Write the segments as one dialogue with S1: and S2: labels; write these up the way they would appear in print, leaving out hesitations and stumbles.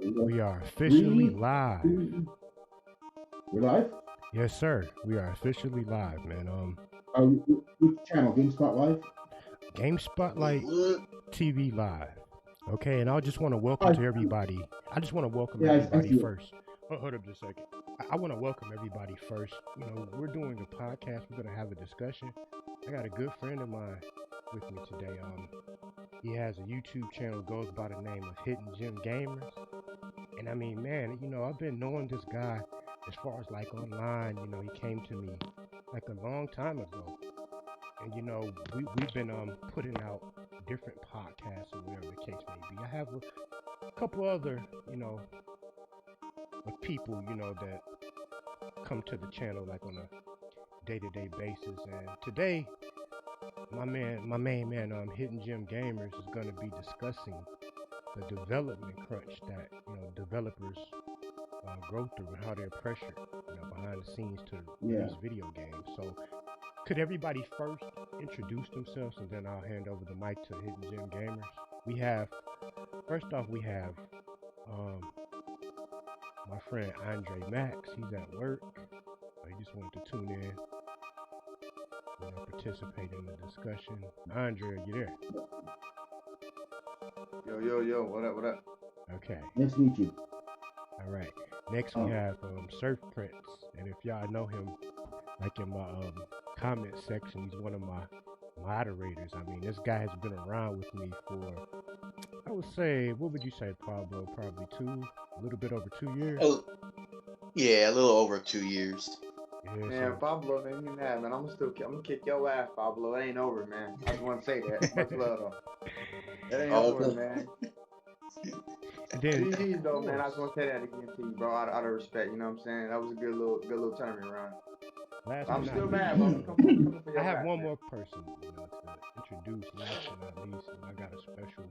S1: We are officially
S2: Three,
S1: live.
S2: two, we're live?
S1: Yes, sir. We are officially live, man.
S2: Which channel? GameSpot Live?
S1: Game Spotlight TV Live. Okay, and I just want to welcome to everybody. I just want to welcome everybody first. Hold up just a second. I want to welcome everybody first. You know, we're doing a podcast. We're gonna have a discussion. I got a good friend of mine with me today. He has a YouTube channel, goes by the name of Hiddengem Gamers. And I mean, man, you know, I've been knowing this guy as far as like online. You know, he came to me like a long time ago. And you know, we've been putting out different podcasts or whatever the case may be. I have a couple other, you know, of people, you know, that come to the channel like on a day-to-day basis. And today, my main man, Hiddengem Gamers is going to be discussing the development crunch that, you know, developers go through and how they're pressured, you know, behind the scenes to release video games. So could everybody first introduce themselves, and then I'll hand over the mic to Hiddengem Gamers. We have my friend Andre Max. He's at work. He just wanted to tune in, you know, participate in the discussion. Andre, are you there?
S3: Yo, what up?
S2: Okay. Nice to meet you.
S1: All right. Next we have Surf Prince, and if y'all know him, like in my comment section, he's one of my moderators. I mean, this guy has been around with me for, I would say, what would you say, Pablo? Probably a little bit over 2 years.
S4: Oh, yeah, a little over 2 years.
S3: Yeah, man, Pablo, man, you mad, man? I'm gonna kick your ass, Pablo. It ain't over, man. I just want to say that. Much love, though. It ain't over, man. GG's though, man. I just want to say that again to you, bro. Out of respect, you know what I'm saying? That was a good little tournament run. I'm still mad, bro.
S1: I have one more person, you know, to introduce. Last but not least, and I got a special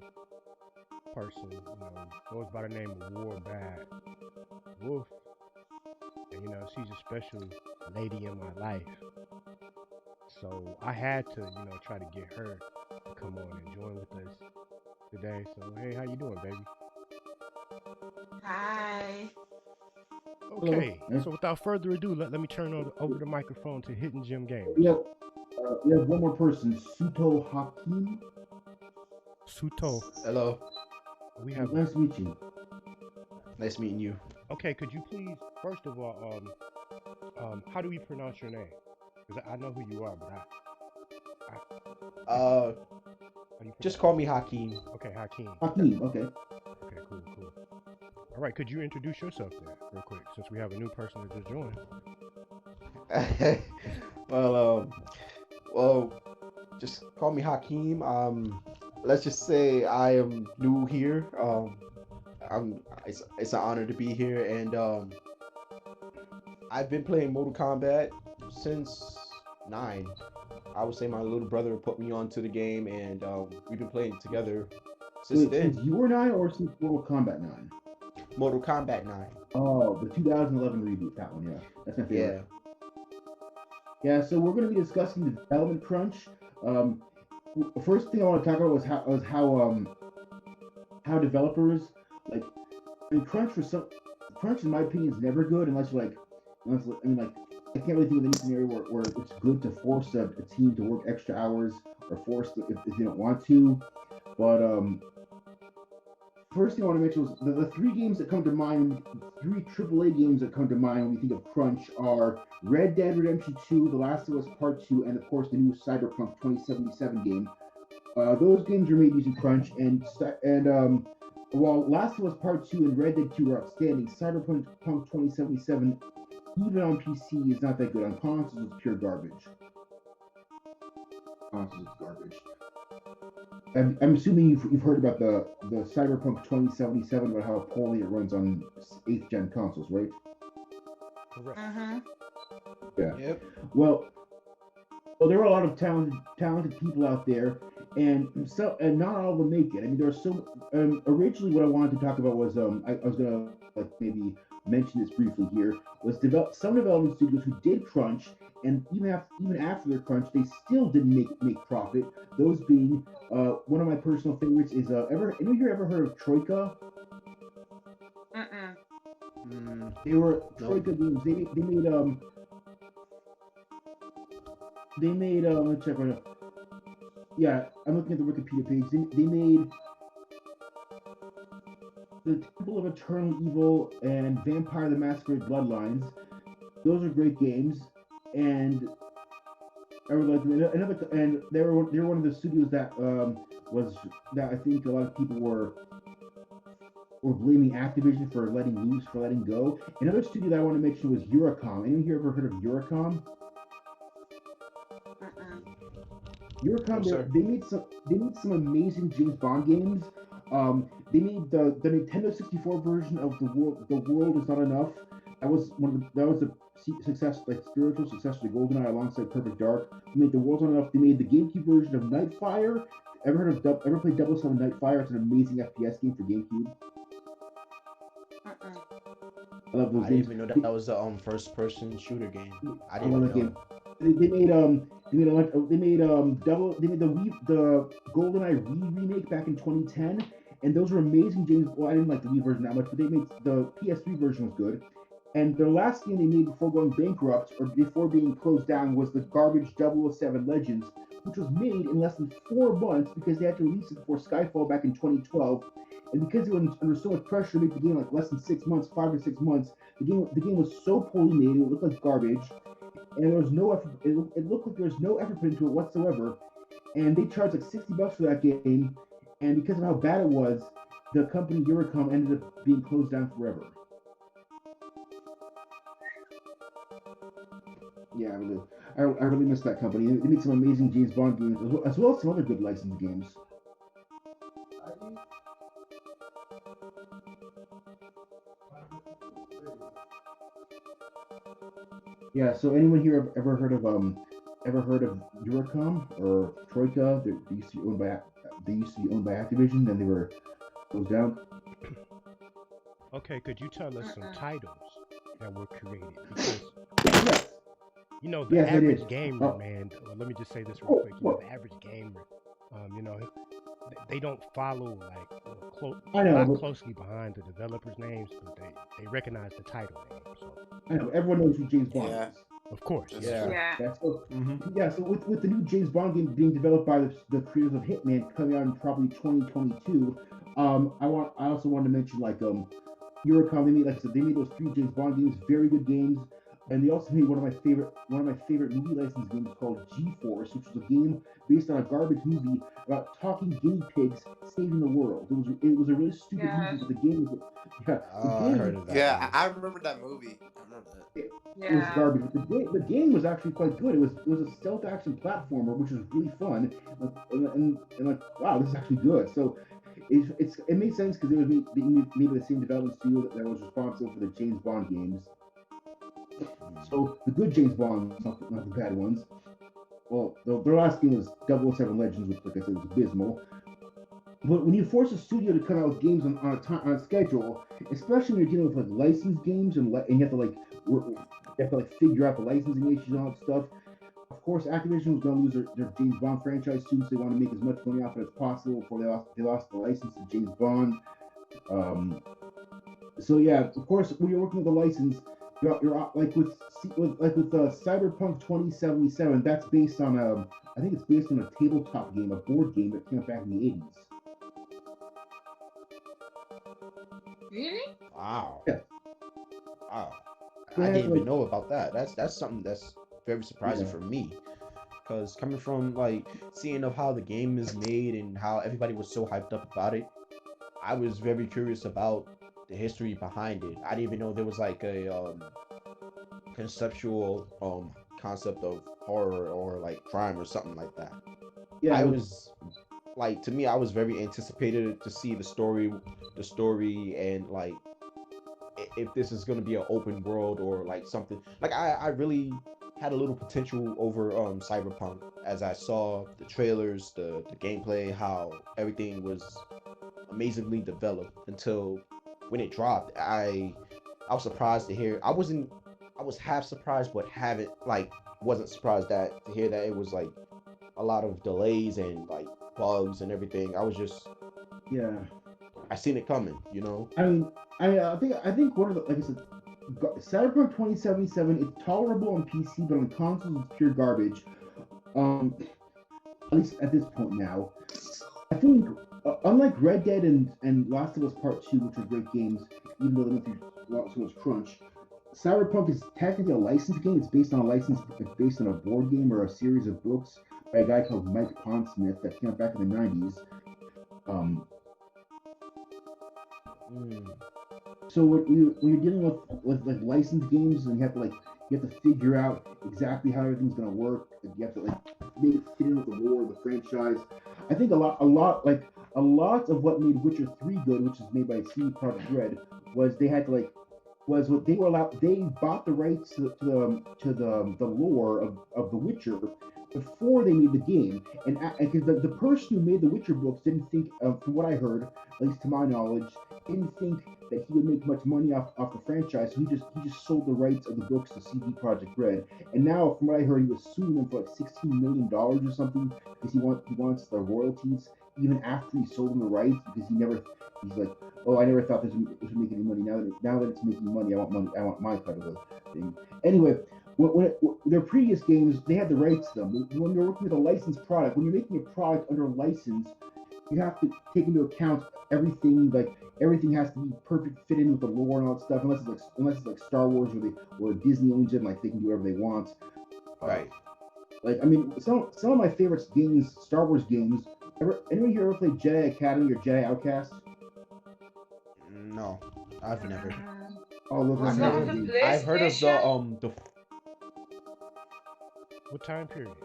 S1: person, you know, goes by the name of Bad Wolf, and you know, she's a special lady in my life. So I had to, you know, try to get her to come on and join with us today. So hey, how you doing, baby?
S5: Hi.
S1: Okay, so without further ado, let me turn over the microphone to Hiddengem Gamers.
S2: We have one more person, Suto Hakim.
S1: Suto.
S6: Hello.
S2: Nice to meet you.
S6: Nice meeting you.
S1: Okay, could you please, first of all, how do we pronounce your name? Because I know who you are, but
S6: just call me Hakeem.
S1: Okay, Hakeem.
S2: Hakeem, okay.
S1: Okay, cool. All right, could you introduce yourself then, real quick, since we have a new person that just joined?
S6: Well, just call me Hakeem. Let's just say I am new here. It's an honor to be here, and I've been playing Mortal Kombat since 9. I would say my little brother put me onto the game, and we've been playing together since then.
S2: Since you were 9 or since Mortal Kombat 9?
S6: Mortal Kombat 9.
S2: Oh, the 2011 reboot, that one, yeah. That's my favorite. Yeah, so we're going to be discussing the development crunch. First thing I want to talk about was how developers, like, I mean, crunch in my opinion is never good unless I can't really think of any scenario where it's good to force a team to work extra hours or force if they don't want to. But first thing I want to mention was the 3 games that come to mind, 3 AAA games that come to mind when we think of crunch are Red Dead Redemption 2, The Last of Us Part 2, and of course the new Cyberpunk 2077 game. Those games are made using crunch, and while Last of Us Part 2 and Red Dead 2 are outstanding, Cyberpunk 2077, even on PC, is not that good. On consoles, it's pure garbage. I'm assuming you've heard about the Cyberpunk 2077, about how poorly it runs on 8th gen consoles, right?
S1: Correct.
S2: Yeah.
S6: Yep.
S2: Well, there are a lot of talented people out there, and not all of them make it. I mean, there are so. Originally, what I wanted to talk about was I was gonna maybe mention this briefly here, was some development studios who did crunch, and even after their crunch, they still didn't make profit. Those being one of my personal favorites is ever heard of Troika? They were Troika games. They made let's check right now. Yeah, I'm looking at the Wikipedia page. They made the Temple of Eternal Evil and Vampire the Masquerade Bloodlines. Those are great games, and I would like another. And they were one of the studios that I think a lot of people were blaming Activision for letting go. Another studio that I want to mention was Eurocom. Anyone here ever heard of Eurocom? Eurocom, they made some amazing James Bond games. They made the Nintendo 64 version of The World Is Not Enough. That was the spiritual successor to GoldenEye alongside Perfect Dark. They made The World Is Not Enough. They made the GameCube version of Nightfire. Ever played 007 Nightfire? It's an amazing FPS game for GameCube. I love those games.
S6: I didn't even know that was the first-person shooter game. I didn't know that game.
S2: They made the GoldenEye remake back in 2010, and those were amazing games. Well, I didn't like the Wii version that much, but they made the PS3 version was good. And the last game they made before going bankrupt or before being closed down was the garbage 007 Legends, which was made in less than 4 months because they had to release it before Skyfall back in 2012. And because they were under so much pressure to make the game like less than 6 months, 5 or 6 months, the game was so poorly made, it looked like garbage, and there was no effort. It looked like there was no effort put into it whatsoever. And they charged like $60 for that game, and because of how bad it was, the company Eurocom ended up being closed down forever. Yeah, I really miss that company. They made some amazing James Bond games, as well as some other good licensed games. Yeah. So anyone here ever heard of Eurocom or Troika? They used to be owned by Activision. Then they were closed down.
S1: Okay, could you tell us some titles that were created? Because
S2: yes.
S1: The average gamer, man. Let me just say this real quick. The average gamer, they don't follow not closely behind the developers' names, but they recognize the title name. So
S2: I know everyone knows who James Bond is.
S1: Of course.
S2: Yeah. So with the new James Bond game being developed by the creators of Hitman coming out in probably 2022, I also want to mention Eurocom. They made those 3 James Bond games, very good games. And they also made one of my favorite movie license games called G-Force, which was a game based on a garbage movie about talking guinea pigs saving the world. It was a really stupid movie, but the game was
S6: I heard of that.
S4: Yeah, I remember that movie. I remember that.
S2: It was garbage. But the game was actually quite good. It was a stealth action platformer, which was really fun. And wow, this is actually good. So it made sense because it was made by the same development studio that was responsible for the James Bond games. So the good James Bond, not the bad ones. Well, their last game was 007 Legends, which, like I said, was abysmal. But when you force a studio to come out with games on a schedule, especially when you're dealing with licensed games and you have to figure out the licensing issues and all that stuff. Of course, Activision was going to lose their James Bond franchise too, so they want to make as much money off it as possible before they lost the license to James Bond. So yeah, of course, when you're working with a license. You're like with Cyberpunk 2077. That's based on I think it's based on a tabletop game, a board game that came out back in the 80s.
S5: Really?
S6: Wow.
S2: Yeah.
S6: Wow. I didn't even know about that. That's something that's very surprising for me, because coming from seeing of how the game is made and how everybody was so hyped up about it, I was very curious about the history behind it. I didn't even know there was a conceptual concept of horror or crime or something like that. Yeah, I was to me, I was very anticipated to see the story and if this is going to be an open world or something. I really had a little potential over Cyberpunk as I saw the trailers, the gameplay, how everything was amazingly developed until when it dropped. I was surprised to hear. I was half surprised, but wasn't surprised to hear that it was a lot of delays and bugs and everything. I was just I seen it coming, you know.
S2: I think one of the, like I said, Cyberpunk 2077 is tolerable on PC, but on consoles it's pure garbage. At least at this point now. I think, unlike Red Dead and Last of Us Part 2, which are great games, even though they went through so much crunch, Cyberpunk is technically a licensed game. It's based on a board game or a series of books by a guy called Mike Pondsmith that came out back in the 90s. So when you're dealing with like licensed games, and you have to figure out exactly how everything's gonna work. You have to like make it fit in with the lore of the franchise. I think a lot of what made Witcher 3 good, which is made by CD Projekt Red, was they had to like was what they were allowed. They bought the rights to the lore of The Witcher before they made the game, and because the person who made the Witcher books didn't think, from what I heard, at least to my knowledge, didn't think that he would make much money off the franchise. So he just sold the rights of the books to CD Projekt Red, and now from what I heard, he was suing them for like $16 million or something because he wants the royalties even after he sold them the rights, because he's like, oh, I never thought this would make any money. Now that it's making money, I want money. I want my cut of the thing. Anyway, when their previous games, they had the rights to them. When you're working with a licensed product, when you're making a product under license, you have to take into account everything. Like everything has to be perfect, fit in with the lore and all that stuff. Unless it's like Star Wars or Disney owns it, like they can do whatever they want.
S6: Right.
S2: Like I mean, some of my favorite games, Star Wars games. Anyone here ever played Jedi Academy or Jedi Outcast?
S6: No, I've never.
S2: Oh, those are amazing games.
S6: I've heard of the.
S1: What time period?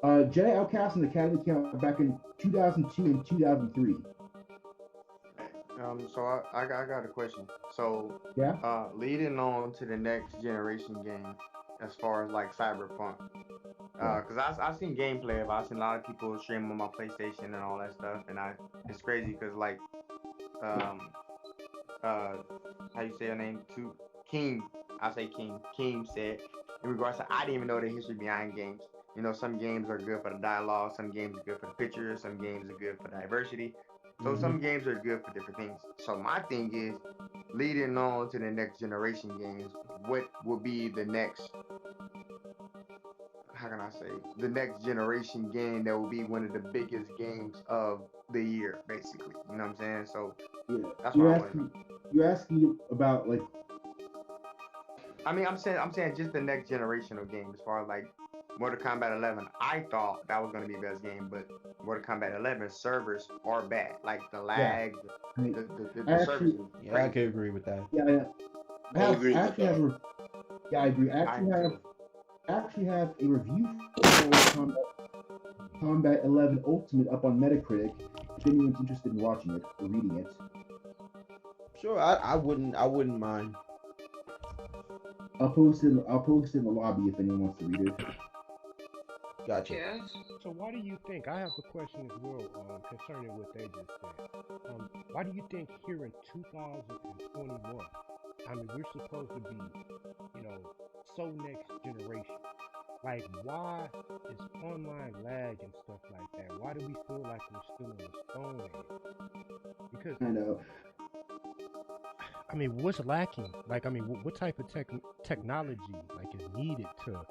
S2: Jedi Outcast and Academy came out back in 2002 and 2003.
S3: So I got a question. So
S2: yeah,
S3: leading on to the next generation game, as far as like Cyberpunk, because I've seen gameplay of it. I've seen a lot of people stream on my PlayStation and all that stuff, and it's crazy because like how you say your name? King. I say King. King said in regards to, I didn't even know the history behind games. You know, some games are good for the dialogue, some games are good for the pictures, some games are good for diversity. So some games are good for different things. So my thing is, leading on to the next generation games, what will be the next, how can I say, the next generation game that will be one of the biggest games of the year, basically. You know what I'm saying? So that's what I want to know.
S2: You're asking about like,
S3: I mean, I'm saying just the next generation of games, as far as like Mortal Kombat 11. I thought that was going to be the best game, but Mortal Kombat 11 servers are bad. Like the lag, the servers.
S6: Yeah, I could agree with that.
S2: Yeah, I agree. I agree. I actually have a review for Kombat 11 Ultimate up on Metacritic. If anyone's interested in watching it or reading it.
S6: Sure, I wouldn't mind.
S2: I'll post it in the lobby if anyone wants to read it.
S6: Gotcha.
S5: Yes.
S1: So why do you think, I have a question as well concerning what they just said. Why do you think here in 2021, I mean, we're supposed to be, you know, so next generation? Like, why is online lag and stuff like that? Why do we feel like we're still in the Stone Age? Because
S2: I know.
S1: I mean, what's lacking? Like, I mean, what type of technology like is needed to,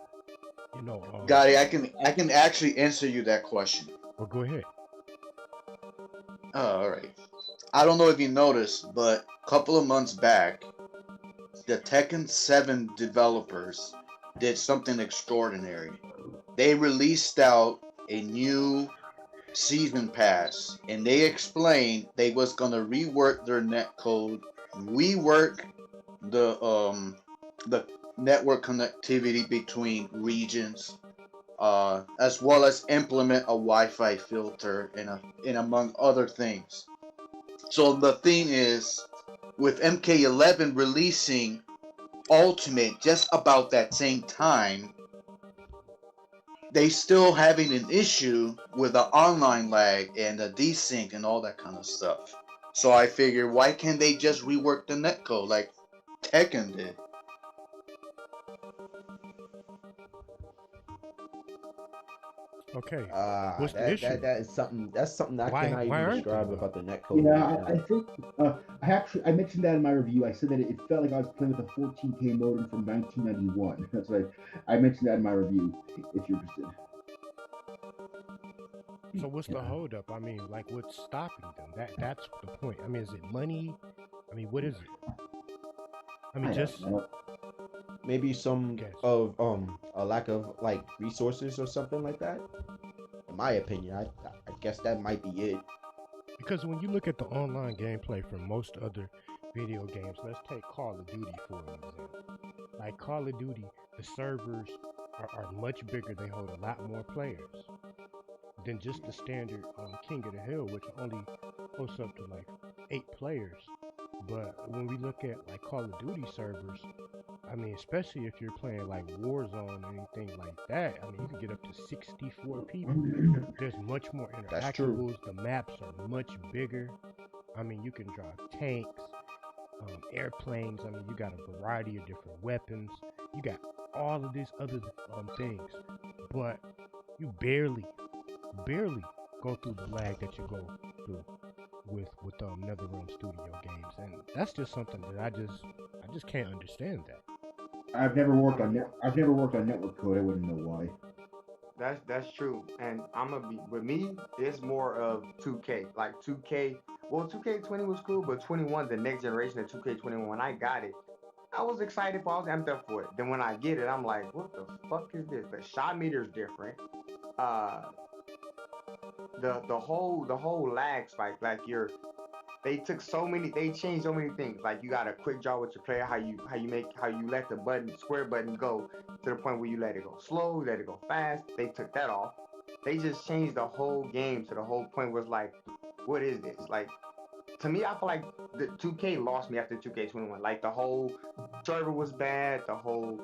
S1: you know?
S7: Gotti, I can actually answer you that question.
S1: Well, go ahead.
S7: Oh, all right. I don't know if you noticed, but a couple of months back, the Tekken 7 developers did something extraordinary. They released out a new season pass, and they explained they was gonna rework their netcode, rework the network connectivity between regions, as well as implement a Wi-Fi filter and among other things. So the thing is, with MK11 releasing Ultimate just about that same time, they still having an issue with the online lag and the desync and all that kind of stuff. So I figure, why can't they just rework the netcode like Tekken did?
S1: Okay. What's the
S6: that,
S1: issue?
S6: that is something. That's something I
S1: Why
S6: cannot even
S1: aren't
S6: describe
S1: they?
S6: about the net code.
S2: Yeah, I think I mentioned that in my review. I said that it felt like I was playing with a 14K modem from 1991. That's what I mentioned that in my review. If you're interested.
S1: So what's the holdup? I mean, like, what's stopping them? That's the point. I mean, is it money? I mean, what is it? I mean, just
S6: maybe some
S1: guess.
S6: of a lack of like resources or something like that. In my opinion, I guess that might be it.
S1: Because when you look at the online gameplay for most other video games, let's take Call of Duty for an example. Like Call of Duty, the servers are much bigger. They hold a lot more players than just the standard King of the Hill, which only hosts up to like 8 players. But when we look at like Call of Duty servers, I mean, especially if you're playing like Warzone or anything like that, I mean, you can get up to 64 people. There's much more
S6: That's true.
S1: interactables. The maps are much bigger. I mean, you can drive tanks, airplanes. I mean, you got a variety of different weapons. You got all of these other things, but you barely go through the lag that you go through with NetherRealm Studio games, and that's just something that I just can't understand that.
S2: I've never worked on network code. I wouldn't know why.
S3: That's true, and I'm gonna be with me. It's more of 2K, like 2K. Well, 2K20 was cool, but 21, the next generation of 2K21, when I got it, I was excited for. I was amped up for it. Then when I get it, I'm like, what the fuck is this? The shot meter's different. The whole lag spike, like they changed so many things. Like you got a quick draw with your player, how you let the square button go to the point where you let it go slow, let it go fast. They took that off. They just changed the whole game to the whole point was like, what is this? Like, to me, I feel like the 2K lost me after 2K21. Like the whole server was bad. I feel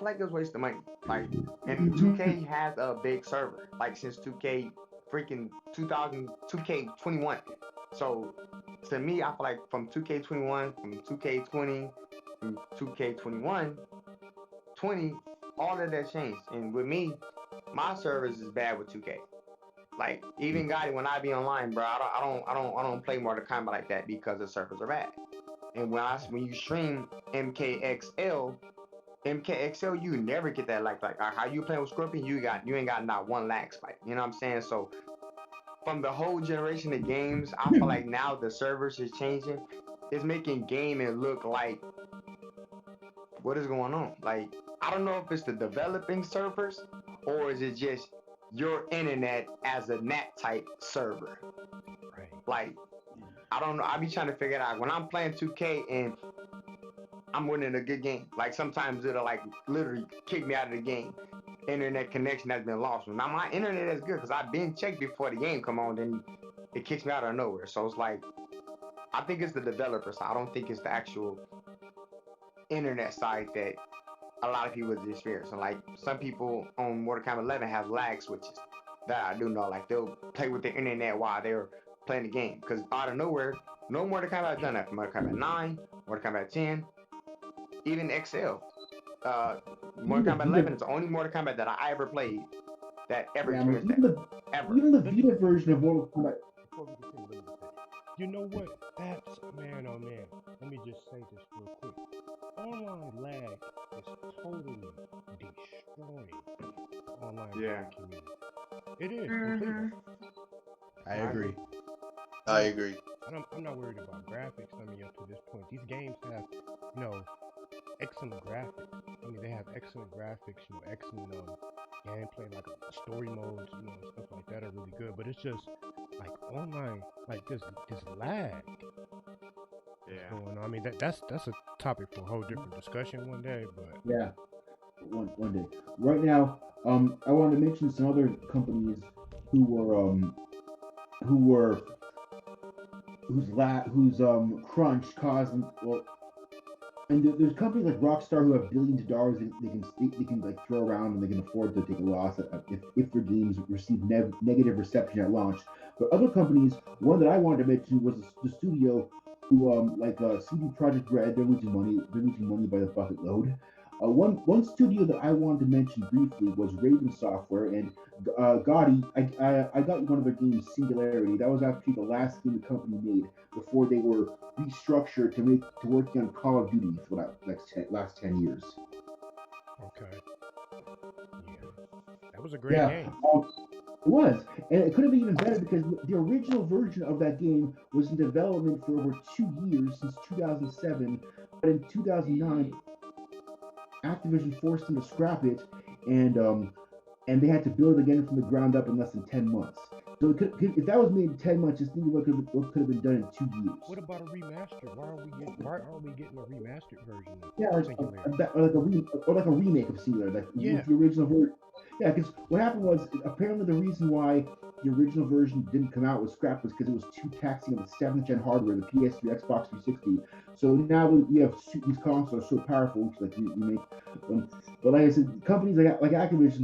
S3: like it was a waste of money. Like, and 2K has a big server. Like since 2K freaking 2K21. So to me, I feel like from 2K21, from 2K20, from 2K21, 20, all of that changed. And with me, my service is bad with 2K. Like even Gotti, when I be online, bro, I don't play Mortal Kombat like that because the servers are bad. And when you stream MKXL, you never get that like how you playing with Scorpion, you ain't got not one lag spike. You know what I'm saying? So from the whole generation of games, I feel like now the servers is changing. It's making gaming look like what is going on? Like I don't know if it's the developing servers or is it just your internet as a NAT type server.
S1: Right.
S3: Like I don't know. I be trying to figure it out. When I'm playing 2K and I'm winning a good game, like sometimes it'll like literally kick me out of the game. Internet connection has been lost. Now my internet is good because I've been checked before the game come on, then it kicks me out of nowhere. So it's like I think it's the developer side. I don't think it's the actual internet side that a lot of people is experiencing. Like some people on Mortal Kombat 11 have lag switches that I do know. Like they'll play with the internet while they're playing the game because out of nowhere, no Mortal Kombat has done that. Mortal Kombat 9, Mortal Kombat 10, even XL. Mortal Kombat 11 is the only Mortal Kombat that I ever played that ever experienced that. Ever.
S2: Even the Vita version of Mortal Kombat.
S1: Before we continue, you know what? That's man, oh man. Let me just say this real quick. Online lag is totally destroying the online gaming community. It is completely.
S6: I agree.
S7: I agree.
S1: I'm not worried about graphics. I mean, up to this point, these games have, excellent graphics. I mean, they have excellent graphics, excellent gameplay, like story modes, stuff like that are really good. But it's just like online, like this lag.
S3: Yeah.
S1: Going on. I mean, that's a topic for a whole different discussion one day. But
S2: yeah, one day. Right now, I wanted to mention some other companies whose crunch caused and there's companies like Rockstar who have billions of dollars they can like throw around and they can afford to take a loss if their games receive negative reception at launch. But other companies, one that I wanted to mention was the studio who CD Projekt Red. They're losing money by the bucket load. One studio that I wanted to mention briefly was Raven Software and G.O.A.T. I got one of their games, Singularity. That was actually the last game the company made before they were restructured to working on Call of Duty for the last 10 years.
S1: Okay. Yeah. That was a great game.
S2: It was, and it could have been even better because the original version of that game was in development for over 2 years, since 2007. But in 2009, Activision forced them to scrap it, and they had to build it again from the ground up in less than 10 months. So if that was made in 10 months, just think of what could have been done in 2 years.
S1: What about a remaster? Why aren't we getting a remastered version of
S2: like a remake of Singularity, like the original version. Yeah, because what happened was apparently the reason why the original version didn't come out was scrapped was because it was too taxing of the 7th gen hardware, the PS3, Xbox 360. So now we have these consoles are so powerful, which like we make. But like I said, companies like Activision,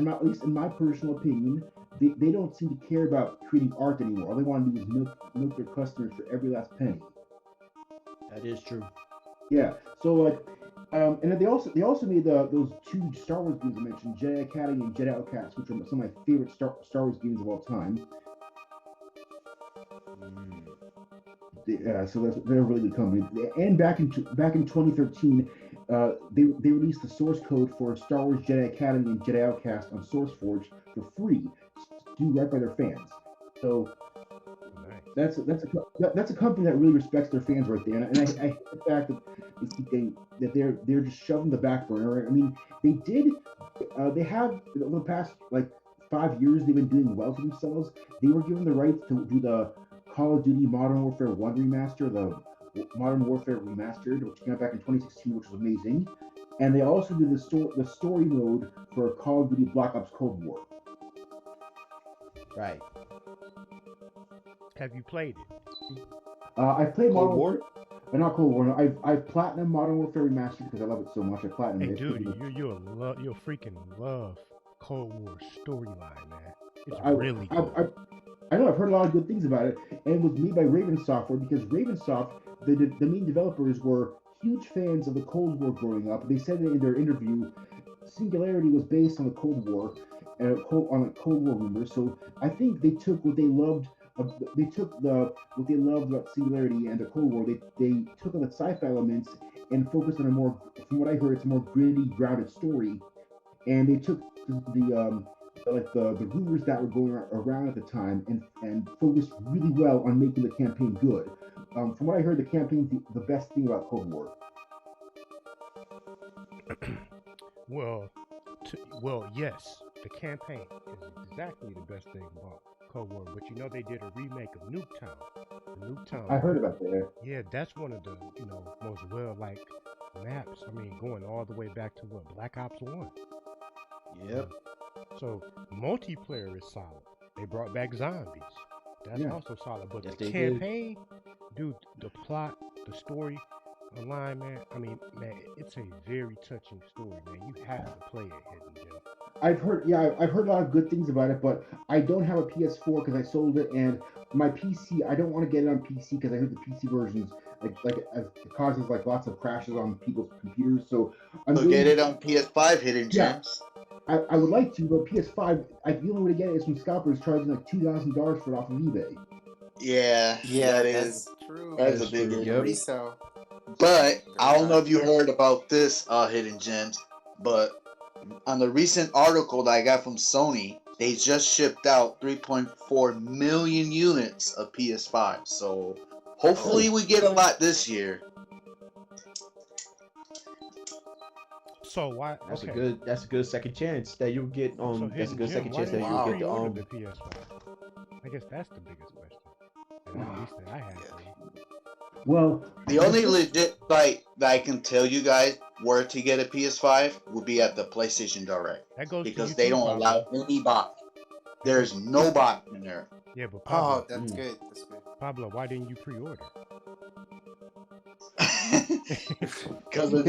S2: at least in my personal opinion, they don't seem to care about creating art anymore. All they want to do is milk their customers for every last penny.
S6: That is true.
S2: Yeah. So like. And then they also made those 2 Star Wars games I mentioned, Jedi Academy and Jedi Outcast, which are some of my favorite Star Wars games of all time. So they're a really good company. And back in 2013, they released the source code for Star Wars Jedi Academy and Jedi Outcast on SourceForge for free, to do right by their fans. So. That's a company that really respects their fans right there, and I hate the fact that they're just shoving the back burner. I mean, they have over the past like 5 years they've been doing well for themselves. They were given the rights to do the Call of Duty Modern Warfare 1 remaster, the Modern Warfare Remastered, which came out back in 2016, which was amazing, and they also did the story mode for Call of Duty Black Ops Cold War.
S6: Right.
S1: Have you played it?
S2: I've played
S6: Cold War.
S2: Not Cold War. No, I've platinum Modern Warfare Remastered because I love it so much. I platinum.
S1: Hey, dude, you'll freaking love Cold War storyline, man. It's really good.
S2: I know I've heard a lot of good things about it, and it was made by Raven Software because Ravensoft, the main developers, were huge fans of the Cold War growing up. They said in their interview, Singularity was based on the Cold War, on the Cold War rumors. So I think they took what they loved. What they loved about Singularity and the Cold War. They took on the sci-fi elements and focused on from what I heard, it's a more gritty, grounded story. And they took the rumors that were going around at the time and focused really well on making the campaign good. From what I heard, the campaign's the best thing about Cold War.
S1: Well, yes, the campaign is exactly the best thing about Cold War, but they did a remake of Nuketown.
S2: I heard about that.
S1: Yeah, that's one of the most well-liked maps. I mean, going all the way back to Black Ops 1.
S6: Yep.
S2: So
S1: multiplayer is solid. They brought back zombies. That's also solid. But the campaign, dude, the plot, the story online, man. I mean, man, it's a very touching story, man. You have to play it, Hiddengem.
S2: I've heard a lot of good things about it, but I don't have a PS4 because I sold it, and my PC, I don't want to get it on PC because I heard the PC versions it causes like lots of crashes on people's computers. So
S7: get it on PS5, Hiddengem.
S2: I would like to, but PS5, the only way to get it is from scalpers charging like $2,000 for it off of eBay.
S7: Yeah, that is
S4: true.
S7: That's a big
S4: resale.
S7: But I don't know if you heard about this, Hiddengem, but on the recent article that I got from Sony, they just shipped out 3.4 million units of PS5. So hopefully we get a lot this year.
S1: So why?
S6: That's a good second chance that you'll get that's a good second chance that you'll get
S1: the PS5. I guess that's the biggest question. At least that I have.
S2: Well,
S7: the only legit site that I can tell you guys where to get a PS5 would be at the PlayStation Direct.
S1: That goes
S7: because they don't allow any bot. There's no bot in there.
S1: Yeah, but Pablo,
S4: that's good. That's good.
S1: Pablo, why didn't you pre-order?
S7: Because of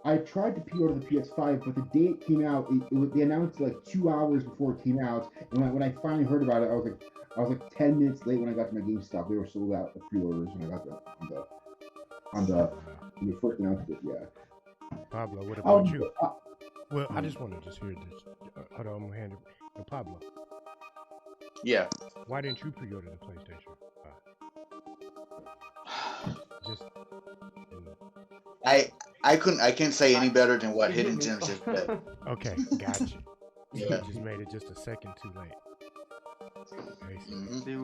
S2: I tried to pre-order the PS5, but the day it came out, they announced like 2 hours before it came out. And when I finally heard about it, I was like 10 minutes late when I got to my GameStop. They were sold out of pre-orders when I got on the first announcement. Yeah.
S1: Pablo, what about you? Well, I just want to just hear this. Hold on, I'm gonna hand it. Pablo.
S7: Yeah.
S1: Why didn't you pre-order the PlayStation 5? Just.
S7: I can't say any better than what Hiddengem just said.
S1: Okay, gotcha.
S7: Yeah.
S1: You just made it just a second too late.
S3: Mm-hmm. See,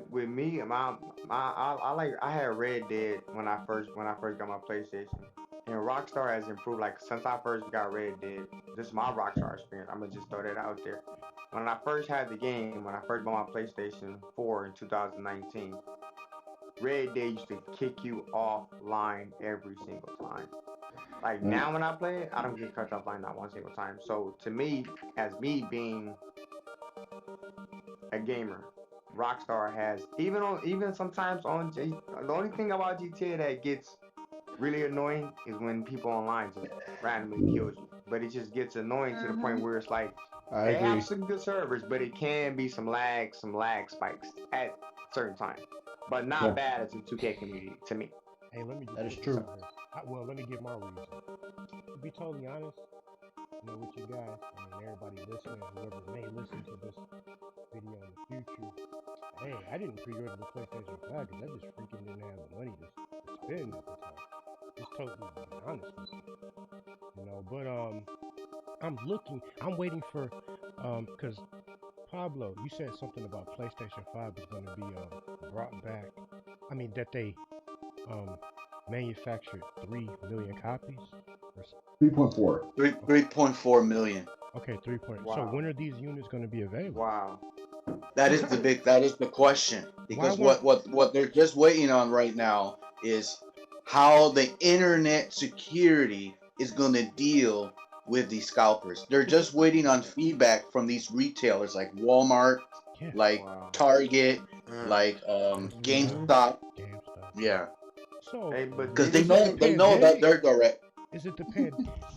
S3: with me, I had Red Dead when I first got my PlayStation, and Rockstar has improved. Like since I first got Red Dead, this is my Rockstar experience. I'm gonna just throw that out there. When I first had the game, when I first bought my PlayStation 4 in 2019, Red Dead used to kick you offline every single time. Like now when I play it, I don't get cut offline not one single time. So to me, as me being a gamer, Rockstar has even sometimes on the only thing about GTA that gets really annoying is when people online just randomly kills you. But it just gets annoying to the point where it's like
S6: I agree.
S3: have some good servers, but it can be some lag spikes at certain times. But not bad as a 2K community to me.
S1: Hey, let me.
S6: That is true.
S1: Well, let me give my reason. To be totally honest, with you guys, everybody listening, whoever may listen to this video in the future, hey, I didn't pre-order the PlayStation 5 because I just freaking didn't have the money to spend at the time. Just totally honest with you. But I'm waiting for, because Pablo, you said something about PlayStation 5 is going to be brought back. I mean, that they manufactured 3 million copies?
S2: 3.4.
S7: 3.4 million.
S1: Okay, 3. Wow. So when are these units going to be available?
S3: Wow.
S7: That is the question. Because what they're just waiting on right now is how the internet security is going to deal with these scalpers. They're just waiting on feedback from these retailers like Walmart, like Target, like GameStop. Yeah.
S1: So,
S7: because they know that they're direct.
S1: Is it the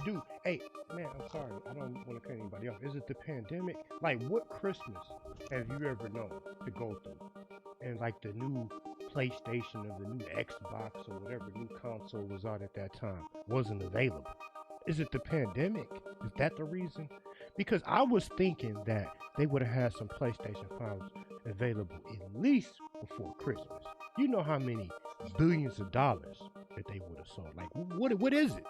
S1: dude? Hey, man, I'm sorry. I don't want to cut anybody off. Is it the pandemic? Like, what Christmas have you ever known to go through? And like the new PlayStation or the new Xbox or whatever new console was out at that time wasn't available. Is it the pandemic? Is that the reason? Because I was thinking that they would have had some PlayStation 5s available at least before Christmas. You know how many billions of dollars that they would have sold. Like, what is it?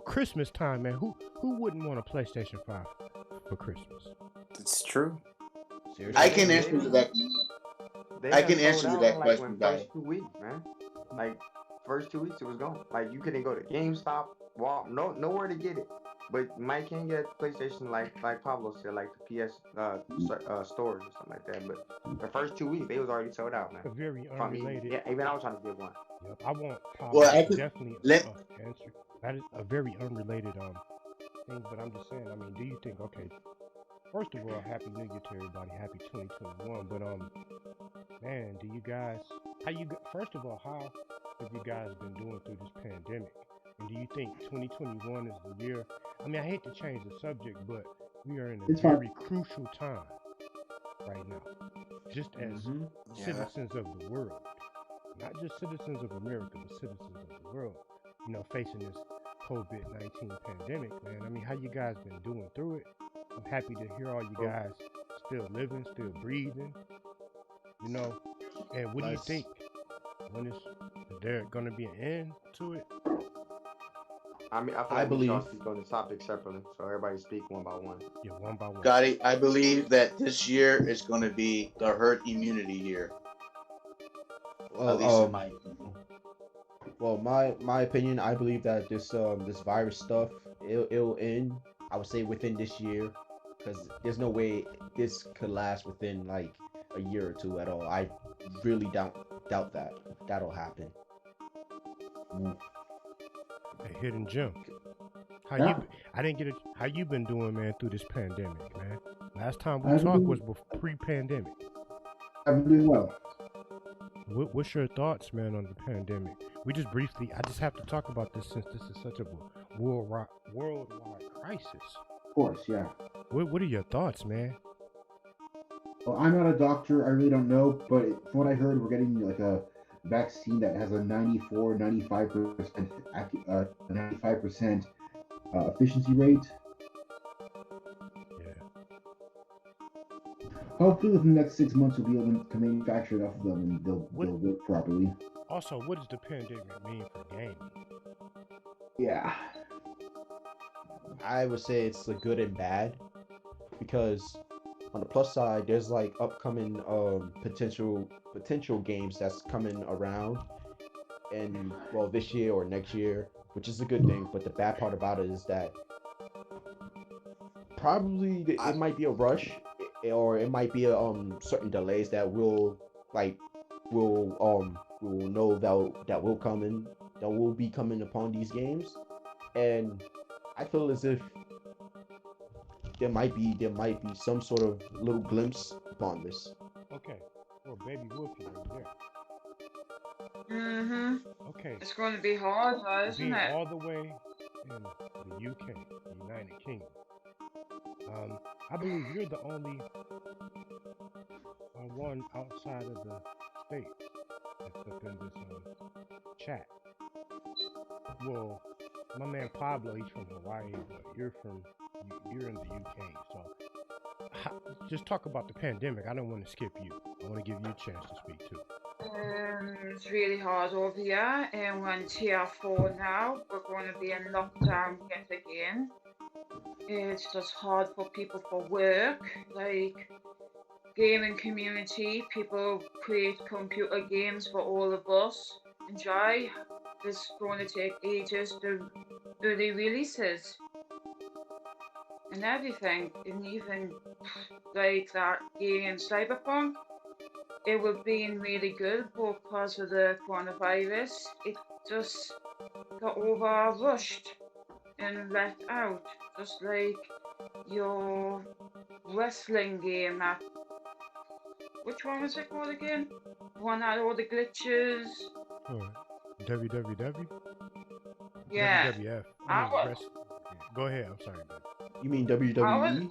S1: Christmas time, man. Who wouldn't want a PlayStation 5 for Christmas?
S4: It's true.
S7: Seriously. I can answer to that. I can answer to that question, guys.
S3: First 2 weeks, man. Like first 2 weeks, it was gone. Like you couldn't go to GameStop, nowhere to get it. But Mike can get a PlayStation like Pablo said, like the PS stores or something like that. But the first 2 weeks, they was already sold out, man.
S1: A very unrelated.
S3: Yeah, even I was trying to get one.
S1: Yep, I want Pablo to definitely answer. That is a very unrelated thing, but I'm just saying. I mean, do you think? Okay, first of all, Happy New Year to everybody. Happy 2021. But man, do you guys? First of all, how have you guys been doing through this pandemic? And do you think 2021 is the year? I mean, I hate to change the subject, but we are in a very crucial time right now. Just as citizens of the world, not just citizens of America, but citizens of the world, facing this COVID-19 pandemic, man. I mean, how you guys been doing through it? I'm happy to hear all you guys still living, still breathing, And what do you think? Is there going to be an end to it?
S3: I mean, I believe we should go to the topic separately, so everybody speak one by one.
S1: Yeah, one by one.
S7: Got it. I believe that this year is going to be the herd immunity year.
S6: Well,
S7: at least in my opinion.
S6: Well, my opinion, I believe that this virus stuff it'll end. I would say within this year, because there's no way this could last within like a year or two at all. I really doubt that that'll happen.
S1: Hey, Hiddengem, how you been doing, man, through this pandemic, man? Last time we talked was pre-pandemic.
S2: I'm doing well.
S1: What's your thoughts, man, on the pandemic? I just have to talk about this since this is such a worldwide crisis.
S2: Of course, yeah.
S1: What are your thoughts, man?
S2: Well, I'm not a doctor. I really don't know, but from what I heard, we're getting like a vaccine that has a 94, 95%, 95% efficiency rate.
S1: Yeah.
S2: Hopefully, within the next 6 months, we'll be able to manufacture enough of them and
S1: What
S2: they'll work properly.
S1: also what does the pandemic mean for gaming?
S2: Yeah.
S6: I would say it's a good and bad because on the plus side, there's like upcoming potential games that's coming around and well this year or next year, which is a good thing. But the bad part about it is that probably
S4: I,
S6: it might be a rush or it might be a, certain delays that like will know that will come in that will be coming upon these games, and I feel as if there might be some sort of little glimpse upon this.
S1: Okay. Well, baby Wolfie right there.
S5: Mm-hmm.
S1: Okay.
S5: It's going to be hard, though, isn't
S1: Being
S5: it?
S1: all the way in the UK, the United Kingdom, I believe you're the only one outside of the state that's up in this chat. Well, my man Pablo, he's from Hawaii, but you're in the UK. So just talk about the pandemic. I don't want to skip you. I want to give you a chance to speak too.
S5: It's really hard over here, and we're in tier 4 now. We're going to be in lockdown yet again. It's just hard for people for work, like gaming community. People create computer games for all of us. Enjoy. It's going to take ages to do the releases and everything, and even like that game Cyberpunk. It would been really good, but because of the coronavirus, it just got over rushed and let out. Just like your wrestling game that, which one was it called again? The one that had all the glitches.
S1: All right. WWW?
S5: Yeah,
S1: WWF. I
S5: I
S1: mean,
S5: was,
S1: rest. Go ahead. I'm sorry, man.
S6: You mean
S5: I was,
S6: WWE?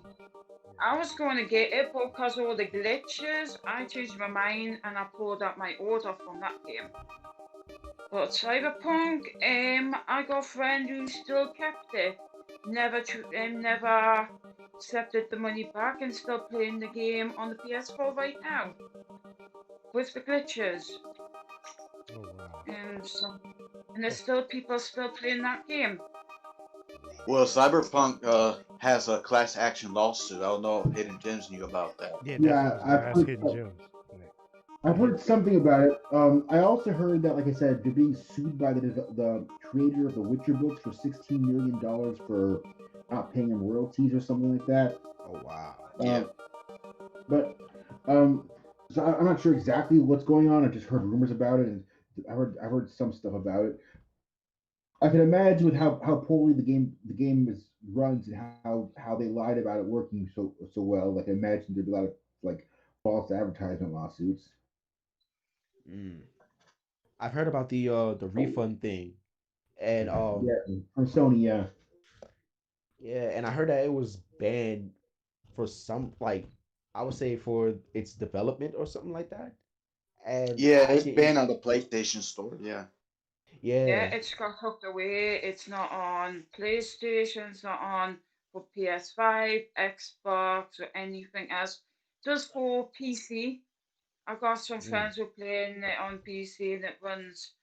S5: I was going to get it, but because of all the glitches, I changed my mind and I pulled up my order from that game. But Cyberpunk, I got a friend who still kept it. Never accepted the money back and still playing the game on the PS4 right now with the glitches.
S1: Oh wow.
S5: And so, and there's
S1: Oh
S5: still people still playing that game.
S7: Well, Cyberpunk has a class action lawsuit. I don't know if Hidden Gems knew about that.
S1: yeah, that's what I
S2: Yeah,
S1: was gonna ask. Hidden gems. Go
S2: I've
S1: ahead.
S2: heard something about it. I also heard that, like I said, they're being sued by the creator of the Witcher books for $16 million for not paying him royalties or something like that.
S6: Oh wow.
S7: Yeah.
S2: Um, but so I'm not sure exactly what's going on. I just heard rumors about it, and I heard some stuff about it. I can imagine with how poorly the game is runs and how they lied about it working so well. Like I imagine there'd be a lot of like false advertisement lawsuits.
S6: Mm. I've heard about the refund thing, and
S2: Yeah, from Sony. Yeah.
S6: yeah, and I heard that it was banned for some like I would say for its development or something like that. And
S7: Yeah,
S6: I
S7: it's
S6: didn't.
S7: banned on the PlayStation Store. Yeah.
S5: Yeah,
S6: Yeah.
S5: it's got hooked away. It's not on PlayStation. It's not on for PS5, Xbox, or anything else. Just for PC. I've got some
S6: Mm.
S5: friends who are playing it on PC and it runs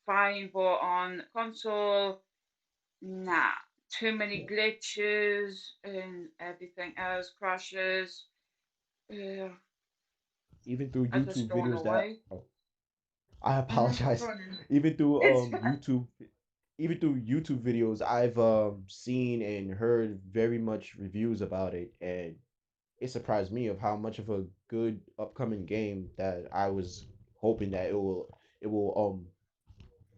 S5: fine, but on console, nah. Too many glitches and everything else crashes. Yeah,
S6: Even through
S5: I just
S6: YouTube
S5: don't know
S6: videos that
S5: why.
S6: I apologize. Even through
S5: It's fine.
S6: YouTube videos, I've seen and heard very much reviews about it, and it surprised me of how much of a good upcoming game that I was hoping that it will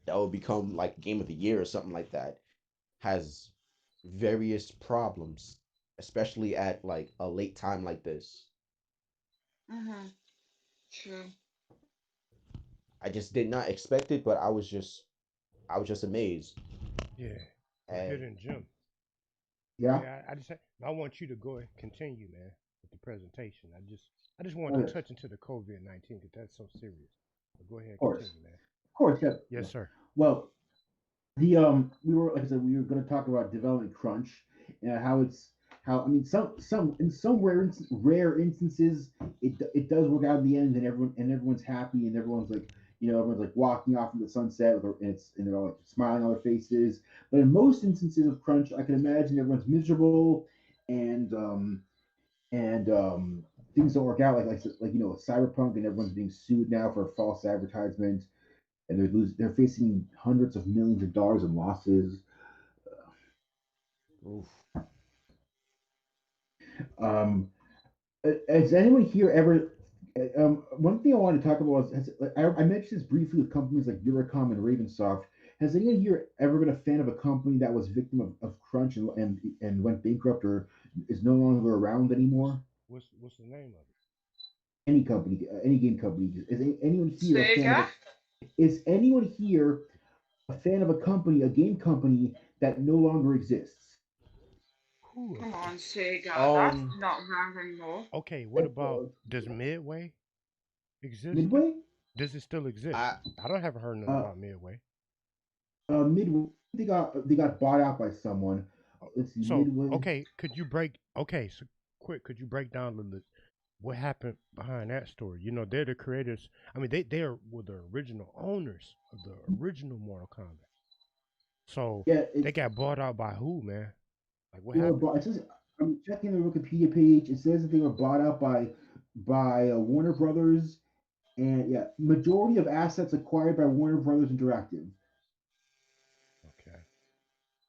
S6: that will become like game of the year or something like that has various problems, especially at like a late time like this.
S5: Mm-hmm. True.
S6: I just did not expect it, but I was just amazed.
S1: Yeah. Well,
S6: And
S1: hidden gem.
S2: Yeah.
S1: Yeah, I just I want you to go and continue, man. with the presentation. I just wanted to touch into the COVID-19 because that's so serious. But go ahead,
S2: Of course,
S1: continue, man.
S2: of course, yeah.
S1: Yes, sir.
S2: Well, we were like I said, we were going to talk about development crunch and how I mean some in some rare instances it does work out in the end and everyone's happy and everyone's like everyone's like walking off in the sunset and they're all like smiling on their faces. But in most instances of crunch, I can imagine everyone's miserable and things don't work out like Cyberpunk and everyone's being sued now for false advertisement and they're facing hundreds of millions of dollars in losses.
S6: Oof.
S2: Has anyone here ever? One thing I wanted to talk about I mentioned this briefly with companies like Eurocom and Ravensoft. Has anyone here ever been a fan of a company that was victim of crunch and went bankrupt or is no longer around anymore?
S1: What's the name of it?
S2: Any company, any game company. Anyone here a fan of
S5: Sega?
S2: Is anyone here a fan of a game company that no longer exists?
S5: Come on, Sega. That's
S6: Um,
S5: not wrong anymore.
S1: Okay, what about does Midway exist still?
S2: Midway?
S1: Does it still exist?
S6: I
S1: I don't haven't heard nothing
S2: Uh,
S1: about Midway.
S2: Midway. They got bought out by someone.
S1: Oh,
S2: Let's see,
S1: so
S2: Midway.
S1: okay, so quick, could you break down a little bit what happened behind that story? They're the creators. I mean, were the original owners of the original Mortal Kombat. So
S2: Yeah,
S1: they got bought out by who, man? Like what
S2: they were
S1: happened?
S2: bought. It says I'm checking the Wikipedia page. It says that they were bought out by Warner Brothers, and yeah, majority of assets acquired by Warner Brothers Interactive.
S1: Okay,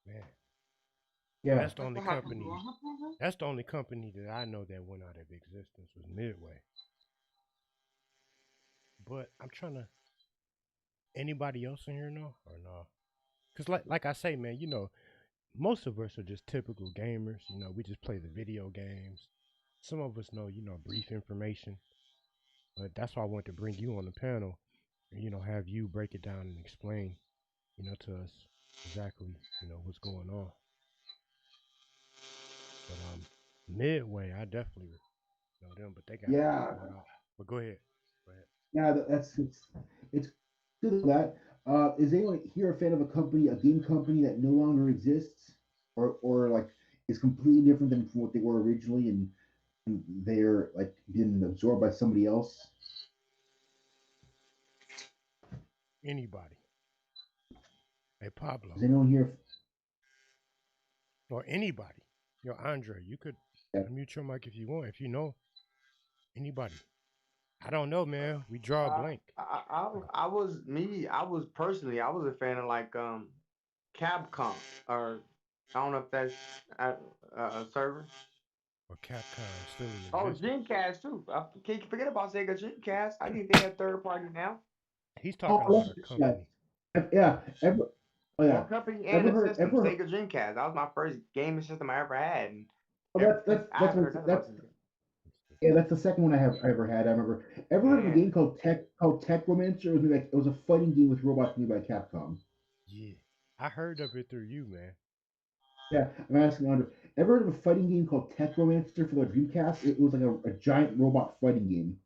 S1: man. Well,
S2: Yeah,
S1: that's the
S5: Like
S1: only
S5: what happened to
S1: company.
S5: Warner Brothers?
S1: That's the only company that I know that went out of existence was Midway. But I'm trying to. Anybody else in here know or no? Cause like I say, man, most of us are just typical gamers. We just play the video games. Some of us know, brief information. But that's why I want to bring you on the panel and have you break it down and explain, to us exactly, what's going on. But Midway, I definitely know them, but they got
S2: yeah,
S1: bought out. But go ahead. Go ahead.
S2: yeah. It's good that. Is anyone here a fan of a game company that no longer exists, or like is completely different than from what they were originally, and they're like been absorbed by somebody else?
S1: Anybody. Hey Pablo.
S2: Is anyone here?
S1: Or anybody. Andre, you could
S2: Yeah.
S1: unmute your mic if you want. If you know anybody. I don't know, man. We draw a blank.
S3: I was personally, I was a fan of like Capcom, or I don't know if that's a server.
S1: Or Capcom still in
S3: Oh,
S1: existence.
S3: Dreamcast too. I can't forget about Sega Dreamcast. I think they have third party now.
S1: He's
S2: Oh,
S1: talking about a
S2: yeah,
S1: company.
S2: yeah. Oh
S3: Well,
S2: yeah.
S3: company and
S2: Ever
S3: the
S2: heard?
S3: system,
S2: Ever heard?
S3: Sega Dreamcast. That was my first gaming system I ever had, and
S2: Oh,
S3: ever since I
S2: that's
S3: haven't
S2: what
S3: heard nothing about
S2: that's
S3: this.
S2: yeah. That's the second one I ever had. I remember. Ever heard of a
S3: Man,
S2: game called Techromancer? It was a fighting game with robots made by Capcom.
S1: Yeah. I heard of it through you, man.
S2: Yeah, I'm asking Andre. Ever heard of a fighting game called Techromancer for the Dreamcast? It was like a giant robot fighting game.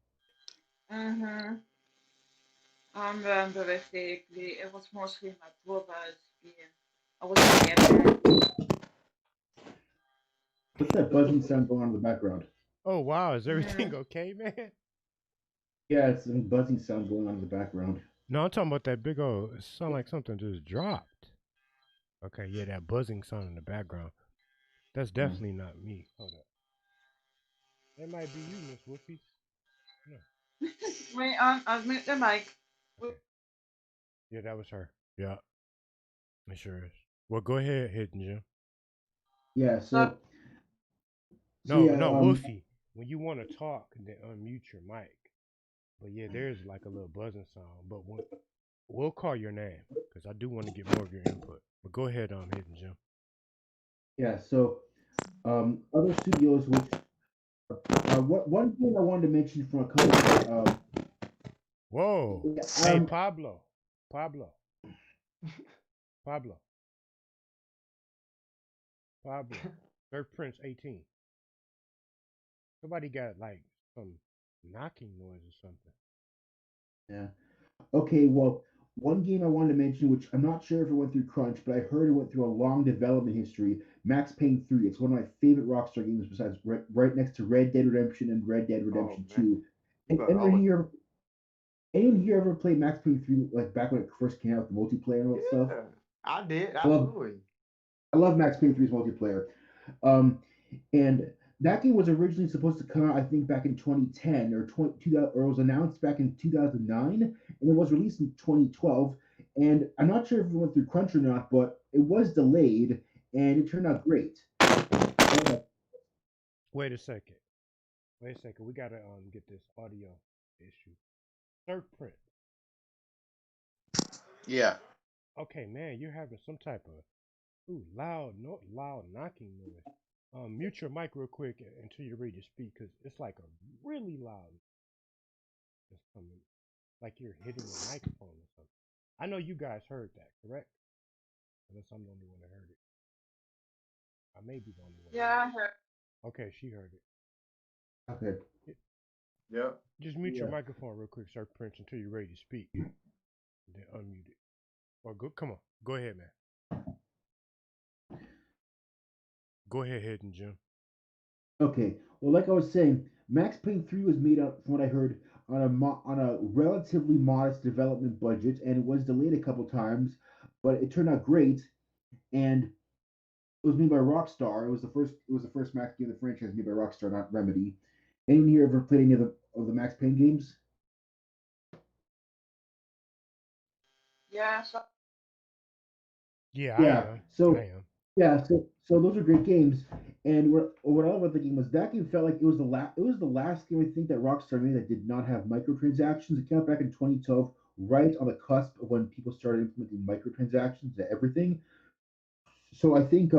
S5: Mm-hmm. I remember it vaguely. It was mostly my brother's game. I was a
S2: What's that buzzing sound going on in the background?
S1: Oh wow, is
S5: Mm-hmm.
S1: everything okay, man?
S2: Yeah, it's some buzzing sound going on in the background.
S1: No, I'm talking about that big old it sound like something just dropped. Okay, yeah, that buzzing sound in the background. That's
S2: Oh.
S1: definitely not me. Hold up. That might be you, Miss Whoopi. No.
S5: Wait, I'll mute the mic.
S1: Okay. Yeah, that was her. Yeah, it sure is. Well, go ahead, Hidden Jim.
S2: Yeah,
S5: So,
S2: so
S1: No,
S2: yeah,
S1: no, Woofy. When you want to talk, then unmute your mic. But yeah, there's like a little buzzing sound. But we'll call your name because I do want to get more of your input. But go ahead, Hidden Jim.
S2: yeah, so other studios which what one thing I wanted to mention from a couple
S1: Whoa.
S2: yeah,
S1: Hey, Pablo. Pablo. Pablo. Pablo. Surf Prince 18. Somebody got like some knocking noise or something.
S2: Yeah. Okay, well, one game I wanted to mention, which I'm not sure if it went through crunch, but I heard it went through a long development history. Max Payne 3. It's one of my favorite Rockstar games, besides right next to Red Dead Redemption and Red Dead
S3: Oh
S2: Redemption
S3: man,
S2: 2.
S3: you
S2: And
S3: got
S2: anyone
S3: always.
S2: here, anyone here ever played Max Payne 3 like back when it first came out, the multiplayer and all that stuff?
S3: Yeah, I did
S2: I love
S3: absolutely.
S2: I love Max Payne 3's multiplayer. Um, and that game was originally supposed to come out, I think, back in 2010 or 2000, or was announced back in 2009, and it was released in 2012. And I'm not sure if it went through crunch or not, but it was delayed, and it turned out great. And,
S1: Wait a second. Wait a second. We gotta get this audio issue. Third print.
S7: Yeah.
S1: Okay, man, you're having some type of loud, no, loud knocking noise. Mute your mic real quick until you're ready to speak, cause it's like a really loud. It's coming, like you're hitting a microphone or something. I know you guys heard that, correct? Unless I'm the only one that heard it. I may be the only one that
S5: Yeah,
S1: heard
S5: I heard.
S1: it. Okay, she heard it.
S2: okay,
S3: Yep.
S1: Just mute your
S2: yeah.
S1: microphone real quick, Sir Prince, until you're ready to speak. Then unmute it. Or go, come on, go ahead, man. Go ahead, Hidden Jim.
S2: Okay. Well, like I was saying, Max Payne 3 was made up, from what I heard, on on a relatively modest development budget, and it was delayed a couple times, but it turned out great. And it was made by Rockstar. It was the first. It was the first Max game of the franchise made by Rockstar, not Remedy. Anyone here ever played any of the Max Payne games?
S5: Yeah, so
S1: Yeah, I
S2: Yeah.
S1: am. I
S2: So
S1: am.
S2: yeah. So those are great games. And what I love about the game was that game felt like it was the last game I think that Rockstar made that did not have microtransactions. It came out back in 2012, right on the cusp of when people started implementing microtransactions to everything. So I think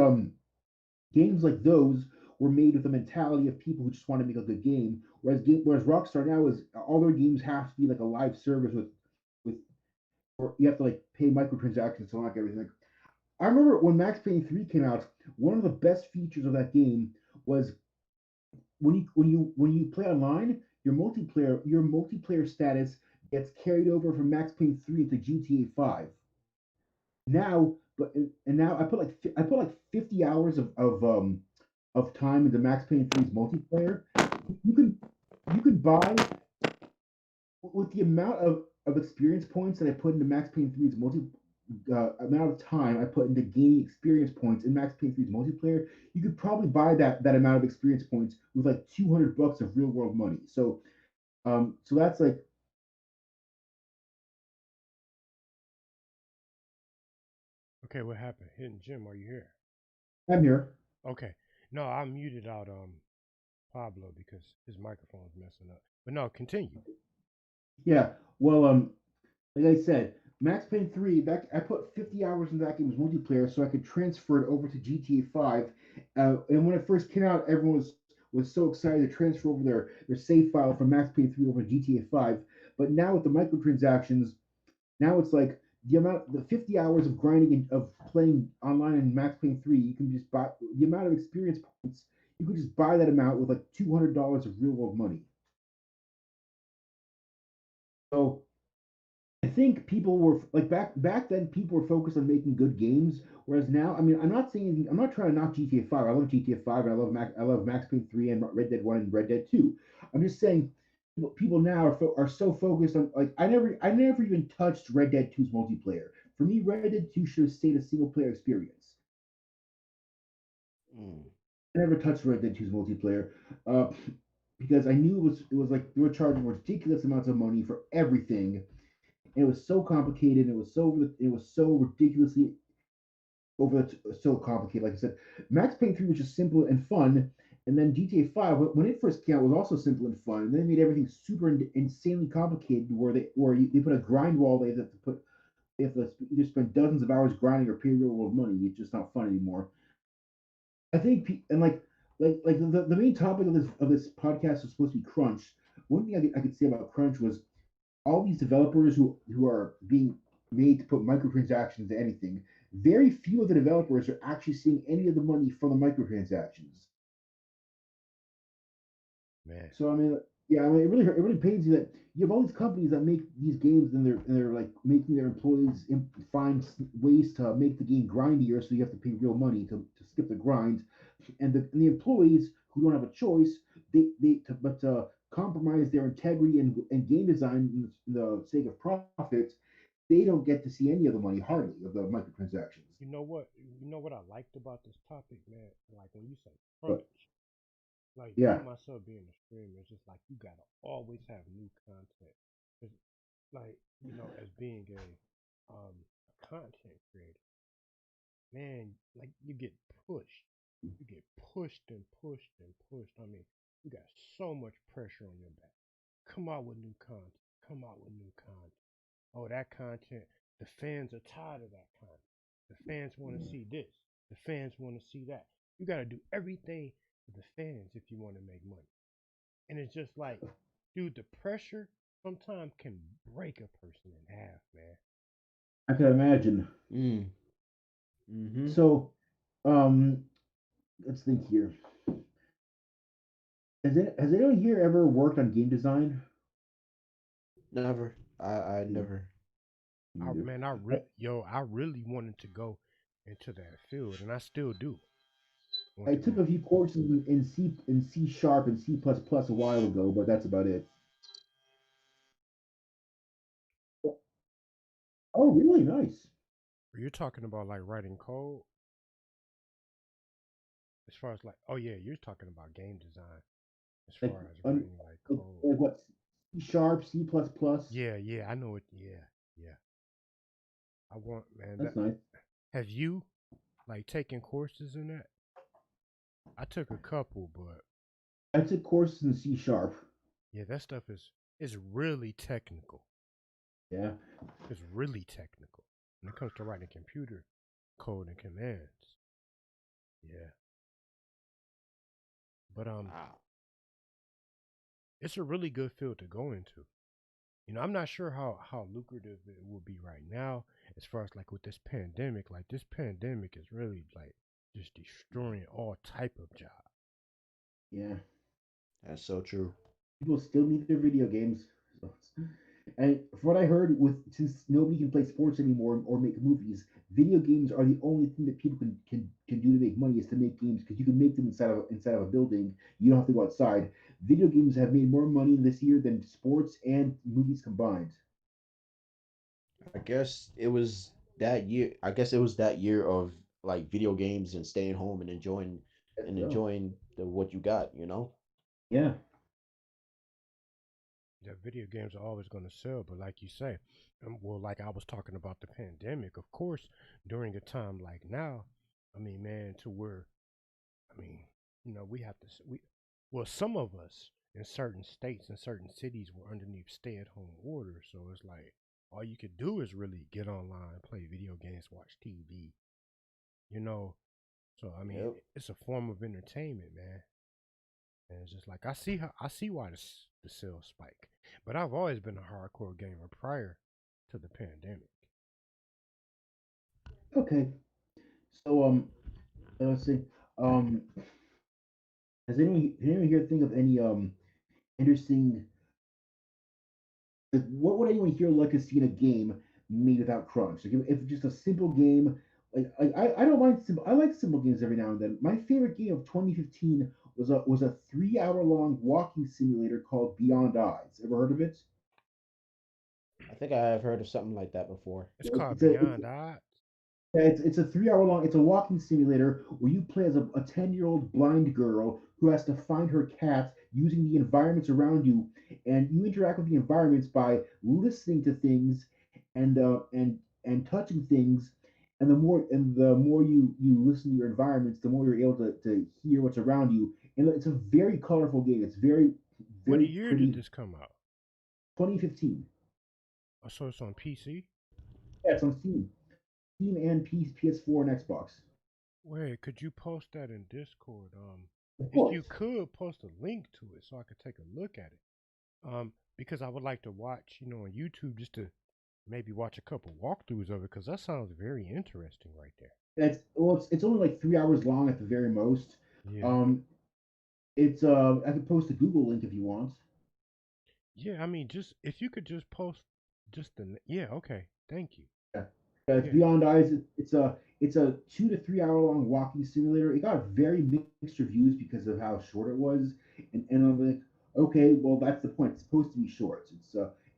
S2: games like those were made with the mentality of people who just want to make a good game. Whereas Rockstar now is all their games have to be like a live service with or you have to like pay microtransactions to unlock everything. Like, I remember when Max Payne 3 came out, one of the best features of that game was when you play online, your multiplayer status gets carried over from Max Payne 3 into GTA 5. Now, and now I put like 50 hours of time into Max Payne 3's multiplayer. You can you can buy with the amount of experience points that I put into Max Payne 3's amount of time I put into gaining experience points in Max Payne 3's multiplayer, you could probably buy that amount of experience points with like $200 of real world money. So that's like
S1: Okay, what happened? Hidden Jim, are you here?
S2: I'm here.
S1: Okay. No, I muted out Pablo because his microphone's messing up. But no, continue.
S2: Yeah. Well, like I said, Max Payne 3, that I put 50 hours into that game's multiplayer so I could transfer it over to GTA 5. And when it first came out, everyone was so excited to transfer over their save file from Max Payne 3 over to GTA 5. But now with the microtransactions, now it's like the 50 hours of grinding and of playing online in Max Payne 3, you can just buy the amount of experience points, you could just buy that amount with like $200 of real world money. So I think people were like back then. People were focused on making good games, whereas now, I mean, I'm not saying anything. I'm not trying to knock GTA 5. I love GTA 5. And I love Max Payne 3 and Red Dead 1 and Red Dead 2. I'm just saying, people now are so focused on like I never even touched Red Dead 2's multiplayer. For me, Red Dead 2 should have stayed a single player experience.
S6: Mm.
S2: I never touched Red Dead 2's multiplayer. Uh, because I knew it was like they were charging ridiculous amounts of money for everything, and it was so complicated. It was so ridiculously so complicated. Like I said, Max Payne 3 was just simple and fun, and then GTA 5 when it first came out was also simple and fun. And then they made everything super insanely complicated, they put a grind wall. They have to either spend dozens of hours grinding or pay real world money. It's just not fun anymore. I think and like the main topic of this podcast is supposed to be crunch. One thing I could say about crunch was all these developers who are being made to put microtransactions into anything, very few of the developers are actually seeing any of the money from the microtransactions.
S1: man.
S2: So I mean, yeah, I mean, it really pains you that you have all these companies that make these games, and they're like making their employees find ways to make the game grindier, so you have to pay real money to skip the grind, and the employees who don't have a choice, but to compromise their integrity and game design in the sake of profit, they don't get to see any of the money, hardly, of the microtransactions.
S1: You know what? You know what I liked about this topic, man. Like when you say crunch,
S2: But
S1: like me
S2: yeah,
S1: myself being a streamer, it's just like you gotta always have new content. 'Cause, like as being a content creator, man, like you get pushed. You get pushed and pushed and pushed. I mean, you got so much pressure on your back. Come out with new content. Come out with new content. Oh, that content, the fans are tired of that content. The fans want to see this. The fans want to see that. You got to do everything for the fans if you want to make money. And it's just like, dude, the pressure sometimes can break a person in half, man.
S2: I can imagine.
S6: Mm. Mm-hmm.
S2: So, um, let's think here. Has anyone here ever worked on game design?
S6: Never. I
S2: Mm,
S6: never.
S1: I
S2: neither.
S1: man, I really wanted to go into that field, and I still do want
S2: I
S1: to
S2: took
S1: go.
S2: a few courses in C sharp and C plus plus a while ago, but that's about it. Oh, really? Nice.
S1: You're talking about like writing code, as far as like, oh yeah, you're talking about game design, as
S2: Like,
S1: far as writing like code.
S2: like what? C sharp, C plus plus.
S1: Yeah, yeah, I know it. Yeah, yeah. I want, man.
S2: That's
S1: That
S2: nice.
S1: have you like taken courses in that? I took a couple, but
S2: I took courses in C sharp.
S1: yeah, that stuff is really technical.
S2: Yeah.
S1: It's really technical when it comes to writing computer code and commands. Yeah, but
S6: Wow.
S1: it's a really good field to go into. I'm not sure how lucrative it will be right now, as far as like with this pandemic. Like this pandemic is really like just destroying all type of jobs.
S2: Yeah.
S6: That's so true.
S2: People still need their video games. So and from what I heard, with since nobody can play sports anymore or make movies, video games are the only thing that people can do to make money is to make games because you can make them inside of a building. You don't have to go outside. Video games have made more money this year than sports and movies combined.
S6: I guess it was that year. I guess it was that year of like video games and staying home and
S2: Yes, so
S6: the what you got.
S2: yeah,
S1: That video games are always going to sell, but like you say, well, like I was talking about the pandemic, of course, during a time like now, I mean, man, to where, I mean, we have to, well, some of us in certain states and certain cities were underneath stay-at-home orders, so it's like all you could do is really get online, play video games, watch TV, you know. So I mean,
S6: Yep.
S1: it's a form of entertainment, man. And it's just like I see why the sales spike. But I've always been a hardcore gamer prior to the pandemic.
S2: okay. So let's see. Um, did anyone here think of any interesting? Like, what would anyone here like to see in a game made without crunch? Like if just a simple game, I don't mind simple. I like simple games every now and then. My favorite game of 2015 was a 3 hour long walking simulator called Beyond Eyes. Ever heard of it?
S6: I think I have heard of something like that before.
S1: It's called
S2: It's
S1: Beyond Odds.
S2: yeah, it's a 3 hour long. It's a walking simulator where you play as a 10-year-old blind girl who has to find her cat using the environments around you, and you interact with the environments by listening to things and touching things. And the more you listen to your environments, the more you're able to hear what's around you. And it's a very colorful game. It's
S1: What
S2: very
S1: year did
S2: pretty.
S1: this come out?
S2: 2015.
S1: Oh, so it's on PC.
S2: Yeah, it's on Steam. Steam and PS4 and Xbox.
S1: Wait, could you post that in Discord?
S2: Of
S1: If you
S2: course.
S1: could post a link to it so I could take a look at it. Because I would like to watch, on YouTube just to maybe watch a couple walkthroughs of it because that sounds very interesting right there.
S2: It's only like 3 hours long at the very most.
S1: Yeah.
S2: Um, It's I can post a Google link if you want.
S1: Yeah, I mean, just if you could just post just yeah, okay, thank you.
S2: Yeah, it's
S1: Yeah,
S2: Beyond Eyes. It's a 2 to 3 hour long walking simulator. It got very mixed reviews because of how short it was, and I'm like, okay, well that's the point. It's supposed to be short.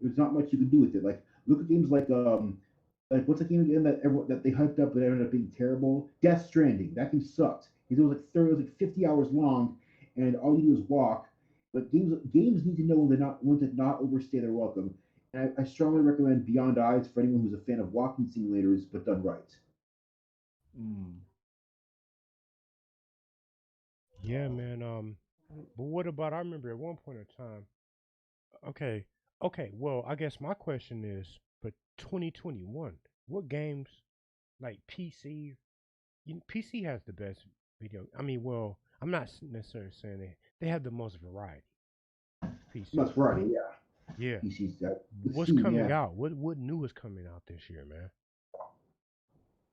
S2: There's not much you can do with it. Like look at games like what's a game again that that they hyped up that ended up being terrible? Death Stranding. That game sucked. It was like 30, it was like 50 hours long, and all you do is walk. But games need to know when to not overstay their welcome. And I strongly recommend Beyond Eyes for anyone who's a fan of walking simulators, but done right.
S6: Mm.
S1: yeah, man. But what about? I remember at one point in time. Okay, okay. Well, I guess my question is for 2021, what games like PC? PC has the best video. I mean, well, I'm not necessarily saying they have the most variety. PC.
S2: That's Friday, yeah.
S1: Yeah.
S2: PC's got the
S1: What's
S2: Steam,
S1: coming
S2: yeah.
S1: out? What new is coming out this year, man?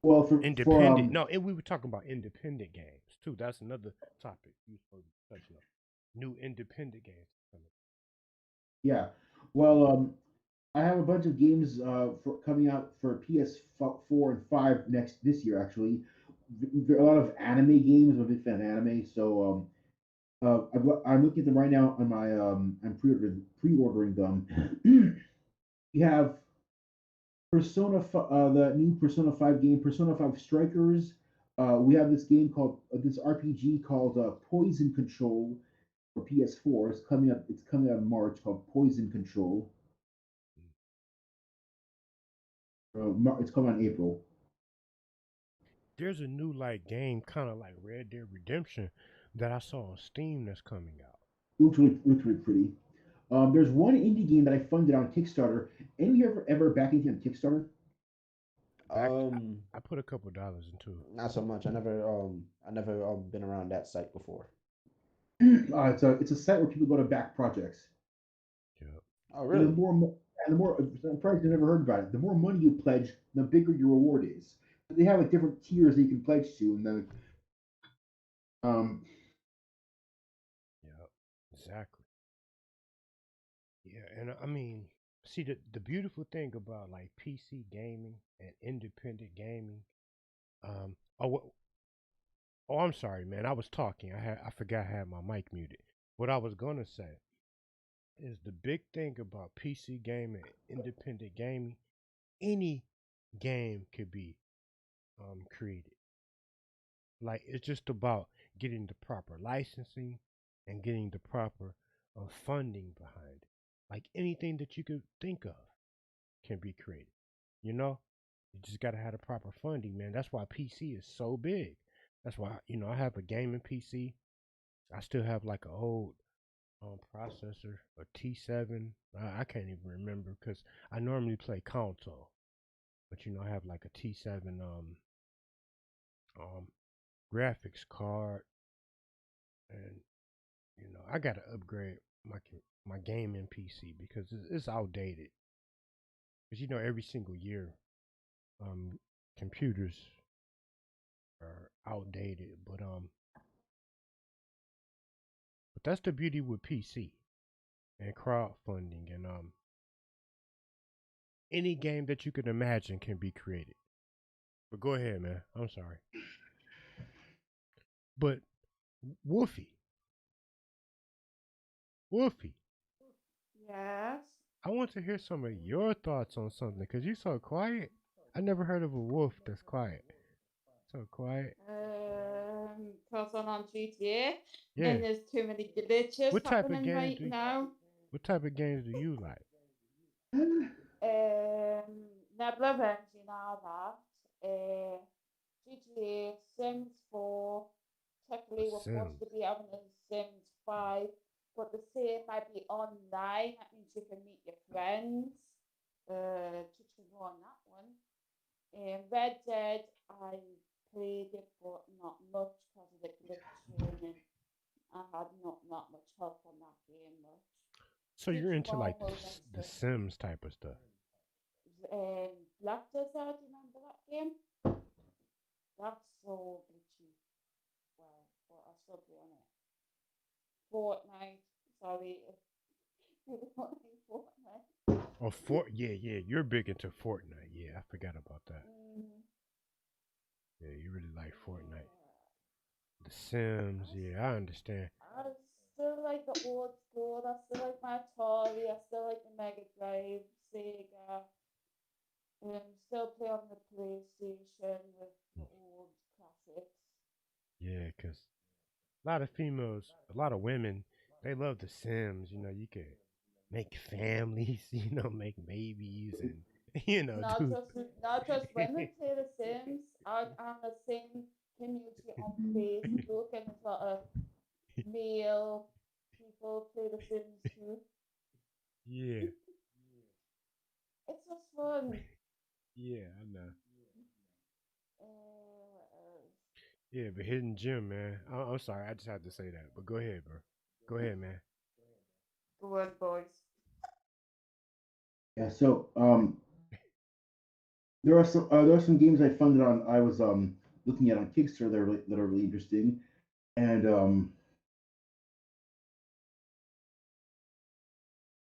S2: Well, for
S1: Independent. No, and we were talking about independent games too. That's another topic you supposed to be touching on. New independent games coming.
S2: yeah. Well, I have a bunch of games for coming out for PS4 and 5 next this year actually. There are a lot of anime games. I'm a big fan of anime, so I'm looking at them right now on my I'm pre-ordering them. You have the new Persona 5 game, Persona 5 Strikers. We have this game called this RPG called Poison Control for PS4. It's coming up. It's coming out in March called Poison Control. It's coming out in April.
S1: There's a new like game, kind of like Red Dead Redemption, that I saw on Steam that's coming out.
S2: Looks really pretty. There's one indie game that I funded on Kickstarter. Any of you ever back anything on Kickstarter?
S1: Back,
S6: Um,
S1: I put a couple dollars into it.
S6: Not so much. I never been around that site before.
S2: It's a site where people go to back projects.
S1: Yeah.
S6: Oh,
S2: And the
S6: really?
S2: more and the more I'm probably never heard about it. The more money you pledge, the bigger your reward is. They have like different tiers that you can pledge to, and then um
S1: Yeah. Exactly. Yeah, and I mean, see the beautiful thing about like PC gaming and independent gaming. Oh, oh, I'm sorry, man. I was talking. I forgot I had my mic muted. What I was gonna say is the big thing about PC gaming, independent gaming. Any game could be created. Like it's just about getting the proper licensing and getting the proper funding behind it. Like anything that you could think of can be created. You know, you just gotta have the proper funding, man. That's why PC is so big. That's why I have a gaming PC. I still have like an old processor, a T7. I can't even remember because I normally play console, but I have like a T7 um graphics card, and I gotta upgrade my gaming PC because it's outdated. Because every single year, um, computers are outdated. But that's the beauty with PC and crowdfunding, and any game that you can imagine can be created. But go ahead, man. I'm sorry. But Wolfie, Wolfie,
S5: Yes.
S1: I want to hear some of your thoughts on something because you're so quiet. I never heard of a wolf that's quiet. So quiet.
S5: Because I'm on GTA,
S1: Yeah.
S5: and there's too many glitches
S1: What type of
S5: happening
S1: games
S5: right
S1: do
S5: now.
S1: what type of games do you like?
S5: Nebula of Engine are that. GTA, Sims 4,
S1: The
S5: technically we're supposed
S1: Sims.
S5: to be having a Sims 5, but the same might be online. That means you can meet your friends. Just to go on that one. Red Dead, I played it, but not much because of the glitching, and I had not that much help on that game much.
S1: So you're into
S5: Digimon
S1: like
S5: was
S1: the
S5: interesting.
S1: Sims type of stuff.
S5: Black Desert, remember that game? That's so glitchy. Well, but I still play on it.
S8: Fortnite. Sorry. Fortnite.
S1: Oh, yeah, you're big into Fortnite. Yeah, I forgot about that. Yeah, you really like Fortnite. The Sims, yeah, I understand.
S8: I still like the old school. I still like my Atari. I still like the Mega Drive, Sega. Still play on the PlayStation with the old classics.
S1: Yeah, because a lot of females, a lot of women, they love The Sims. You know, you can make families, make babies and,
S8: Not
S1: do.
S8: just not just women play The Sims. I'm on the same community on Facebook, and there's a lot of male people play The Sims too.
S1: Yeah,
S8: It's just fun.
S1: yeah, I know.
S8: Uh,
S1: Yeah, but Hidden Gem, man. I'm sorry, I just had to say that. But go ahead, bro. Go ahead, man.
S8: Go on, boys.
S2: Yeah. So there are some games I funded on. I was looking at on Kickstarter that are really interesting, and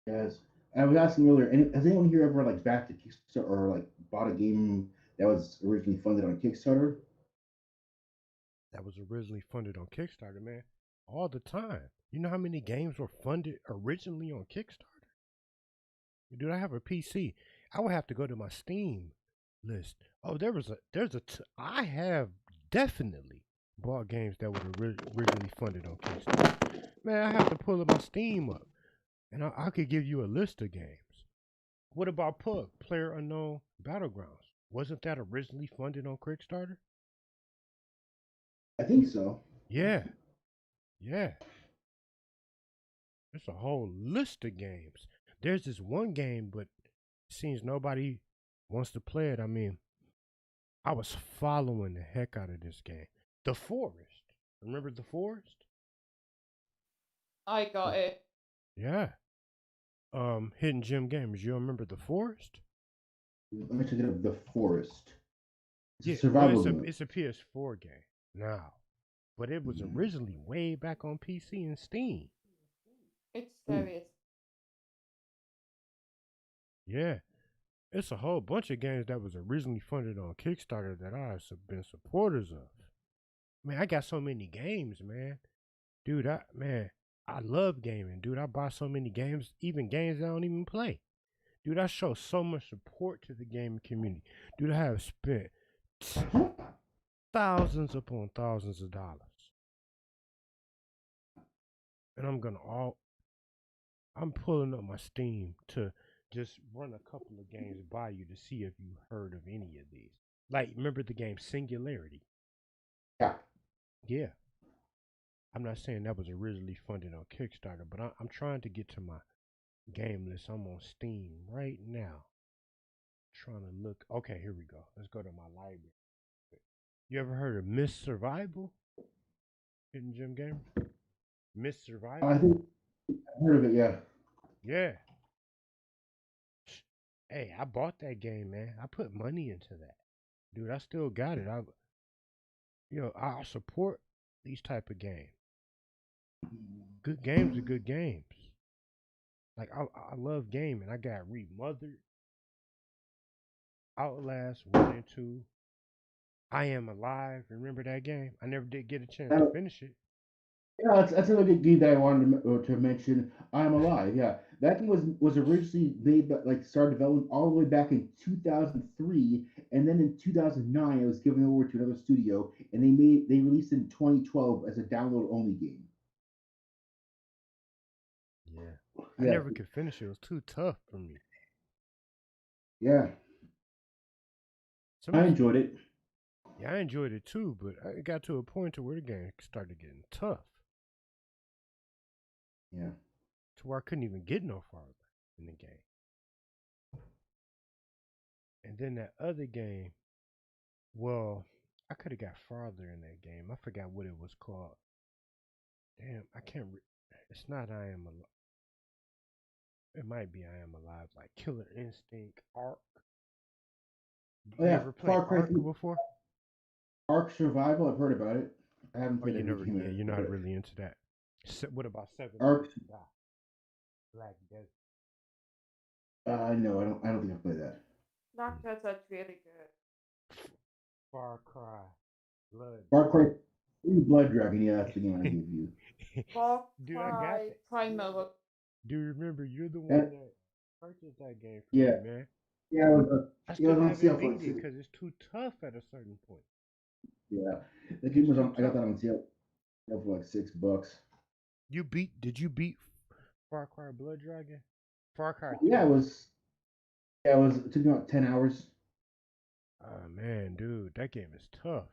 S2: as I was asking earlier, has anyone here ever like backed a Kickstarter or like bought a game that was originally funded on Kickstarter?
S1: That was originally funded on Kickstarter, man. All the time. You know how many games were funded originally on Kickstarter? Dude, I have a PC. I would have to go to my Steam list. Oh, I have definitely bought games that were originally funded on Kickstarter. Man, I have to pull up my Steam up, and I could give you a list of games. What about Pug, Player Unknown Battlegrounds? Wasn't that originally funded on Kickstarter?
S2: I think so.
S1: Yeah, yeah. There's a whole list of games. There's this one game, but it seems nobody wants to play it. I mean, I was following the heck out of this game. The Forest. Remember The Forest?
S8: I got it.
S1: Yeah. Hidden Gem Gamers. You remember The Forest?
S2: Let me check it out. The Forest. It's a
S1: Yeah. Well,
S2: survival game.
S1: it's a PS4 game now, but it was originally way back on PC and Steam.
S8: It's scary.
S1: Yeah. It's a whole bunch of games that was originally funded on Kickstarter that I've been supporters of. Man, I got so many games, man. Dude, I love gaming, dude. I buy so many games, even games I don't even play. Dude, I show so much support to the gaming community. Dude, I have spent thousands upon thousands of dollars. And I'm pulling up my Steam to just run a couple of games by you to see if you heard of any of these. Like, remember the game Singularity?
S2: Yeah.
S1: Yeah. I'm not saying that was originally funded on Kickstarter, but I'm trying to get to my game list. I'm on Steam right now. Trying to look. Okay, here we go. Let's go to my library. You ever heard of Miss Survival? Hidden Gem Gamer? Miss Survival?
S2: I think I've heard of it. Yeah.
S1: Yeah. Hey, I bought that game, man. I put money into that. Dude, I still got it. I support these type of games. Good games are good games. Like I love gaming. I got Remothered, Outlast 1 and 2. I Am Alive. Remember that game? I never did get a chance to finish it.
S2: Yeah, that's another good game that I wanted to mention. I'm Alive. Yeah, that game was originally made, but like started development all the way back in 2003, and then in 2009 it was given over to another studio, and they released it in 2012 as a download only game.
S1: Yeah, I
S2: Yeah,
S1: never could finish it. It was too tough for me.
S2: yeah, I
S1: Some,
S2: enjoyed it.
S1: yeah, I enjoyed it too, but it got to a point to where the game started getting tough,
S2: Yeah,
S1: to where I couldn't even get no farther in the game. And then that other game, well, I could have got farther in that game. I forgot what it was called. Damn, I can't. It's not I Am Alive. It might be I Am Alive, like Killer Instinct, Ark.
S2: oh
S1: You
S2: yeah,
S1: ever played
S2: Far Cry
S1: Ark
S2: 3,
S1: before?
S2: Ark Survival. I've heard about it. I haven't
S1: Oh,
S2: played
S1: you
S2: every
S1: never.
S2: game
S1: Yeah,
S2: in it,
S1: you're
S2: but
S1: not really into that. What about Seven
S2: Ark.
S1: Days to Die? Black Desert.
S2: No, I don't think I've played that.
S8: Black Desert's really good.
S1: Far Cry. Blood
S2: Far Cry 3 Blood Dragon. Yeah, that's the game I
S1: Dragon.
S2: give you.
S8: Far
S1: Dude, I got
S8: Cry
S1: that.
S8: Primal.
S1: Do you remember you're the one
S2: That,
S1: that purchased that game for me,
S2: yeah,
S1: man?
S2: yeah,
S1: I
S2: it was
S1: still
S2: on sale
S1: haven't
S2: for
S1: beat
S2: like
S1: it
S2: six.
S1: because it's too tough at a certain point.
S2: Yeah, the game
S1: It's
S2: was
S1: too
S2: on. I got
S1: tough.
S2: that on sale for like $6.
S1: Did you beat Far Cry Blood Dragon? Far Cry
S2: Yeah,
S1: 3.
S2: it took me about 10 hours.
S1: Oh man, dude, that game is tough.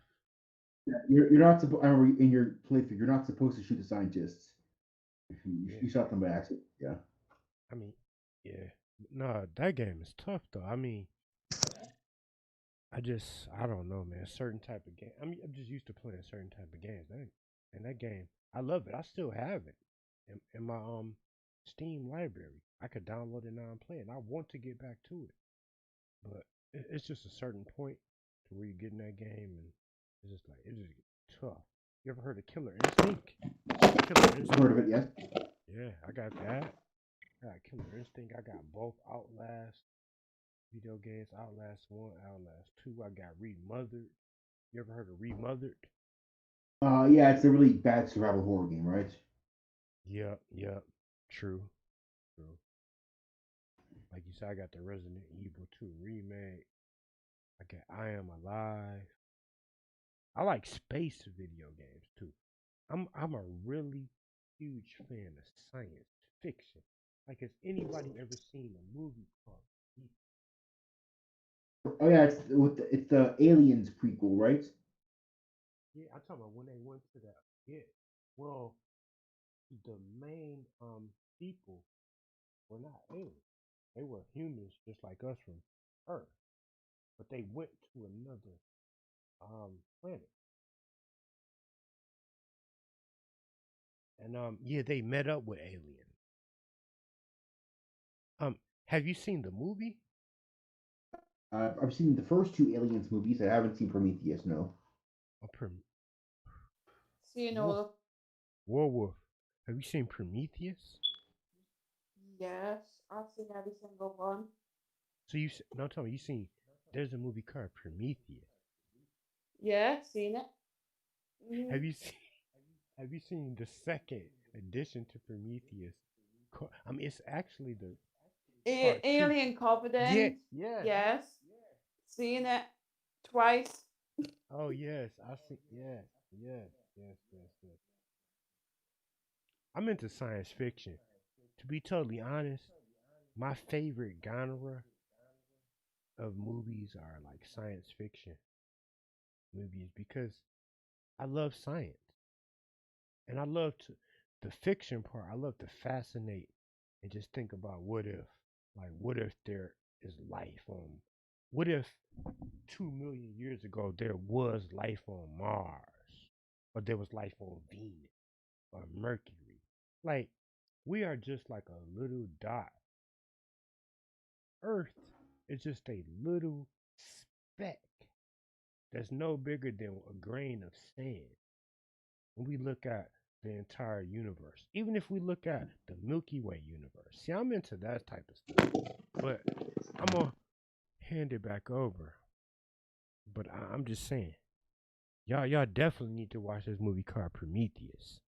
S2: Yeah, you're not supposed. I remember in your playthrough, you're not supposed to shoot the scientists.
S1: Yeah.
S2: You shot them by accident. Yeah.
S1: I mean, yeah. No, that game is tough though. I mean, I don't know, man. Certain type of game. I mean, I'm just used to playing certain type of games. And that game, I love it. I still have it in my Steam library. I could download it now and play it. And I want to get back to it, but it's just a certain point to where you get in that game and it's just like it just gets tough. You ever heard of Killer Instinct? Killer
S2: I've heard of it.
S1: Instinct.
S2: Yes.
S1: Yeah, I got that. I got Killer Instinct. I got both Outlast video games. Outlast 1, Outlast 2. I got Remothered. You ever heard of Remothered?
S2: Yeah, it's a really bad survival horror game, right?
S1: Yep, yep. True, true. Like you said, I got the Resident Evil 2 remake. I got I Am Alive. I like space video games too. I'm a really huge fan of science fiction. Like, has anybody ever seen a movie called?
S2: Oh yeah, it's the Aliens prequel, right?
S1: Yeah, I'm talking about when they went to that. Yeah, well, the main people were not aliens. They were humans just like us from Earth, but they went to another planet, and yeah, they met up with aliens. Um, have you seen the movie?
S2: I've seen the first two Aliens movies. I haven't seen Prometheus. No.
S1: Oh,
S8: See, you
S1: Wolf,
S8: know,
S1: Werewolf. Have you seen Prometheus?
S8: yes, I've seen every single one.
S1: So no, tell me you seen. There's a movie called Prometheus.
S8: Yeah, seen it.
S1: Have you seen? Have you seen the second edition to Prometheus? I mean, it's actually the part two.
S8: Alien
S1: Yeah,
S8: Confidence.
S1: yes.
S8: Yes, seen it twice.
S1: Oh yes, I see. Yes, yes, yes, yes, yes. I'm into science fiction. To be totally honest, my favorite genre of movies are like science fiction movies because I love science and I love to the fiction part. I love to fascinate and just think about what if, like, what if there is life on, what if 2 million years ago there was life on Mars, or there was life on Venus or Mercury. Like, we are just like a little dot. Earth is just a little speck that's no bigger than a grain of sand when we look at the entire universe. Even if we look at the Milky Way universe. See, I'm into that type of stuff. But I'm going to hand it back over. But I'm just saying, y'all definitely need to watch this movie called Prometheus.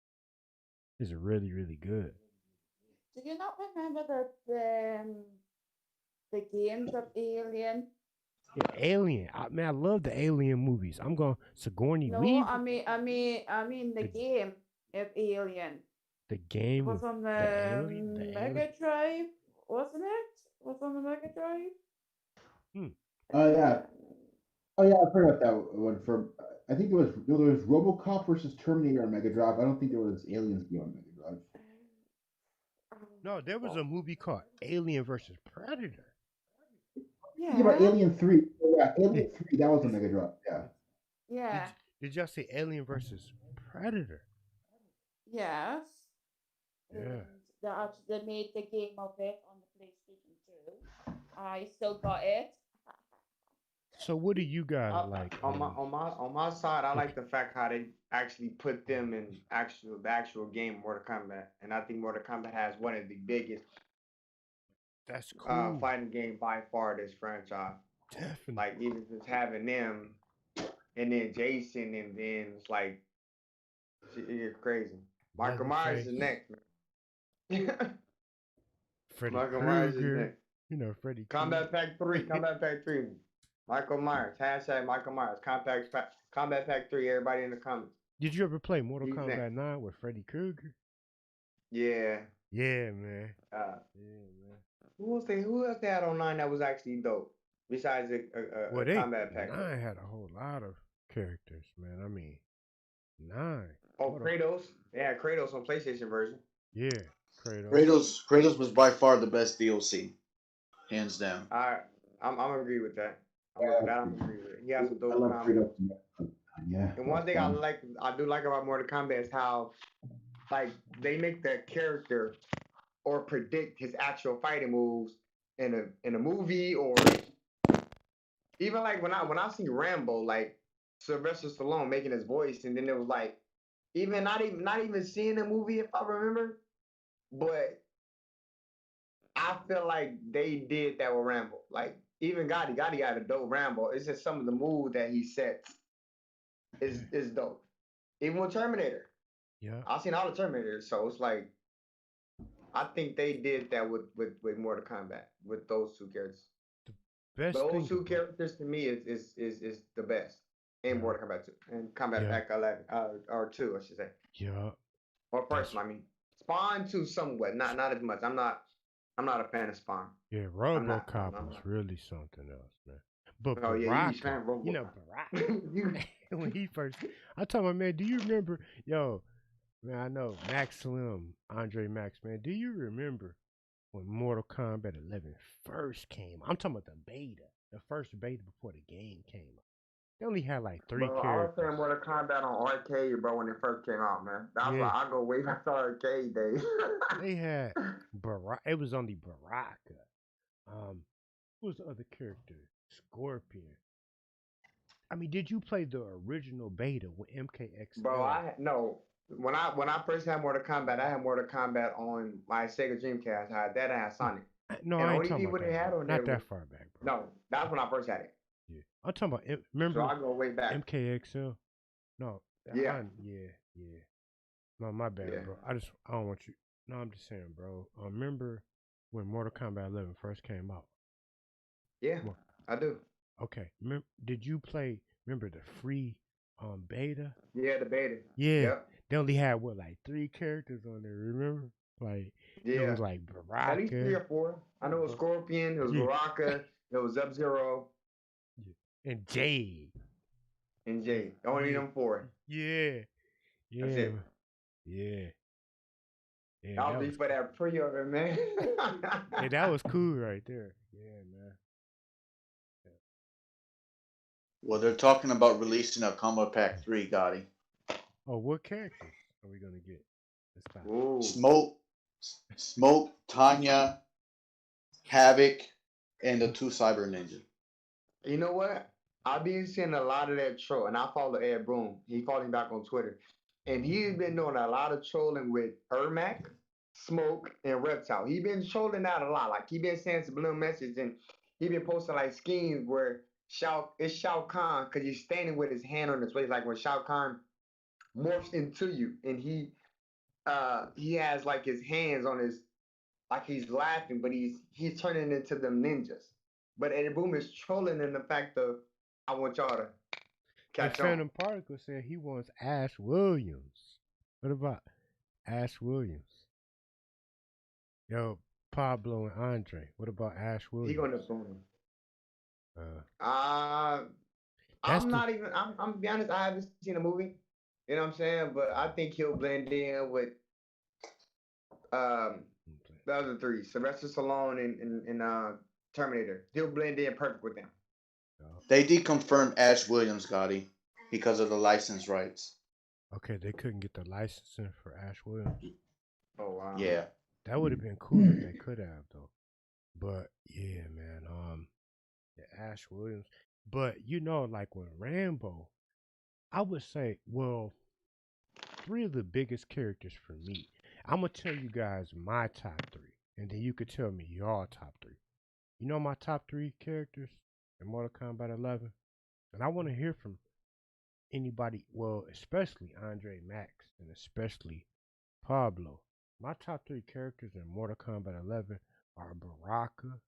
S1: It's really, really good.
S8: Do you not remember the games of Alien?
S1: Yeah, Alien. Man, I love the Alien movies. I'm going Sigourney
S8: No,
S1: Weaver.
S8: I mean the
S1: The
S8: game of Alien.
S1: the
S8: It
S1: game
S8: was
S1: with
S8: on
S1: the
S8: the
S1: alien, the alien.
S8: Mega Drive, wasn't it? Was on the Mega Drive.
S1: Hmm.
S2: Yeah. Oh yeah, I've heard about that one. I think there was RoboCop versus Terminator on Mega Drive. I don't think there was Aliens beyond Mega Drive.
S1: No, there was a movie called Alien versus Predator.
S2: Think about
S8: Yeah.
S2: Alien 3. Yeah,
S1: Yeah.
S2: Alien 3. That was on Mega Drive. Yeah.
S8: Yeah.
S1: Did y'all say Alien versus Predator?
S8: Yes.
S1: Yeah.
S8: They made the game of it on the PlayStation 2. I still got it.
S1: So what do you guys like?
S3: On my side, I like the fact how they actually put them in the actual game Mortal Kombat, and I think Mortal Kombat has one of the biggest
S1: That's cool.
S3: fighting game by far this franchise.
S1: Definitely.
S3: Like even just having them, and then Jason, and then it's like you're crazy. Michael Myers is next, man.
S1: Freddy
S3: Michael Myers is
S1: Krueger.
S3: next.
S1: You know Freddy.
S3: Combat Pack 3. Combat Pack 3. Michael Myers. Hashtag Michael Myers. Combat Pack 3. Everybody in the comments.
S1: Did you ever play Mortal Kombat 9 with Freddy Krueger?
S3: Yeah.
S1: Yeah, man.
S3: Yeah, man. Who else they had on 9 that was actually dope? Besides a Combat Pack.
S1: 9 had a whole lot of characters, man. I mean, 9.
S3: Oh, Kratos. They had Kratos on PlayStation version.
S1: Yeah, Kratos.
S7: Kratos was by far the best DLC, hands down.
S3: I'm agree with that. I'm agree with it. He has a dope combo.
S2: Yeah.
S3: And one thing I do like about Mortal Kombat is how, like, they make the character or predict his actual fighting moves in a movie, or even like when I see Rambo, like Sylvester Stallone making his voice, and then it was like even not even seeing the movie if I remember, but I feel like they did that with Rambo. Like even Gotti got a dope Rambo. It's just some of the moves that he sets is dope. Even with Terminator.
S1: Yeah.
S3: I've seen all the Terminators, so it's like I think they did that with Mortal Kombat with those two characters. Those two characters to me is the best in Mortal Kombat 2 and Kombat Pack 11 or 2, I should say.
S1: Yeah.
S3: Or first, I mean, Spawn 2 somewhat, not as much. I'm not a fan of Spawn.
S1: Yeah, RoboCop was really something else, man. But
S3: Baraka,
S1: you know Baraka. When he first, I told my man, do you remember? Yo, man, I know Max Slim, Andre Max, man. Do you remember when Mortal Kombat 11 first came? I'm talking about the beta, the first beta before the game came out. They only had like 3 characters.
S3: I was playing Mortal Kombat on arcade, bro, when it first came out, man. That's why I go way back to arcade days.
S1: They had Baraka. It was only Baraka. Who was the other character? Scorpion. I mean, did you play the original beta with MKX?
S3: Bro, no. When I first had Mortal Kombat, I had Mortal Kombat on my Sega Dreamcast. I had Sonic.
S1: No, I ain't talking about that.
S3: Had on
S1: not that far back, bro.
S3: No, that's when I first had it.
S1: Yeah, I'm talking about. Remember?
S3: So I go way back.
S1: MKXL. No.
S3: Yeah.
S1: No, my bad, bro. I don't want you. No, I'm just saying, bro. Remember when Mortal Kombat 11 first came out?
S3: Yeah, I do.
S1: Okay. Did you play? Remember the free beta?
S3: Yeah, the beta.
S1: Yeah. Yep. They only had like 3 characters on there. Remember? Like it was like Baraka.
S3: At least 3 or 4. I know it was Scorpion. It was Baraka. It was Sub-Zero.
S1: And Jade.
S3: Only them 4.
S1: Yeah.
S3: That's it.
S1: Yeah.
S3: That was for that pre-order, man.
S1: Yeah, that was cool right there. Yeah, man.
S7: Well, they're talking about releasing a Kombat Pack 3, Gotti.
S1: Oh, what characters are we gonna get this time?
S7: Smoke, Tanya, Havoc, and the 2 Cyber Ninja.
S3: You know what? I've been seeing a lot of that troll, and I follow Ed Broom. He followed me back on Twitter. And he's been doing a lot of trolling with Ermac, Smoke, and Reptile. He's been trolling out a lot. Like, he been saying subliminal messages, and he been posting, like, schemes where it's Shao Kahn, because he's standing with his hand on his waist, like when Shao Kahn morphs into you, and he has, like, his hands on his, like he's laughing, but he's turning into them ninjas. But Eddie Boom is trolling in the fact of, I want y'all to catch on.
S1: Phantom Particle said he wants Ash Williams. What about Ash Williams? Yo, Pablo and Andre. What about Ash Williams?
S3: He gonna phone him. I'm be honest, I haven't seen the movie. You know what I'm saying? But I think he'll blend in with the other 3, Sylvester Stallone and Terminator. He'll blend in perfect with them.
S7: They did confirm Ash Williams, Gotti, because of the license rights.
S1: Okay, they couldn't get the licensing for Ash Williams.
S3: Oh wow.
S7: Yeah.
S1: That would have been cool if they could have though. But yeah, man. Ash Williams. But like with Rambo, I would say, well, three of the biggest characters for me. I'm gonna tell you guys my top three, and then you could tell me your top three. You know my top three characters in Mortal Kombat 11, and I want to hear from anybody. Well, especially Andre Max, and especially Pablo. My top three characters in Mortal Kombat 11 are Baraka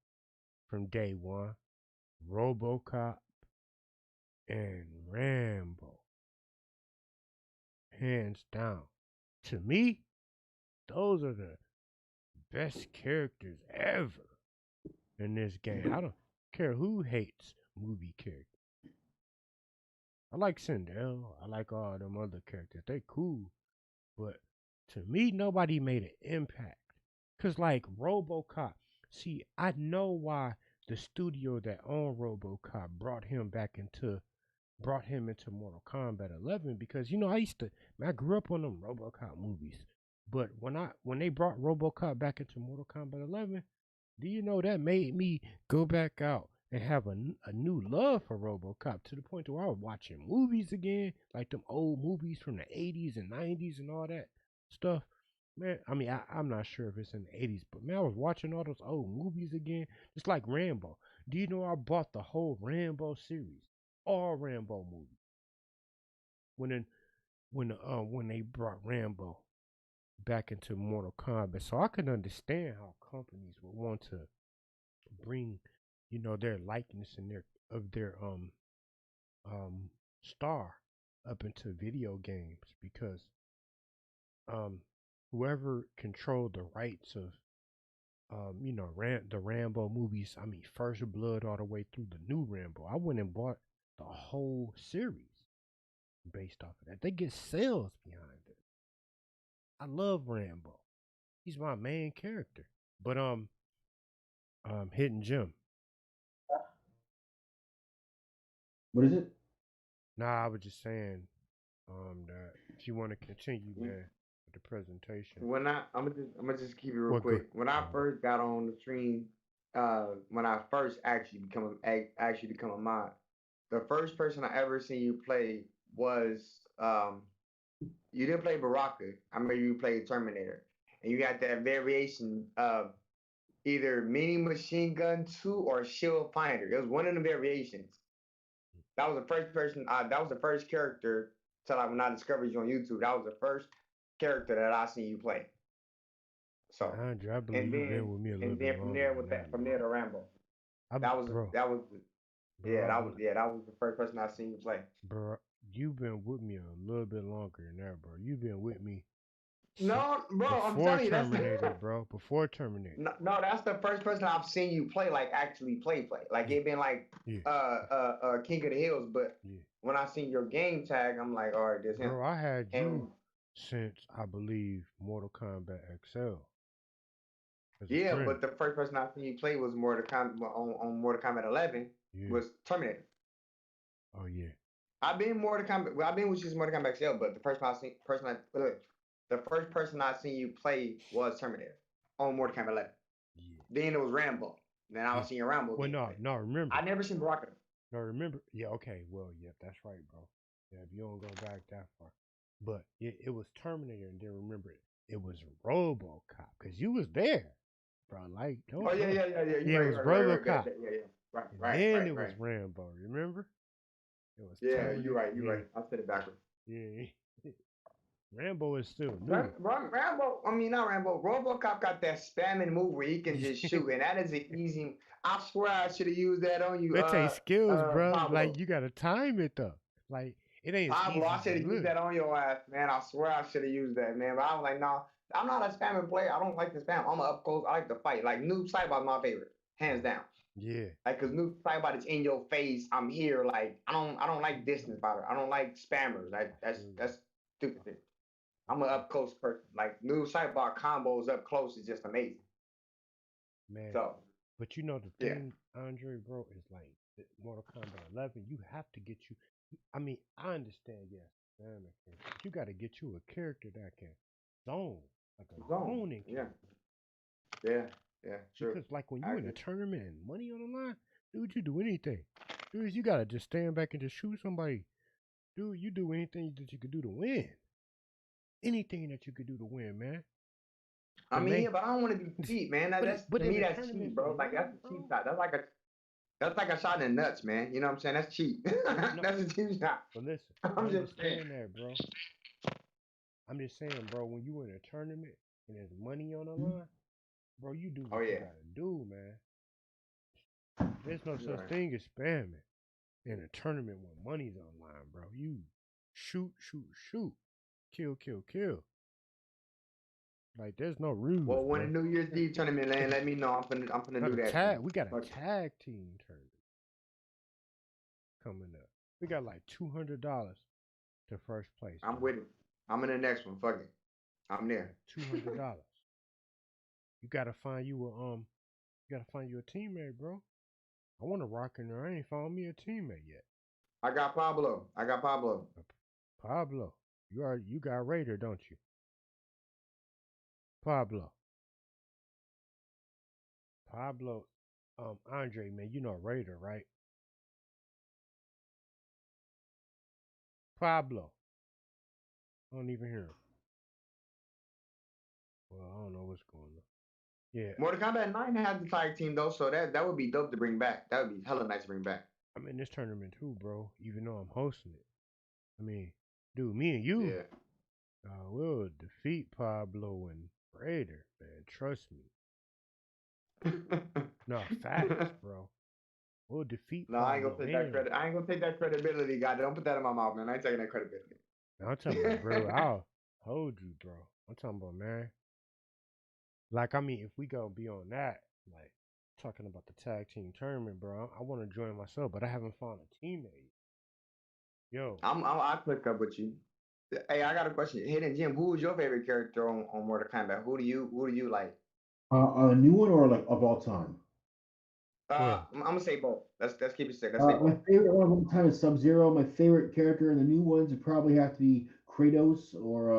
S1: from day one, RoboCop, and Rambo. Hands down. To me, those are the best characters ever in this game. I don't care who hates movie characters. I like Sindel. I like all them other characters. They cool. But to me, nobody made an impact. Cause like RoboCop, see, I know why the studio that owned RoboCop brought him into Mortal Kombat 11 because I grew up on them RoboCop movies. But when they brought RoboCop back into Mortal Kombat 11, do you know that made me go back out and have a new love for RoboCop to the point where I was watching movies again, like them old movies from the 80s and 90s and all that stuff. Man, I mean, I'm not sure if it's in the 80s, but man, I was watching all those old movies again, just like Rambo. Do you know I bought the whole Rambo series, all Rambo movies, when in, when they brought Rambo back into Mortal Kombat? So I can understand how companies would want to bring, their likeness and their star up into video games because um whoever controlled the rights of the Rambo movies, I mean First Blood all the way through the new Rambo, I went and bought the whole series based off of that. They get sales behind it. I love Rambo. He's my main character. But Hidden Gem.
S2: What is it?
S1: Nah, I was just saying that if you want to continue, man, with the presentation.
S3: I'm gonna just keep it real quick. When I first got on the stream, when I first actually become a mod, the first person I ever seen you play was you didn't play Baraka. I remember you played Terminator, and you got that variation of either Mini Machine Gun 2 or Shield Finder. It was one of the variations. That was the first person. That was the first character. Till like when I discovered you on YouTube, that was the first character that I seen you play. So,
S1: Andrew, I believe you've been with me a little bit
S3: from
S1: longer
S3: there
S1: than that.
S3: from there to Rambo. That was the first person I seen you play.
S1: Bro, you've been with me a little bit longer than that, bro. You've been with me.
S3: No, bro, I'm
S1: before
S3: telling you,
S1: Terminator, bro. Before Terminator.
S3: No, that's the first person I've seen you play, like actually play. Like it been like King of the Hills, but when I seen your game tag, I'm like, all right, this him.
S1: Bro, I had you since I believe Mortal Kombat XL.
S3: Yeah, but the first person I seen you play was Mortal Kombat on Mortal Kombat 11 was Terminator.
S1: Oh yeah.
S3: I've been Mortal Kombat. Well, I've been with you since Mortal Kombat XL, but the first person I seen you play was Terminator on Mortal Kombat 11. Yeah. Then it was Rambo. Then I was seeing Rambo.
S1: Well, no, remember.
S3: I never seen Baraka.
S1: No, remember. Yeah, okay. Well, yeah, that's right, bro. Yeah, if you don't go back that far. But it was Terminator, and then remember it was RoboCop, because you was there, bro. Like,
S3: yeah. It
S1: was RoboCop.
S3: Right.
S1: Then it was Rambo, remember?
S3: It was Terminator. You're right. I said it backwards.
S1: Yeah. Rambo is still new.
S3: Rambo, I mean, not Rambo. RoboCop got that spamming move where he can just shoot, and that is an easy. I swear I should have used that on you.
S1: It takes skills, bro. Pablo. Like, you got to time it, though. Like, it ain't
S3: Pablo, I should have used that on your ass, man. I swear I should have used that, man. But I was like, no, I'm not a spamming player. I don't like to spam. I'm up close. I like to fight. Like, Noob Saibot's my favorite, hands down.
S1: Yeah.
S3: Like, cause Noob Saibot is in your face. I'm here. Like, I don't like distance fighter. I don't like spammers. Like, that's stupid. I'm an up close person. Like, Noob Saibot combos up close is just amazing.
S1: Man. So, but you know the thing, Andre, bro, is like Mortal Kombat 11. You have to get you. I mean, I understand, yes, but you got to get you a character that can zone, like a zoning.
S3: Yeah, true.
S1: Because like when you in a tournament and money on the line, dude, you do anything. Dude, you gotta just stand back and just shoot somebody. Dude, you do anything that you could do to win. Anything that you could do to win, man.
S3: I mean, yeah, but I don't want to be cheap, man. That's
S1: but
S3: to me,
S1: in a
S3: that's
S1: tournament
S3: cheap,
S1: for
S3: bro. Like that's
S1: money,
S3: a cheap
S1: bro.
S3: shot. That's like a shot in the nuts, man. You know what I'm saying? That's cheap.
S1: No,
S3: That's a cheap shot.
S1: but listen, I
S3: I'm just saying.
S1: understand that, bro. I'm just saying, bro, when you in a tournament and there's money on the line, bro, you do
S3: Oh
S1: what you
S3: yeah.
S1: gotta do, man. There's no
S3: You're
S1: such
S3: right.
S1: thing as spamming in a tournament when money's on the line, bro. You shoot, shoot, shoot, kill, kill, kill. Like there's no rules,
S3: Well, when
S1: bro.
S3: the New Year's Eve tournament land, let me know. I'm finna
S1: Not
S3: do
S1: a
S3: that.
S1: tag.
S3: Shit.
S1: We got a
S3: Fuck.
S1: tag team tournament coming up. We got like $200 to first place.
S3: I'm
S1: bro.
S3: with it. I'm in the next one. Fuck it. I'm there.
S1: $200. You gotta find you a teammate, bro. I want to rock in there. I ain't found me a teammate yet.
S3: I got Pablo.
S1: Pablo, you got Raider, don't you? Pablo, Andre, man, you know Raider, right? Pablo, I don't even hear him. Well, I don't know what's going on. Yeah,
S3: Mortal Kombat 9 has the tag team though, so that would be dope to bring back. That would be hella nice to bring back.
S1: I'm in this tournament too, bro. Even though I'm hosting it. I mean, dude, me and you,
S3: Yeah.
S1: we'll defeat Pablo and Raider, man. Trust me. No, facts, bro. We'll defeat
S3: No,
S1: Pablo.
S3: I ain't gonna take that credit. I ain't gonna take that credibility, God. Don't put that in my mouth, man. I ain't taking that credibility.
S1: I'm talking about, bro. I'll hold you, bro. I'm talking about, man. Like, I mean, if we gonna be on that, like, talking about the tag team tournament, bro, I want to join myself, but I haven't found a teammate. Yo,
S3: I'll click up with you. Hey, I got a question. Hiddengem, who is your favorite character on Mortal Kombat? Who do you like?
S2: A new one or like of all time?
S3: I'm gonna say both. Let's keep it sick. Let's say
S2: My
S3: both.
S2: favorite one of all time is Sub-Zero. My favorite character in the new ones would probably have to be Kratos, or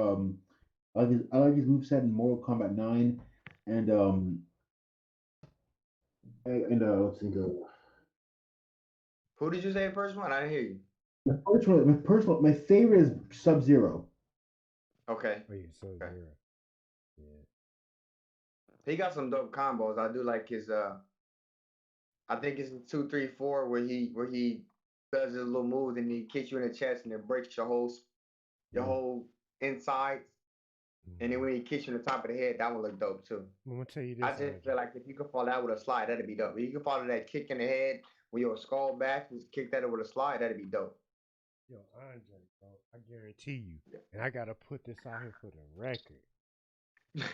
S2: I like his moveset in Mortal Kombat 9, and let's think of
S3: Who did you say the first one? I didn't hear you.
S2: my favorite is Sub-Zero.
S3: Okay.
S1: oh yeah, Sub-Zero.
S3: Okay.
S1: Yeah.
S3: He got some dope combos. I do like his I think it's in 2, 3, 4 where he does his little moves and he kicks you in the chest and it breaks your whole inside. And then when he kicks you in the top of the head, that one look dope too.
S1: I'm gonna tell you this.
S3: I just feel like if you could follow that with a slide, that'd be dope. If you could follow that kick in the head with your skull back, just kick that with a slide, that'd be dope.
S1: Yo, Andre, bro, I guarantee you, and I gotta put this out here for the record.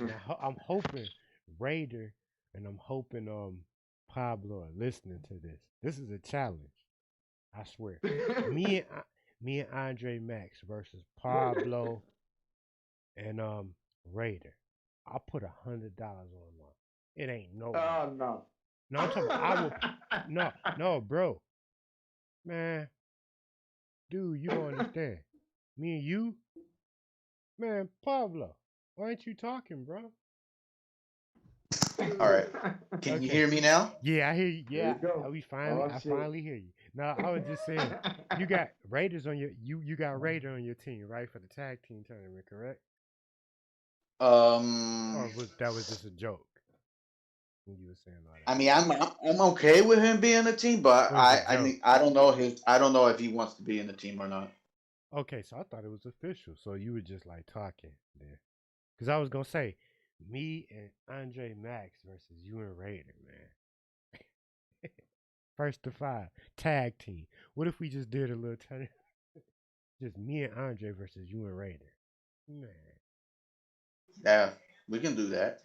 S1: Now, I'm hoping Raider and I'm hoping Pablo are listening to this. This is a challenge. I swear. me and Andre Max versus Pablo and Raider. I'll put $100 on. It ain't no.
S3: Oh no.
S1: No, I'm talking about, no, bro. Man, dude, you don't understand. Me and you, man, Pablo. Why ain't you talking, bro?
S7: All right. Can you hear me now?
S1: Yeah, I hear you. Yeah,
S3: you
S1: I finally hear you. No, I was just saying, you got Raiders on you got Raider on your team, right, for the tag team tournament, correct? Or that was just a joke when you were saying all that?
S7: I mean, I'm okay with him being a team, but I don't know if he wants to be in the team or not.
S1: Okay, so I thought it was official. So you were just like talking there, because I was gonna say me and Andre Max versus you and Raider, man. First to 5 tag team. What if we just did a little tournament? Just me and Andre versus you and Raider, man.
S7: Yeah, we can do that.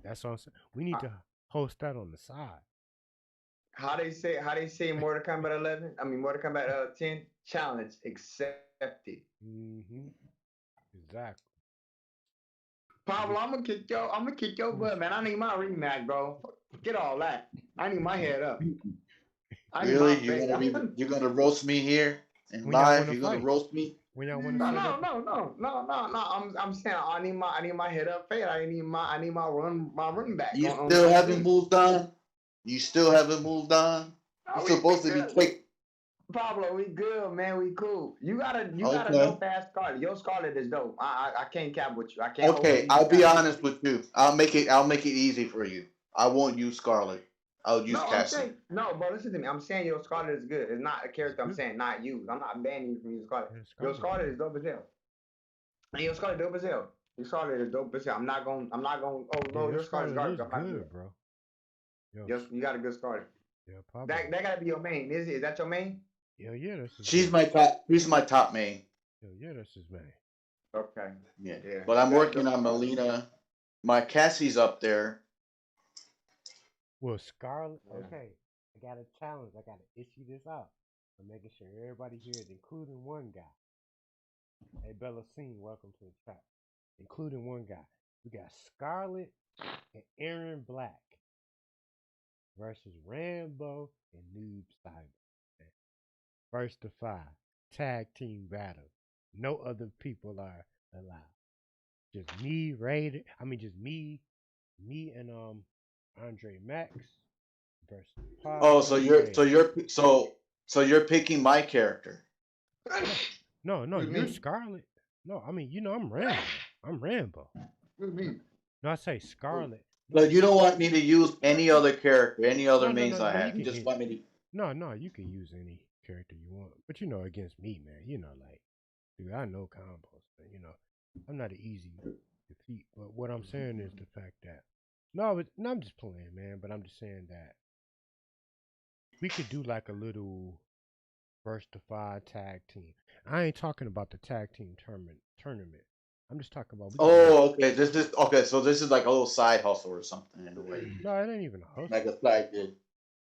S1: That's what I'm saying. We need to host that on the side.
S3: How they say Mortal Kombat 11? I mean Mortal Kombat 10 challenge accepted.
S1: Mm-hmm. Exactly.
S3: Pablo, I'm gonna kick your butt, man. I need my rematch, bro. Forget all that. I need my head up.
S7: Really? You're gonna roast me here and live? You're gonna roast me?
S1: When y'all want to
S3: No. I'm saying I need my head up fade. I need my run back.
S7: You still haven't moved on? You still haven't moved on? You're supposed to be quick.
S3: Pablo, we good, man. We cool. You got a
S7: Okay.
S3: dope ass Scarlet. Your Scarlet is dope. I can't cap with you. I can't hold
S7: Okay,
S3: you. You
S7: I'll be
S3: cap with
S7: honest with you. I'll make it easy for you. I won't use Scarlet. I'll use
S3: No, I'm
S7: Cassie.
S3: saying no, but listen to me. I'm saying your Scarlet is good. It's not a
S1: It's
S3: character. I'm
S1: good.
S3: saying not used. I'm not banning you from using Scarlet.
S1: Yeah,
S3: Your
S1: Scarlet
S3: Scarlet
S1: good.
S3: is dope as hell. And your Scarlet dope as hell. Your Scarlet is dope as hell. I'm not going. Oh
S1: Yeah,
S3: no,
S1: your
S3: your Scarlet is
S1: Scarlet
S3: garbage.
S1: is
S3: I'm not doing
S1: good,
S3: it.
S1: bro. Yo,
S3: Yes, you got a good Scarlet.
S1: yeah, Pablo.
S3: That gotta be your main. Is that your main?
S1: Yeah, that's his
S7: She's
S1: main.
S7: my top. She's my top main.
S1: Yeah, that's his main.
S3: Okay.
S7: Yeah.
S3: Yeah.
S7: But
S3: You
S7: I'm
S3: got a
S7: working
S3: dope
S7: on
S3: Scarlet.
S7: Melina. My Cassie's up there.
S1: Well, Scarlet.
S3: Yeah.
S1: Okay, I got a challenge. I got to issue this out. I'm making sure everybody here is, including one guy. Hey, Bella Scene, welcome to the chat. Including one guy. We got Scarlet and Aaron Black versus Rambo and Noob Cyber. First to 5. Tag team battle. No other people are allowed. Just me, Raider. I mean, just me and Andre Max versus
S7: Oh,
S1: Pablo
S7: so
S1: and
S7: you're so
S1: Raider.
S7: you're so you're picking my character.
S1: No,
S3: What
S1: you're
S3: you mean?
S1: Scarlet. No, I mean, I'm Rambo. I'm Rambo.
S3: What you mean?
S1: No, I say Scarlet.
S7: But
S1: No,
S7: you don't want me to use any other character, any other mains I
S1: no. You
S7: have. You
S1: can
S7: just
S1: hit.
S7: want me to.
S1: No. You can use any character you want, but against me, man. Like, dude, I know combos, man. I'm not an easy defeat. But what I'm saying is the fact that no, I'm just playing, man. But I'm just saying that we could do like a little first to 5 tag team. I ain't talking about the tag team tournament. I'm just talking about we could do.
S7: Oh, okay. This is okay. So this is like a little side hustle or something in a way,
S1: No, it ain't even a
S7: like
S1: hustle.
S7: a side gig.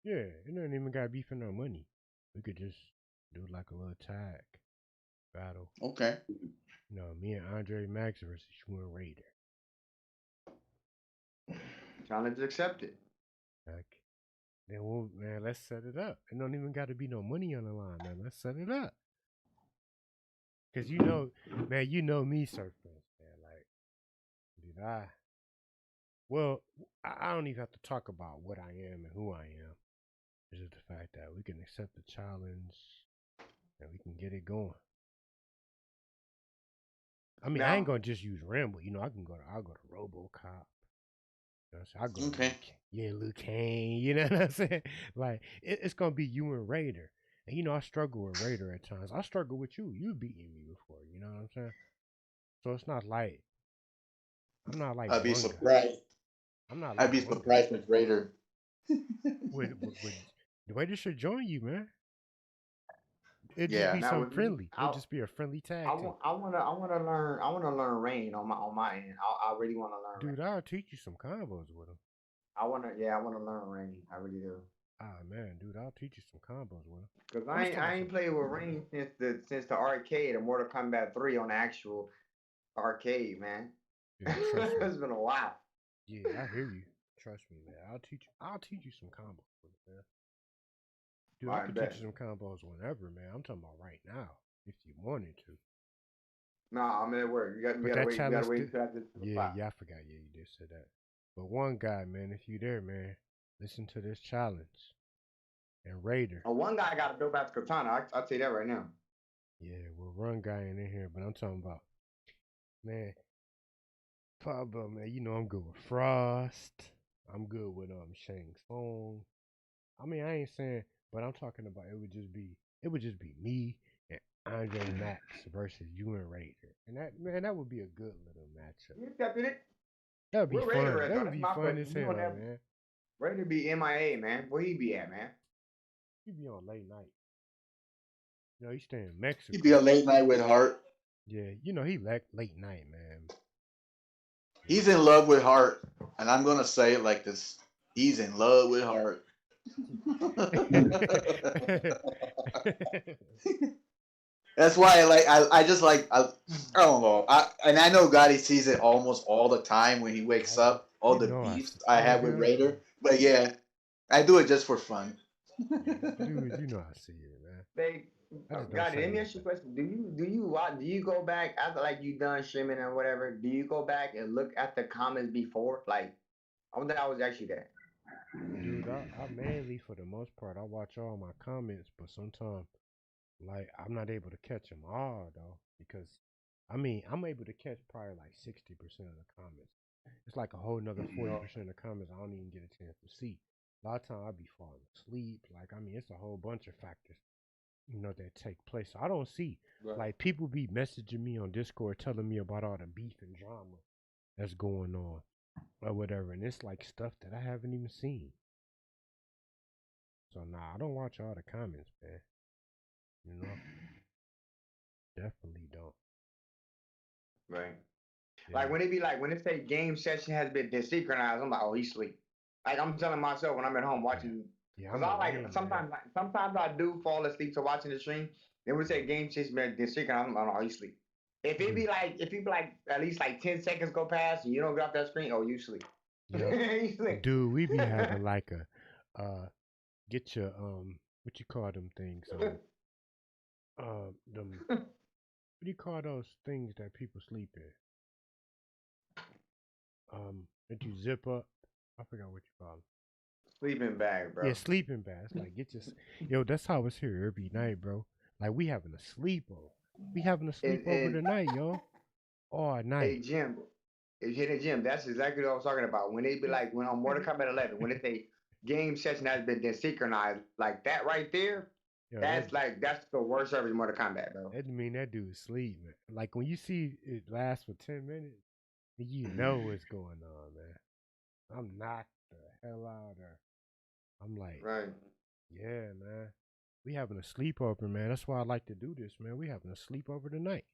S1: Yeah, it ain't even got to be for no money. We could just do like a little tag battle.
S7: Okay.
S1: Me and Andre Max versus you and Raider.
S3: Challenge accepted.
S1: Like, man, let's set it up. It don't even got to be no money on the line, man. Let's set it up. Cause man, me, Surfers, man. Like, dude, I don't even have to talk about what I am and who I am. It's just the fact that we can accept the challenge and we can get it going. I mean, I ain't
S3: Now,
S1: gonna just use Rambo. I'll go to RoboCop. I'll go to
S7: Okay.
S1: Luke Kane. You know what I'm saying? Like, it's gonna be you and Raider. And I struggle with Raider at times. I struggle with you. You've beaten me before. You know what I'm saying? So it's not like I'm not like
S7: I'd be
S1: one guy.
S7: surprised.
S1: I'm not
S7: I'd
S1: like
S7: be
S1: one guy.
S7: surprised with Raider.
S1: Would the Raiders should join you, man. It'd just
S7: Yeah.
S1: be
S3: now
S1: something
S3: with me,
S1: friendly. It'd just be a friendly tag team.
S3: I wanna learn rain on my end. I really wanna learn rain.
S1: Dude, I'll teach you some combos with them.
S3: I wanna learn rain. I really do.
S1: Ah, man, dude, I'll teach you some combos with them.
S3: Cause
S1: I'm just talking
S3: I
S1: about
S3: ain't
S1: some.
S3: played with rain since the arcade of Mortal Kombat 3 on the actual arcade, man.
S1: Yeah, trust me.
S3: It's been a while.
S1: Yeah, I hear you. Trust me, man. I'll teach you some combos with it, man. Dude, I
S3: I
S1: could teach
S3: bet.
S1: you some combos whenever, man. I'm talking about right now, if you wanted to.
S3: Nah, I'm at work. You
S1: But
S3: gotta
S1: that
S3: wait. You gotta
S1: challenge,
S3: wait until after the spot.
S1: I forgot. Yeah, you did say that. But one guy, man, if you there, man, listen to this challenge. And Raider.
S3: Oh, one guy got a dope ass katana. I'll tell you that right now.
S1: Yeah, well, run guy in here, but I'm talking about, man, Pablo, man. I'm good with Frost. I'm good with Shang Tsung. I mean, I ain't saying, but I'm talking about it would just be me and Andre Max versus you and Raider, and that would be a good little matchup.
S3: You accepted it.
S1: That would be
S3: Where Raider
S1: fun.
S3: at
S1: That
S3: though?
S1: would
S3: That's
S1: be
S3: my
S1: fun
S3: question.
S1: as
S3: You
S1: hell,
S3: don't have
S1: man.
S3: Raider be MIA, man. Where he be at, man?
S1: He be on late night. He stay in Mexico.
S7: He'd be a late night with Hart.
S1: Yeah, he late night, man.
S7: He's in love with Hart, and I'm gonna say it like this: he's in love with Hart. That's why I just I don't know. I know Gotti sees it almost all the time when he wakes up, all the beefs I have with
S1: him.
S7: Raider. But yeah, I do it just for fun.
S1: Dude, I see it, man.
S3: They got it. Let me ask you a question. Do you go back after like you done streaming or whatever? Do you go back and look at the comments before? Like, I wonder I was actually that.
S1: Dude, I mainly for the most part I watch all my comments, but sometimes Like I'm not able to catch them all though, because I mean I'm able to catch probably like 60% of the comments. It's like a whole nother 40% of the comments I don't even get a chance to see. A lot of times I be falling asleep. Like I mean, it's a whole bunch of factors, that take place. So I don't see like people be messaging me on Discord telling me about all the beef and drama that's going on or whatever, and it's like stuff that I haven't even seen. So nah, I don't watch all the comments, man. You know, definitely don't.
S3: Right.
S1: Yeah.
S3: Like when it say game session has been desynchronized, I'm like, oh, he's asleep. Like I'm telling myself when I'm at home watching, because I like sometimes I do fall asleep to watching the stream. Then when it say game session been desynchronized, I'm like, oh, you sleep. If it be like at least like 10 seconds go past and you don't get off that screen, oh, you sleep.
S1: Yeah.
S3: You sleep.
S1: Dude, we be having like get your what you call them things them what do you call those things that people sleep in? That you zip up. I forgot what you call them.
S3: Sleeping bag, bro.
S1: Yeah, sleeping bag. It's like get your that's how it's here every night, bro. Like we having a sleepover. We having a sleepover tonight, yo. All night.
S3: Hey Jim, Jim, that's exactly what I was talking about. When they be like when on Mortal Kombat 11, when it's a game session has been desynchronized, like that right there,
S1: Yo,
S3: that's the worst service in Mortal Kombat, bro.
S1: That mean that dude sleep, man. Like when you see it last for 10 minutes, you know what's going on, man. I'm knocked the hell out there. I'm like,
S3: right.
S1: Yeah, man. We having a sleepover, man. That's why I like to do this, man. We having a sleepover tonight.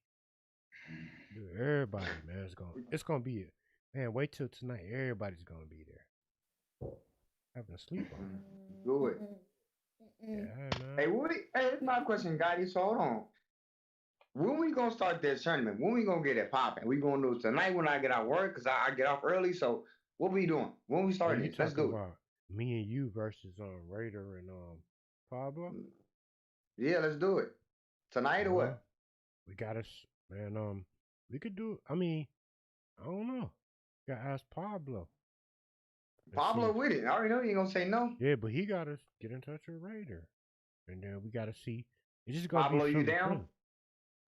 S1: Dude, everybody, man, it's gonna be it. Man, wait till tonight. Everybody's gonna be there. Having a sleepover.
S3: Do it.
S1: Yeah, man.
S3: Hey, it's my question, Gotti. So hold on. When we gonna start this tournament? When we gonna get it popping? We gonna do it tonight when I get out work because I get off early. So what we doing? When we starting this? Let's do it.
S1: Me and you versus Raider and Pablo.
S3: Yeah, let's do it tonight or what?
S1: We got us, man. We could do. I mean, I don't know. Gotta ask Pablo.
S3: Pablo with it. I already know he ain't gonna say no.
S1: Yeah, but he gotta get in touch with Raider, and then we gotta see. It's just gonna
S3: Pablo,
S1: be
S3: you down?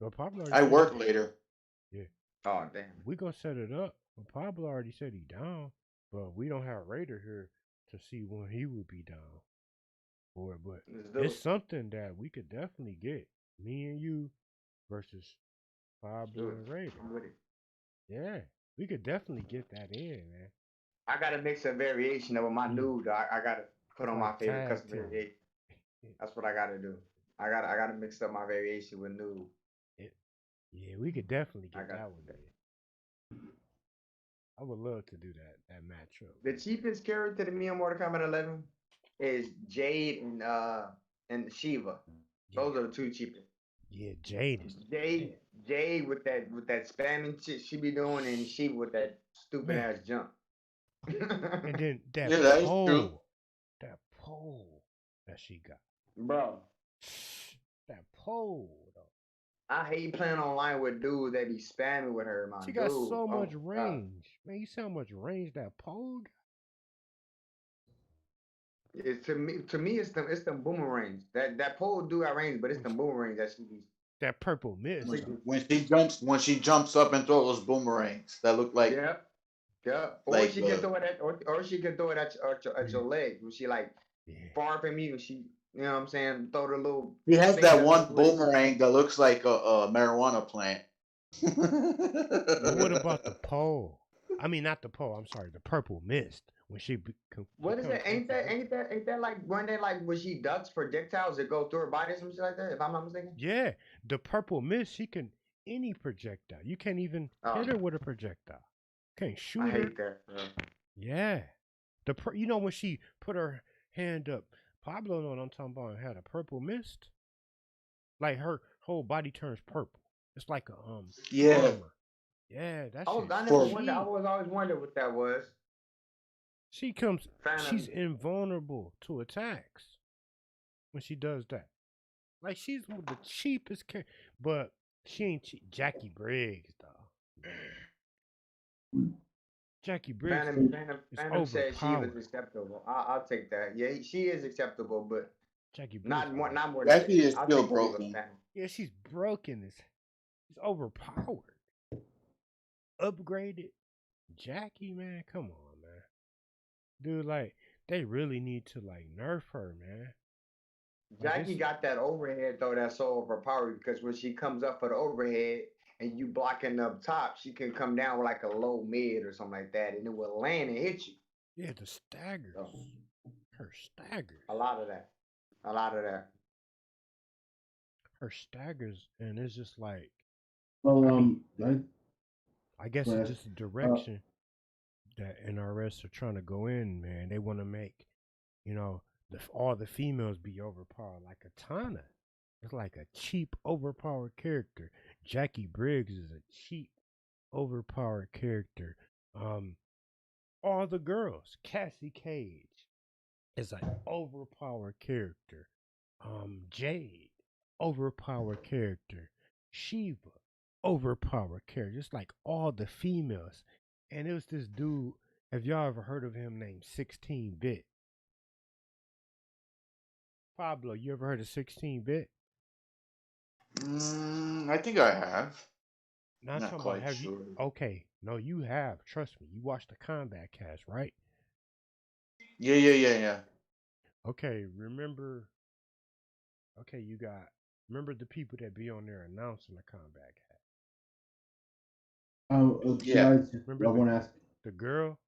S1: Well, Pablo.
S7: I work later.
S1: Yeah.
S3: Oh damn.
S1: We gonna set it up. Well, Pablo already said he down, but we don't have Raider here to see when he would be down for it. But it's something that we could definitely get. Me and you versus Pablo and Raider.
S3: I'm with it.
S1: Yeah, we could definitely get that in, man.
S3: I gotta mix a variation of my nude. I gotta put on my favorite custom variation. That's what I gotta do. I gotta mix up my variation with nude.
S1: Yeah, we could definitely get that one in. I would love to do that matchup.
S3: The cheapest character to me on Mortal Kombat 11 is Jade and Shiva. Those are the two cheapest.
S1: Yeah, Jade is
S3: Jade with that spamming shit she be doing, and Shiva with that stupid ass jump.
S1: And then that pole that she got,
S3: bro.
S1: That pole though.
S3: I hate playing online with dudes that be spamming with her, man.
S1: She got so much range. Man, you see how much range that pole got?
S3: It's to me, it's the boomerangs. That pole do got range, but it's the boomerangs that she be.
S1: That purple mist.
S7: When she jumps up and throws those boomerangs that look like.
S3: Yep. Or she can throw it at, or she can throw it at your leg when she far from you. And she, you know what I'm saying, throw the little.
S7: He has that one boomerang that looks like a marijuana plant.
S1: But what about the pole? I mean, not the pole. I'm sorry, the purple mist. When she
S3: what is it? Ain't that like one day when she ducks projectiles that go through her body or something like that? If I'm not mistaken.
S1: Yeah, the purple mist. She can any projectile. You can't even hit her with a projectile. Can't shoot her.
S3: I hate that. Bro.
S1: Yeah, when she put her hand up, Pablo know what I'm talking about. Had a purple mist. Like her whole body turns purple. It's like a armor. Yeah, that's.
S3: I was always wondering what that was.
S1: She's invulnerable to attacks when she does that. Like she's one of the cheapest but she ain't cheap. Jackie Briggs though. Jackie Briggs
S3: Phantom said she was acceptable. I'll take that. Yeah, she is acceptable, but
S1: Jackie Briggs.
S3: Not more than
S7: Jackie
S3: 6.
S7: is
S3: I'll
S7: still
S3: take 6
S7: broken.
S1: Yeah, she's broken. She's overpowered. Upgraded. Jackie, man, come on, man. Dude, like, they really need to like nerf her, man. Like
S3: Jackie got that overhead though that's so overpowered because when she comes up for the overhead and you blocking up top, she can come down with like a low mid or something like that, and it will land and hit you.
S1: yeah, the staggers.
S3: So,
S1: Her staggers.
S3: a lot of that. A lot of that.
S1: Her staggers, and it's just like,
S2: Well,
S1: I mean, I guess it's
S2: last,
S1: just a direction that NRS are trying to go in, man. They want to make, all the females be overpowered. Like Katana, it's like a cheap, overpowered character. Jackie Briggs is a cheap, overpowered character. Um, all the girls, Cassie Cage is an overpowered character. Jade, overpowered character. Shiva, overpowered character. Just like all the females. And it was this dude. Have y'all ever heard of him named 16-bit? Pablo, you ever heard of 16-bit?
S7: I think I have.
S1: Not
S7: Not
S1: talking about
S7: quite
S1: have you.
S7: sure.
S1: Okay, no, you have. Trust me. You watched the Combat Cast, right?
S7: Yeah.
S1: Okay, remember. Okay, you got. Remember the people that be on there announcing the Combat Cast.
S7: Yeah.
S2: guys,
S1: Remember
S2: I want to ask.
S1: the girl.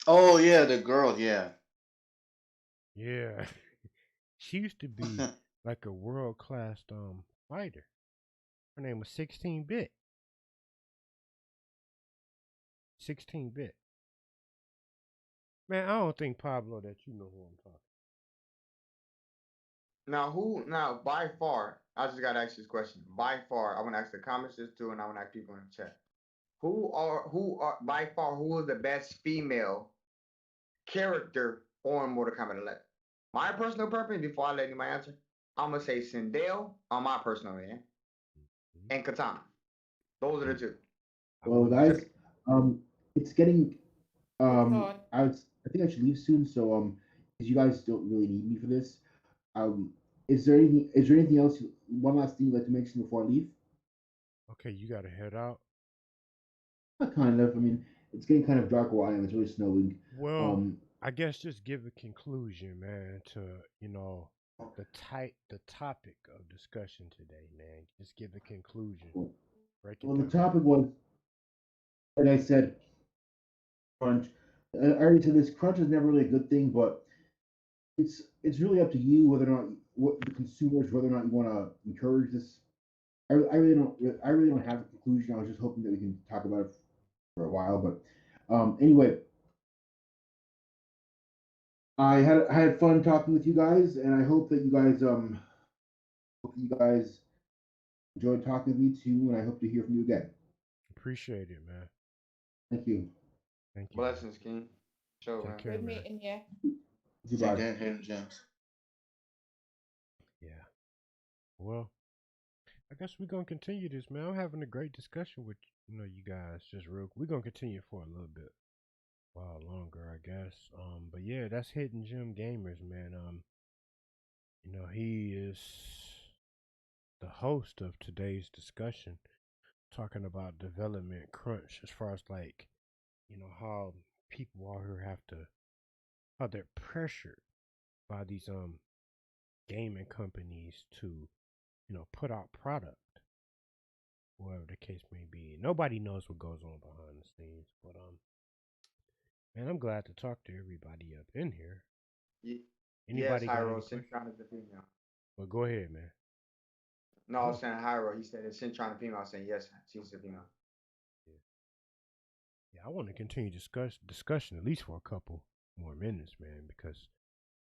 S7: Oh yeah, the girl. Yeah.
S1: Yeah, she used to be like a world class fighter. Her name was 16-bit. 16-bit. Man, I don't think Pablo that you know who I'm talking.
S3: Now by far, I just gotta ask this question. By far, I wanna ask the comments this too, and I wanna ask people in the chat. Who are by far who is the best female character on Mortal Kombat 11? My personal preference, before I let you my answer, I'm gonna say Sindel on my personal end,
S1: Mm-hmm.
S3: and Katana. Those are the two.
S2: Well, guys, it's getting
S8: Which
S2: I think I should leave soon, so because you guys don't really need me for this. Um, is there anything else? One last thing you'd like to mention before I leave?
S1: Okay, you gotta head out.
S2: Kind of. I mean, it's getting kind of dark where I am. It's really snowing.
S1: Well,
S2: Um,
S1: I guess just give a conclusion, man, to the topic of discussion today, man. Just give a conclusion. Break it
S2: well, the
S1: down.
S2: topic was, like I said, crunch. I already said this. Crunch is never really a good thing, but it's really up to you whether or not what the consumers whether or not you want to encourage this. I really don't have a conclusion. I was just hoping that we can talk about it for a while, but anyway, I had fun talking with you guys, and I hope you guys enjoyed talking with me too, and I hope to hear from you again.
S1: Appreciate it, man.
S2: Thank you.
S1: Thank you, man.
S3: Blessings, King. Show,
S1: Take
S3: man.
S1: care,
S8: good
S1: man.
S8: meeting you.
S2: Goodbye.
S7: Hidden gems.
S1: Yeah. Well, I guess we're gonna continue this, man. I'm having a great discussion with you guys. Just real, we're gonna continue for a little bit, while longer, I guess. But yeah, that's Hidden Gem Gamers, man. He is the host of today's discussion, talking about development crunch, as far as like, how people out here how they're pressured by these gaming companies to, put out product, whatever the case may be. Nobody knows what goes on behind the scenes, but man, I'm glad to talk to everybody up in here.
S3: Yes,
S1: Anybody got any
S3: Hyro.
S1: questions?
S3: Syntron is the female.
S1: Well, go ahead, man.
S3: No, I was saying Hyro. He said it's Syntron the female. I was saying yes, she's the female.
S1: Yeah, yeah, I want to continue discussion at least for a couple more minutes, man, because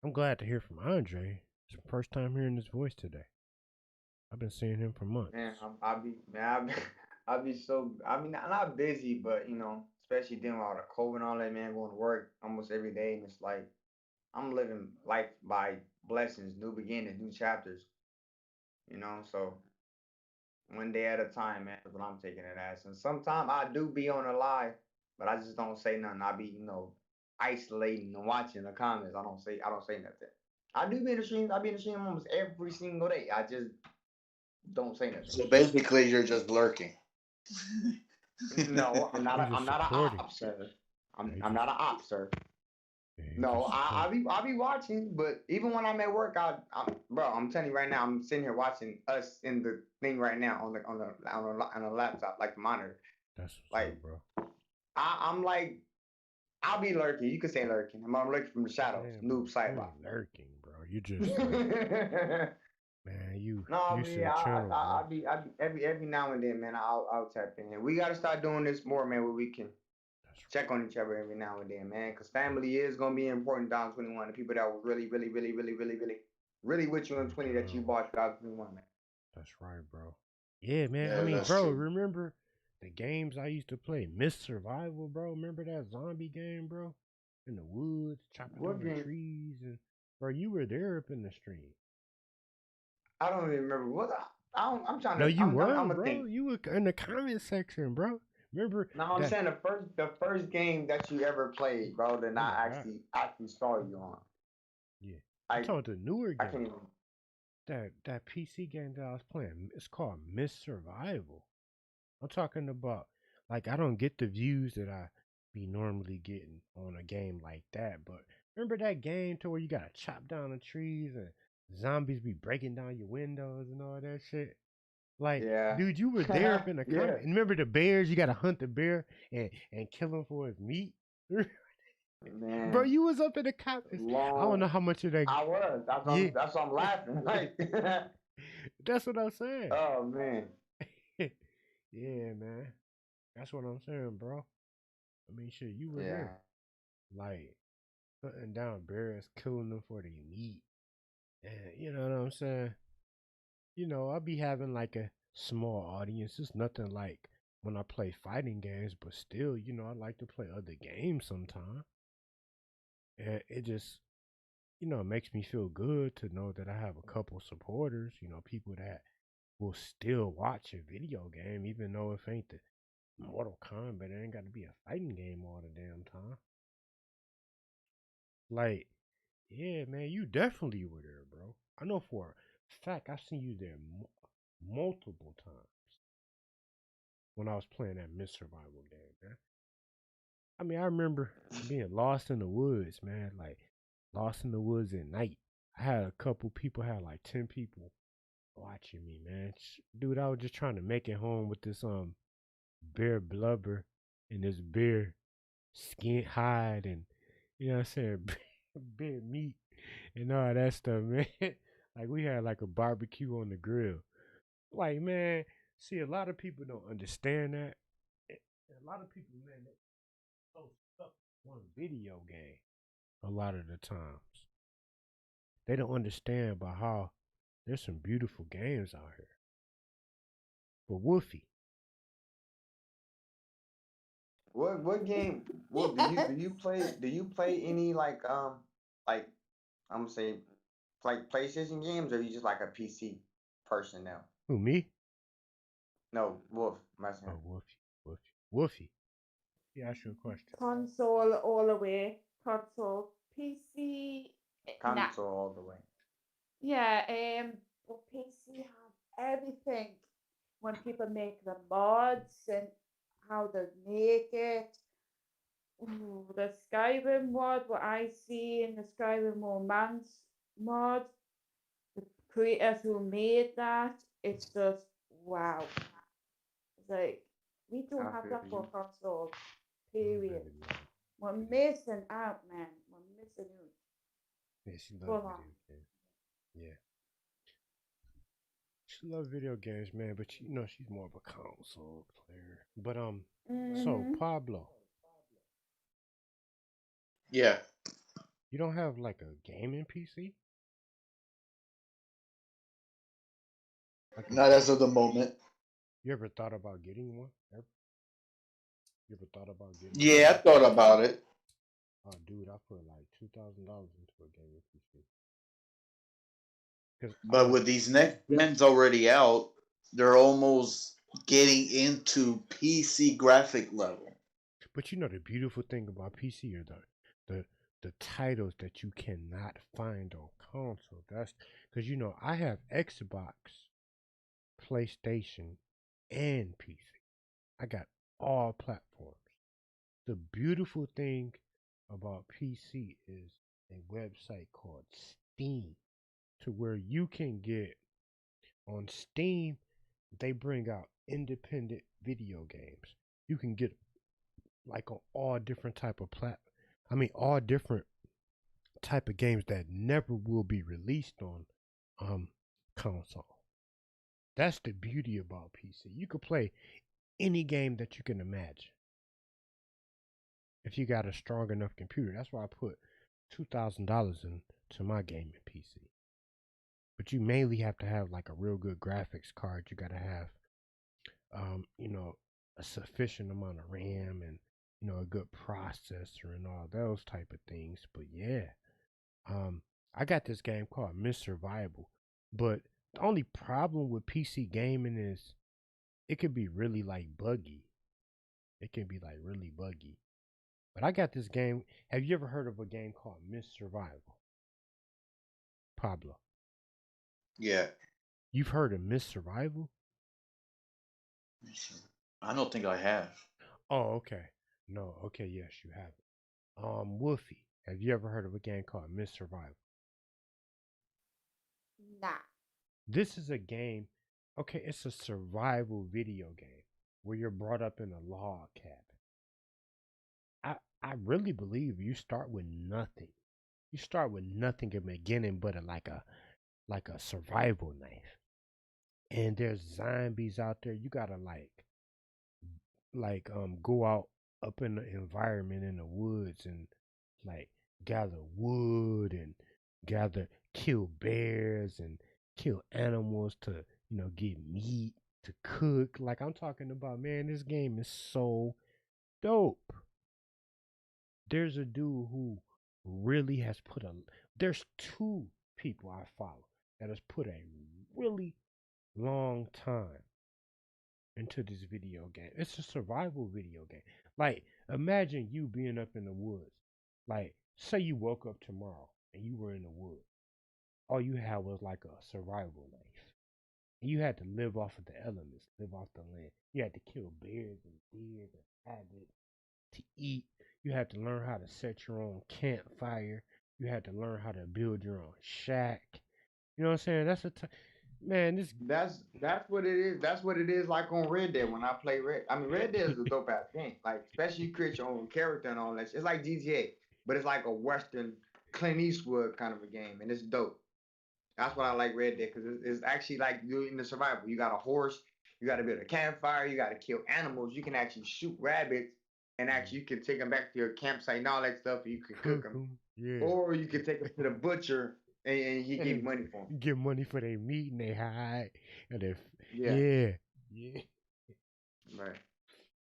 S1: I'm glad to hear from Andre. It's the first time hearing his voice today. I've been seeing him for months.
S3: Man, I'll be man. I'll be so. I mean, I'm not busy, but especially dealing with all the COVID and all that, man. Going to work almost every day, and it's like I'm living life by blessings, new beginnings, new chapters. So one day at a time, man. That's what I'm taking it as. And sometimes I do be on a live, but I just don't say nothing. I be, isolating and watching the comments. I don't say nothing. I do be in the streams. I be in the stream almost every single day. I just don't say nothing.
S7: So basically, you're just lurking.
S3: No, I'm not. I'm not an
S1: supporting.
S3: op, sir. I'm not an op, sir.
S1: Yeah,
S3: No, I be watching, but even when I'm at work, I'm telling you right now, I'm sitting here watching us in the thing right now on the laptop, like the monitor.
S1: That's what's
S3: like,
S1: up, bro.
S3: I'm like, I'll be lurking. You can say lurking. I'm lurking from the shadows.
S1: Damn,
S3: Noob Cyber.
S1: Lurking, bro. You just man, you said channel,
S3: I'll be every now and then, man. I'll tap in. We gotta start doing this more, man, where we can check on each other every now and then, man. Because family is gonna be important down 21. The people that were really with you in 20 that you bought 2021, man.
S1: That's right, bro. Yeah, man.
S7: Yeah,
S1: I mean,
S7: that's
S1: bro,
S7: true.
S1: remember the games I used to play? Miss Survival, bro. Remember that zombie game, bro? In the woods, chopping down the trees, and bro, you were there up in the stream.
S3: I don't even remember what I'm trying to.
S1: No, you weren't,
S3: I'm
S1: bro.
S3: think.
S1: You were in the comment section, bro. Remember?
S3: No, I'm saying the first game that you ever played, bro, that I actually saw you on.
S1: Yeah, I'm talking the newer game.
S3: I can't even.
S1: That PC game that I was playing, it's called Miss Survival. I'm talking about, like, I don't get the views that I be normally getting on a game like that, but remember that game to where you gotta chop down the trees and zombies be breaking down your windows and all that shit? Like, dude, you were there up in the comment. And remember the bears? You gotta hunt the bear and kill him for his meat. Man. Bro, you was up in the comments. I don't know how much of that.
S3: I was. That's why I'm laughing. Like,
S1: that's what I'm saying.
S3: Oh man.
S1: Yeah, man. That's what I'm saying, bro. I mean, shit, you were there. Like, hunting down bears, killing them for their meat. And you know what I'm saying? You know, I'll be having like a small audience. It's nothing like when I play fighting games, but still, you know, I like to play other games sometimes. And it just, you know, it makes me feel good to know that I have a couple supporters, you know, people that will still watch a video game, even though it ain't the Mortal Kombat. It ain't got to be a fighting game all the damn time. Like, yeah, man, you definitely were there, bro. I know for a fact I've seen you there multiple times when I was playing that Miss Survival game, man. I mean, I remember being lost in the woods, man. Like, lost in the woods at night. I had a couple people, had like 10 people watching me, man. Dude, I was just trying to make it home with this bear blubber and this bear skin hide and, you know what I'm saying, bear meat and all that stuff, man. Like, we had like a barbecue on the grill. Like, man, see, a lot of people don't understand that. A lot of people, man, they so stuck on video game a lot of the times. They don't understand about how there's some beautiful games out here. But Wolfie.
S3: What game? What do you play any like I'm gonna say like PlayStation games, or are you just like a PC person now?
S1: Who, me?
S3: No, Wolf.
S1: Oh, Wolfie. Yeah, ask you a question.
S8: Console all the way. Console. PC.
S3: Console all the way.
S8: Yeah, but PC have everything. When people make the mods and how they make it. Ooh, the Skyrim mod, what I see in the Skyrim Romance mod, the creators who made that, it's just wow. It's like, we don't have that for console, period. We're missing out, man. We're missing out.
S1: Yeah, she loves video games. Yeah. She loves video games, man, but you know she's more of a console player. But so Pablo.
S7: Yeah.
S1: You don't have like a gaming PC?
S7: Not as of the moment.
S1: You ever thought about getting one? You ever thought about getting
S7: one? Yeah, I thought about it.
S1: Oh, dude, I put like $2,000 into a gaming PC.
S7: But with these next gens already out, they're almost getting into PC graphic level.
S1: But you know the beautiful thing about PC are the the titles that you cannot find on console. That's because I have Xbox, PlayStation, and PC. I got all platforms. The beautiful thing about PC is a website called Steam, to where you can get on Steam. They bring out independent video games. You can get like on all different type of all different type of games that never will be released on um console. That's the beauty about PC. You could play any game that you can imagine if you got a strong enough computer. That's why I put $2,000 into my gaming PC. But you mainly have to have like a real good graphics card. You got to have, a sufficient amount of RAM and a good processor and all those type of things. But yeah, I got this game called Miss Survival. But the only problem with PC gaming is it could be really like buggy. It can be like really buggy. But I got this game. Have you ever heard of a game called Miss Survival? Pablo.
S7: Yeah.
S1: You've heard of Miss Survival?
S7: I don't think I have.
S1: Oh, okay. No, okay, yes, you have it. Wolfie, have you ever heard of a game called Miss Survival?
S8: Nah.
S1: This is a game, okay, it's a survival video game where you're brought up in a log cabin. I really believe you start with nothing. You start with nothing in the beginning but like a survival knife. And there's zombies out there. You gotta go out up in the environment in the woods and like gather wood and kill bears and kill animals to get meat to cook. Like I'm talking about, man, this game is so dope. There's a dude who really has there's two people I follow that has put a really long time into this video game. It's a survival video game. Like, imagine you being up in the woods. Like, say you woke up tomorrow and you were in the woods. All you had was like a survival knife. And you had to live off of the elements, live off the land. You had to kill bears and deer and rabbits to eat. You had to learn how to set your own campfire. You had to learn how to build your own shack. You know what I'm saying? Man,
S3: that's what it is. That's what it is like on Red Dead when I play Red Dead is a dope ass game. Like especially you create your own character and all that. It's like GTA, but it's like a Western Clint Eastwood kind of a game, and it's dope. That's what I like Red Dead because it's actually like you're in the survival. You got a horse, you got to build a campfire, you got to kill animals. You can actually shoot rabbits, and actually you can take them back to your campsite and all that stuff. And you can cook them,
S1: yeah.
S3: Or you can take them to the butcher and he give you money for them.
S1: Give money for their meat and they hide and they yeah.
S3: Right.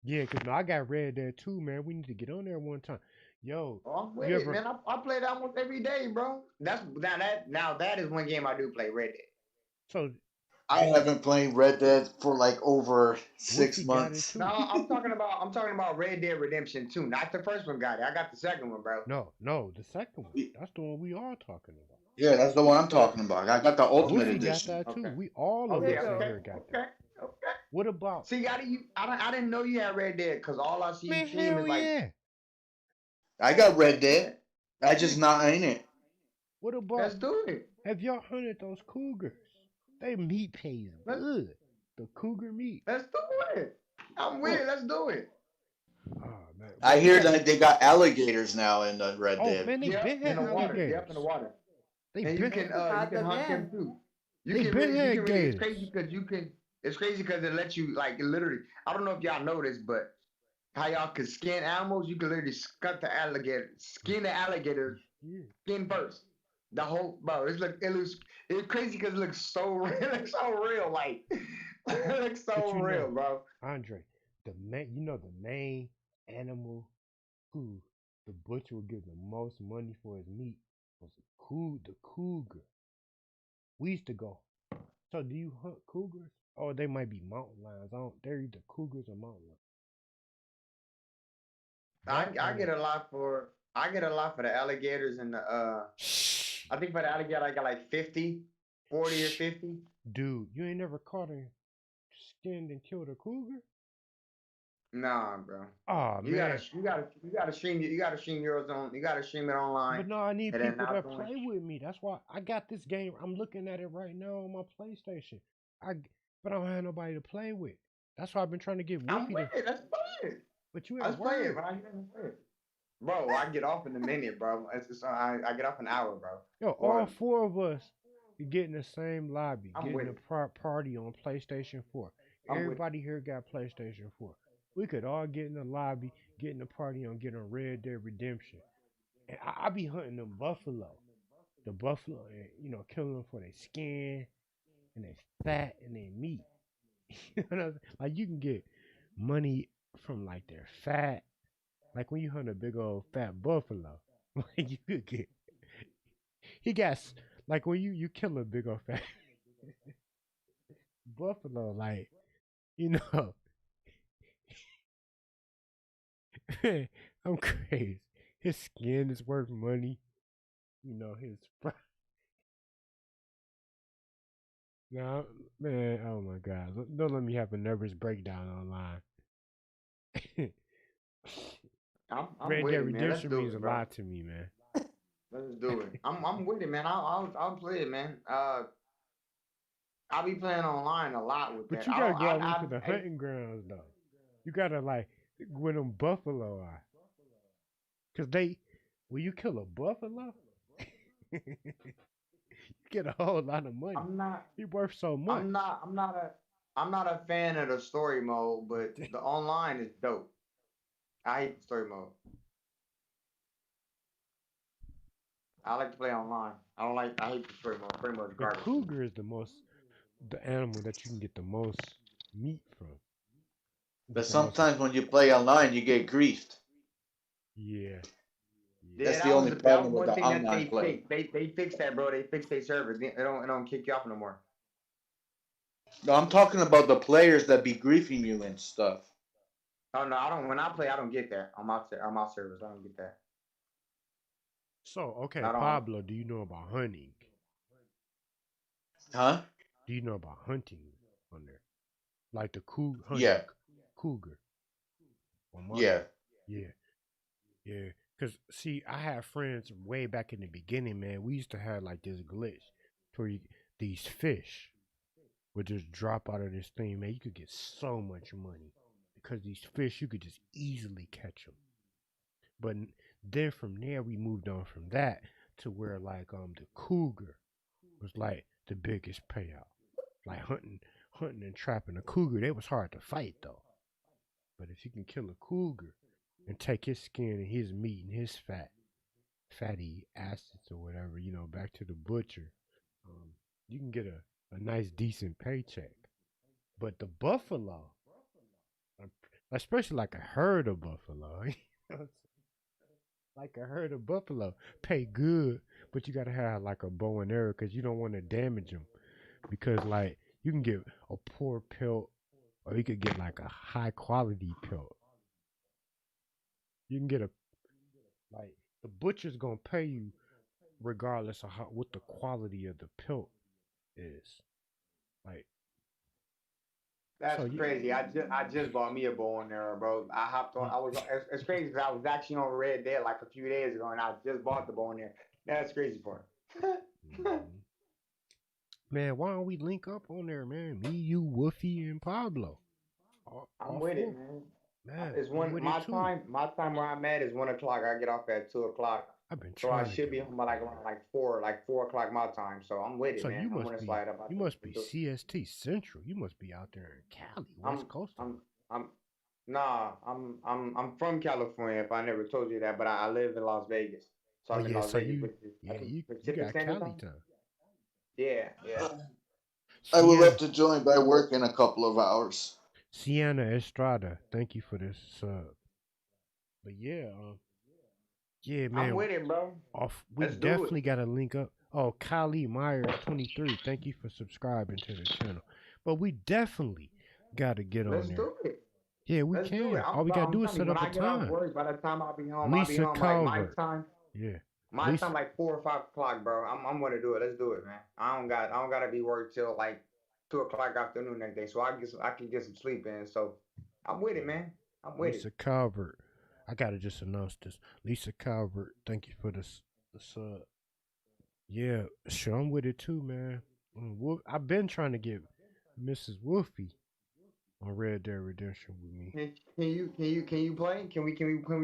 S1: Yeah, cause I got Red Dead too, man. We need to get on there one time. Yo,
S3: I'm with it, man. I play that almost every day, bro. Now that is one game I do play, Red Dead.
S1: So
S7: I haven't played Red Dead for like over 6 months.
S3: No, I'm talking about Red Dead Redemption 2. Not the first one got it. I got the second one, bro.
S1: No, the second one. That's the one we are talking about.
S7: Yeah, that's the one I'm talking about. I got the Ultimate Edition.
S1: Got that too. Okay. We all of us here got that.
S3: Okay.
S1: What about?
S3: See, I didn't know you had Red Dead because all I see you stream is like.
S1: Yeah.
S7: I got Red Dead. I just not in it.
S1: What about?
S3: Let's do it.
S1: Have y'all hunted those cougars? They meat pays good. The cougar meat.
S3: Let's do it. I'm with it. Let's do it.
S1: Oh, man.
S7: I hear that they got alligators now in the Red Dead.
S1: Oh man, they been had alligators.
S3: Yep, in the water.
S1: And
S3: you can hunt them too. It's crazy because It's crazy because it lets you like literally. I don't know if y'all know this, but how y'all can skin animals, you can literally skin the alligator skin first. The whole it's crazy because it looks so real. It looks so real, like it looks so real, bro.
S1: Andre, the main animal who the butcher would give the most money for his meat was the cougar. We used to go. So do you hunt cougars? Or they might be mountain lions. They're either cougars or mountain lions.
S3: I get a lot for I get a lot for the alligators and the I think for the alligator I got like 50, 40 or 50.
S1: Dude, you ain't never caught a skinned and killed a cougar?
S3: Nah, bro.
S1: Oh man.
S3: You gotta stream yours on. You gotta stream it online.
S1: But no, I need
S3: And then
S1: people
S3: not
S1: that
S3: doing.
S1: play with me. That's why I got this game. I'm looking at it right now on my PlayStation. I but I don't have nobody to play with. That's why I've been trying to get
S3: I'm
S1: Whoopi
S3: with
S1: to.
S3: it. Let's play it.
S1: But you
S3: Let's
S1: at
S3: play it,
S1: work.
S3: but I get play it. Bro, I get off in a minute, bro. I get off an hour, bro.
S1: Yo, all
S3: Or
S1: four of us get in the same lobby,
S3: I'm
S1: getting
S3: with
S1: a
S3: it.
S1: party on PlayStation 4.
S3: I'm with it.
S1: Everybody here got PlayStation 4. We could all get in the lobby, get in the party on getting Red Dead Redemption. And I be hunting them buffalo. The buffalo, and, killing them for their skin and their fat and their meat. You know what I'm saying? Like you can get money from like their fat. Like when you hunt a big old fat buffalo, like you could get. He got like when you kill a big old fat buffalo, like you know, I'm crazy. His skin is worth money. His no man. Oh my God! Don't let me have a nervous breakdown online.
S3: I'm
S1: Red
S3: with
S1: Dead
S3: it, man. Let's
S1: Redemption
S3: do
S1: means a
S3: it, bro.
S1: lot to me, man.
S3: Let's do it. I'm with it, man. I'll play it, man. I'll be playing online a lot with
S1: But
S3: that.
S1: you
S3: I
S1: gotta
S3: don't.
S1: go out into the
S3: I
S1: hunting grounds though. You gotta like where them buffalo are, cause when you kill a buffalo, you get a whole lot of money.
S3: I'm not.
S1: He worth so much.
S3: I'm not. I'm not a fan of the story mode, but the online is dope. I hate the story mode. I like to play online. I don't like. I hate the story mode. Story mode is
S1: The
S3: garbage.
S1: cougar is the animal that you can get the most meat from.
S7: But
S1: Get the most.
S7: sometimes when you play online, you get griefed.
S1: Yeah.
S3: Yeah,
S7: That's the only
S3: that was
S7: problem with
S3: one
S7: the
S3: thing that
S7: online
S3: they
S7: play.
S3: fixed. They fixed that, bro. They fixed their servers. It don't kick you off no more.
S7: No, I'm talking about the players that be griefing you and stuff.
S3: Oh no, I don't. When I play, I don't get that on my servers. I don't get that.
S1: So okay,
S3: Not on.
S1: Pablo, do you know about hunting?
S7: Huh?
S1: Do you know about hunting on there? Like the hunting
S7: Yeah.
S1: cougar.
S7: Yeah.
S1: Yeah. Yeah. Cause see, I had friends way back in the beginning, man. We used to have like this glitch where these fish would just drop out of this thing, man. You could get so much money because these fish you could just easily catch them. But then from there we moved on from that to where like the cougar was like the biggest payout. Like hunting and trapping a cougar, they was hard to fight though. But if you can kill a cougar and take his skin and his meat and his fatty acids or whatever, back to the butcher, you can get a nice decent paycheck. But the buffalo, especially like a herd of buffalo, like a herd of buffalo, pay good, but you gotta have like a bow and arrow because you don't want to damage them. Because like you can get a poor pelt, or you could get like a high quality pelt. You can get like the butcher's gonna pay you regardless of what the quality of the pelt is. Like
S3: That's
S1: so you
S3: crazy. I just bought me a bow and arrow, bro. I hopped on. It's crazy because I was actually on Red Dead like a few days ago, and I just bought the bow and arrow. That's crazy part.
S1: Mhm. Man, why don't we link up on there, man? Me, you, Woofy, and Pablo.
S3: I'm
S1: All
S3: with
S1: four.
S3: it, man.
S1: Man,
S3: It's
S1: I'm
S3: one
S1: with it too.
S3: my time where I'm at is 1 o'clock. I get off at 2 o'clock,
S1: I've been
S3: so I
S1: trying to
S3: should
S1: get
S3: be
S1: on.
S3: home by like around like 4 o'clock my time. So I'm with it,
S1: So
S3: man. I'm gonna slide up.
S1: you must be CST Central. You must be out there in Cali, West
S3: I'm
S1: Coast.
S3: I'm nah. I'm from California. If I never told you that, but I live in Las Vegas. So
S1: Oh
S3: I'm in
S1: yeah,
S3: Las
S1: so
S3: Vegas, which is I think
S1: you
S3: Pacific
S1: got
S3: Standard
S1: Cali
S3: Time.
S1: time.
S3: Yeah, yeah.
S7: I would
S1: Sienna
S7: love to join, but I work in a couple of hours.
S1: Sienna Estrada, thank you for this sub. But yeah,
S3: I'm
S1: man.
S3: with it, bro.
S1: We
S3: Let's do it.
S1: definitely got to link up. Oh, Kylie Myers 23, thank you for subscribing to the channel. But we definitely got to get on
S3: Let's
S1: there.
S3: do it.
S1: Yeah, we
S3: Let's do it.
S1: can. All we gotta
S3: I'm
S1: do is
S3: telling you,
S1: set
S3: when
S1: up a
S3: I get off
S1: time.
S3: work, by the time I'll be home,
S1: Lisa
S3: like my
S1: Calvert.
S3: time.
S1: Yeah.
S3: My
S1: Lisa.
S3: time like 4 or 5 o'clock, bro. I'm gonna do it. Let's do it, man. I don't gotta be work till like 2 o'clock afternoon next day, so I can get some sleep in. So I'm with it, man. I'm with
S1: Lisa
S3: it.
S1: Calvert. I gotta just announce this. Lisa Calvert, thank you for the sub. Yeah, sure, I'm with it too, man. I've been trying to get Mrs. Wolfie on Red Dead Redemption with me.
S3: Can you play? Can we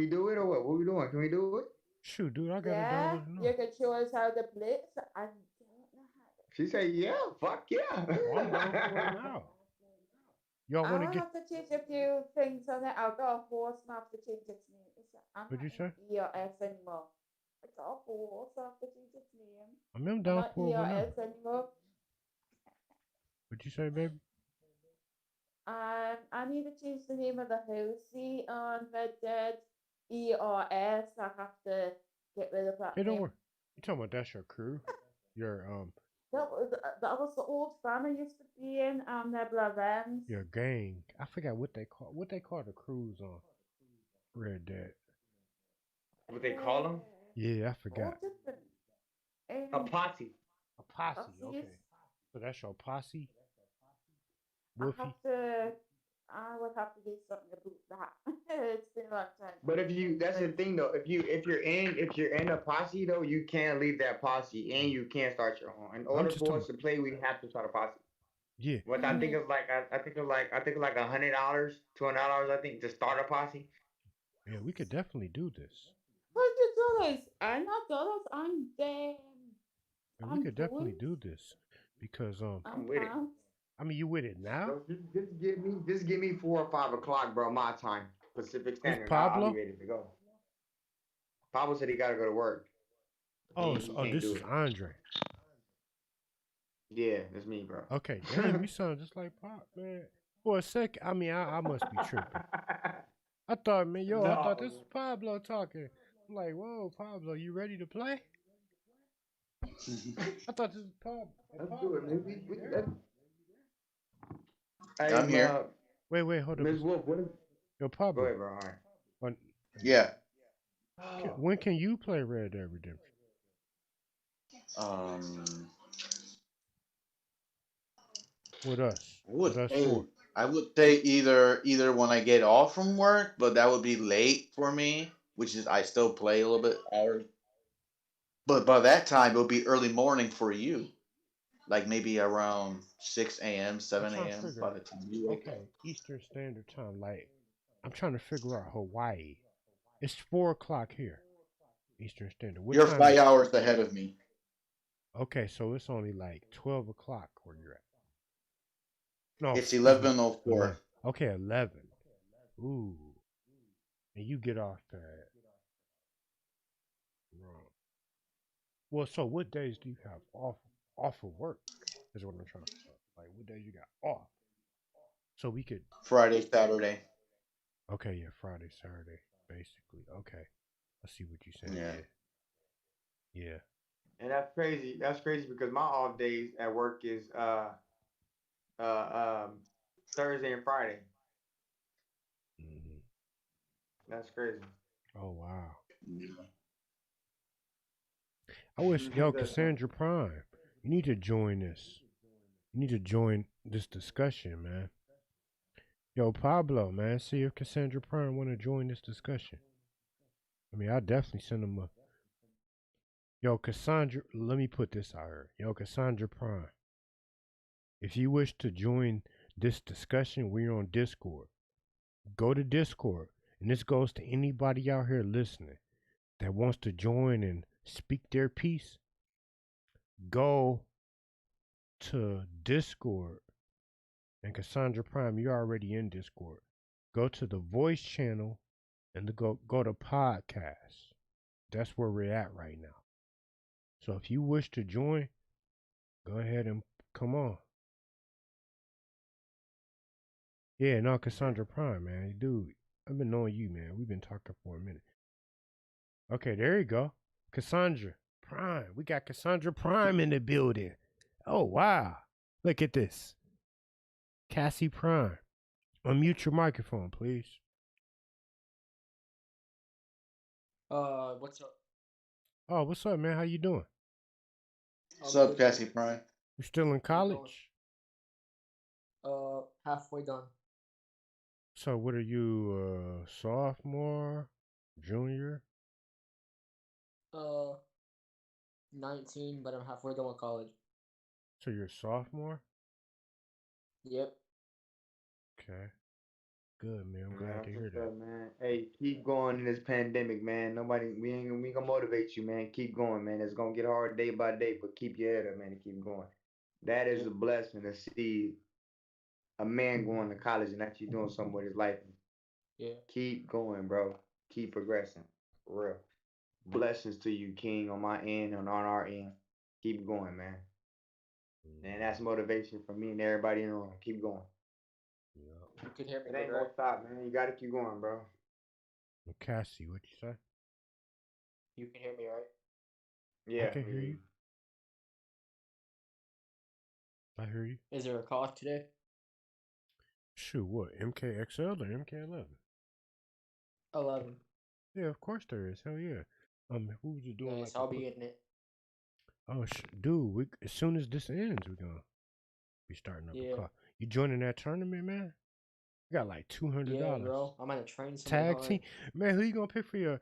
S3: do it or what? What we doing? Can we do it?
S1: Shoot, dude, I gotta
S8: Yeah,
S1: download it now.
S8: you can show us how to play. So I don't know how to.
S3: She said, "Yeah, fuck yeah."
S1: Well, I'm down for it now. Y'all want to
S8: I'll
S1: get?
S8: have to change a few things on it. I've got a horse and I have to change its name. I'm
S1: What'd you
S8: not
S1: say?
S8: in ERS anymore. I got a horse, I have to change its name.
S1: I'm
S8: I'm
S1: down
S8: not
S1: for it whenever.
S8: ERS anymore.
S1: What'd you say, baby?
S8: I need to change the name of the house. See, on Red Dead ERS, I have to get rid of that
S1: Hey, don't
S8: name.
S1: worry. You talking about that's your crew? Your
S8: That was the old farm I used to be in, Nebula Rams.
S1: your gang. I forgot what they call the crews on Red Dead.
S3: What they call them?
S1: Yeah, I forgot.
S8: All different.
S3: A posse.
S1: A posse. Okay. So that's your posse. Wolfie.
S8: I would have to do something about that. It's been a long time.
S3: But that's the thing though. If you're in a posse though, you can't leave that posse and you can't start your own. In order for us to play, we have to start a posse.
S1: Yeah.
S3: What I think is like I think it's like $100 to $100 I think to start a posse.
S1: Yeah, we could definitely do this.
S8: $100. I'm not dollars. I'm damn.
S1: And we could definitely do this because
S3: I'm with it.
S1: I mean, you with it now?
S3: Bro, just give me 4 or 5 o'clock, bro. My time, Pacific Standard.
S1: Pablo?
S3: I'll be ready to go. Pablo said he gotta go to work.
S1: This is Andre.
S3: Yeah, that's me, bro.
S1: Okay, damn, you sound just like Pop, man. For a second, I mean, I must be tripping. I thought, man, I thought this was Pablo talking. I'm like, whoa, Pablo, you ready to play? I thought this was Pablo.
S3: Let's do it, man.
S7: Hey, I'm here.
S1: Wait, hold on.
S3: Ms. Wolf, what is...
S1: Yo, Pablo.
S3: Go ahead, bro. All right.
S7: Yeah.
S1: When can you play Red Dead Redemption? With us.
S7: I would say either when I get off from work, but that would be late for me, which is I still play a little bit hours. But by that time, it'll be early morning for you. Like maybe around 6 a.m., 7 a.m. by the time you wake up.
S1: Okay, Eastern Standard Time. Like, I'm trying to figure out Hawaii. It's 4 o'clock here, Eastern Standard.
S7: You're 5 hours ahead of me.
S1: Okay, so it's only like 12 o'clock where you're at. No,
S7: it's 11:04.
S1: Okay, 11. Ooh, and you get off at wrong. Well, so what days do you have off of work? Is what I'm trying to say. Like, what days you got off? So we could
S7: Friday, Saturday.
S1: Okay, yeah, Friday, Saturday, basically. Okay, I see what you said. Yeah.
S3: And that's crazy. That's crazy because my off days at work is Thursday and Friday.
S1: Mm-hmm.
S3: That's crazy.
S1: Oh wow. Yeah. I wish Cassandra Prime. You need to join this. You need to join this discussion, man. Yo, Pablo, man, see if Cassandra Prime want to join this discussion. I mean, I'll definitely send him a. Yo, Cassandra, let me put this out here. Yo, Cassandra Prime. If you wish to join this discussion, we're on Discord. Go to Discord, and this goes to anybody out here listening that wants to join and speak their piece. Go to Discord. And Cassandra Prime, you're already in Discord. Go to the voice channel and go to podcast. That's where we're at right now. So if you wish to join, go ahead and come on. Yeah, no, Cassandra Prime, man. Dude, I've been knowing you, man. We've been talking for a minute. Okay, there you go. Cassandra Prime. We got Cassandra Prime in the building. Oh, wow. Look at this. Cassie Prime. Unmute your microphone, please.
S9: What's up?
S1: Oh, what's up, man? How you doing?
S7: What's up, Cassie Prime?
S1: You still in college?
S9: Halfway done.
S1: So what are you, sophomore, junior?
S9: 19, but I'm halfway done with college.
S1: So you're a sophomore?
S9: Yep.
S1: Okay. Good, man. I'm glad to hear that.
S3: Up, man. Hey, keep going in this pandemic, man. We gonna motivate you, man. Keep going, man. It's gonna get hard day by day, but keep your head up, man, and keep going. That is a blessing to see a man going to college and actually doing something with his life.
S9: Yeah.
S3: Keep going, bro. Keep progressing. For real. Blessings to you, King, on my end and on our end. Keep going, man. And that's motivation for me and everybody in the room. Keep going.
S1: Yeah.
S9: You can hear me.
S3: It ain't gonna stop, man. You gotta keep going, bro.
S1: Cassie, what you say?
S9: You can hear me, right?
S3: Yeah.
S1: I can hear you. I hear you.
S9: Is there a call today?
S1: Shoot, what? MKXL or MK11?
S9: 11.
S1: Yeah, of course there is. Hell yeah. Who was you doing?
S9: Nice, I'll be in it.
S1: Oh, dude, as soon as this ends, we're gonna be starting up a call. You joining that tournament, man? You got like $200.
S9: Yeah, bro. I'm gonna train some
S1: tag team, man. Who you gonna pick for your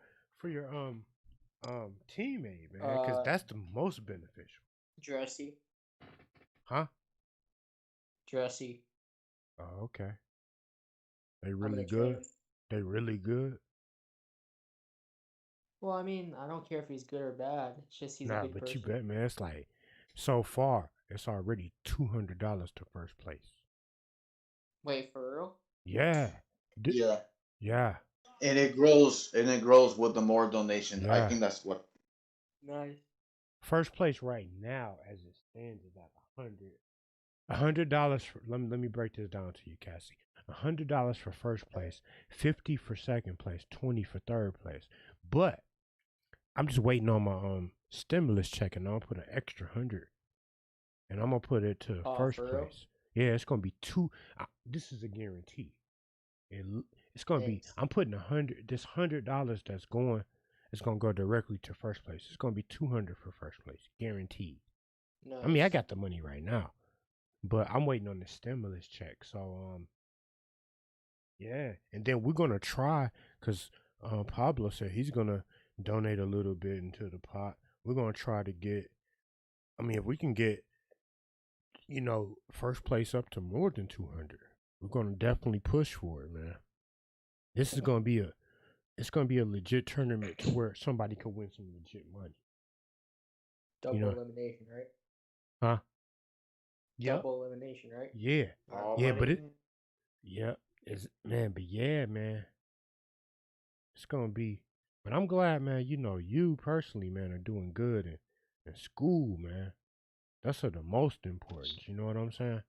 S1: teammate, man? Because that's the most beneficial.
S9: Dressy.
S1: Huh?
S9: Dressy.
S1: Oh, okay. They really good. They really good.
S9: Well, I mean, I don't care if he's good or bad. It's just he's a good person.
S1: You bet, man. It's like so far, it's already $200 to first place.
S9: Wait, for real?
S1: Yeah.
S7: Yeah. And it grows with the more donations.
S1: Yeah.
S7: I think that's what.
S9: Nice.
S1: First place right now, as it stands, is at $100. Let me break this down to you, Cassie. $100 for first place, $50 for second place, $20 for third place. But I'm just waiting on my stimulus check, and I'll put an extra $100, and I'm gonna put it to first place. Real? Yeah, it's gonna be two. This is a guarantee. It's gonna be. I'm putting This $100 that's going. It's gonna go directly to first place. It's gonna be $200 for first place, guaranteed. Nice. I mean, I got the money right now, but I'm waiting on the stimulus check. So yeah, and then we're gonna try because Pablo said he's gonna donate a little bit into the pot. We're gonna try to get. I mean, if we can get, first place up to more than 200, we're gonna definitely push for it, man. This is gonna be it's gonna be a legit tournament to where somebody can win some legit money.
S9: Double elimination, right?
S1: Huh?
S9: Double elimination, right?
S1: Yeah. Man. It's gonna be. But I'm glad, man. You personally, man, are doing good in school, man. That's the most important. You know what I'm saying?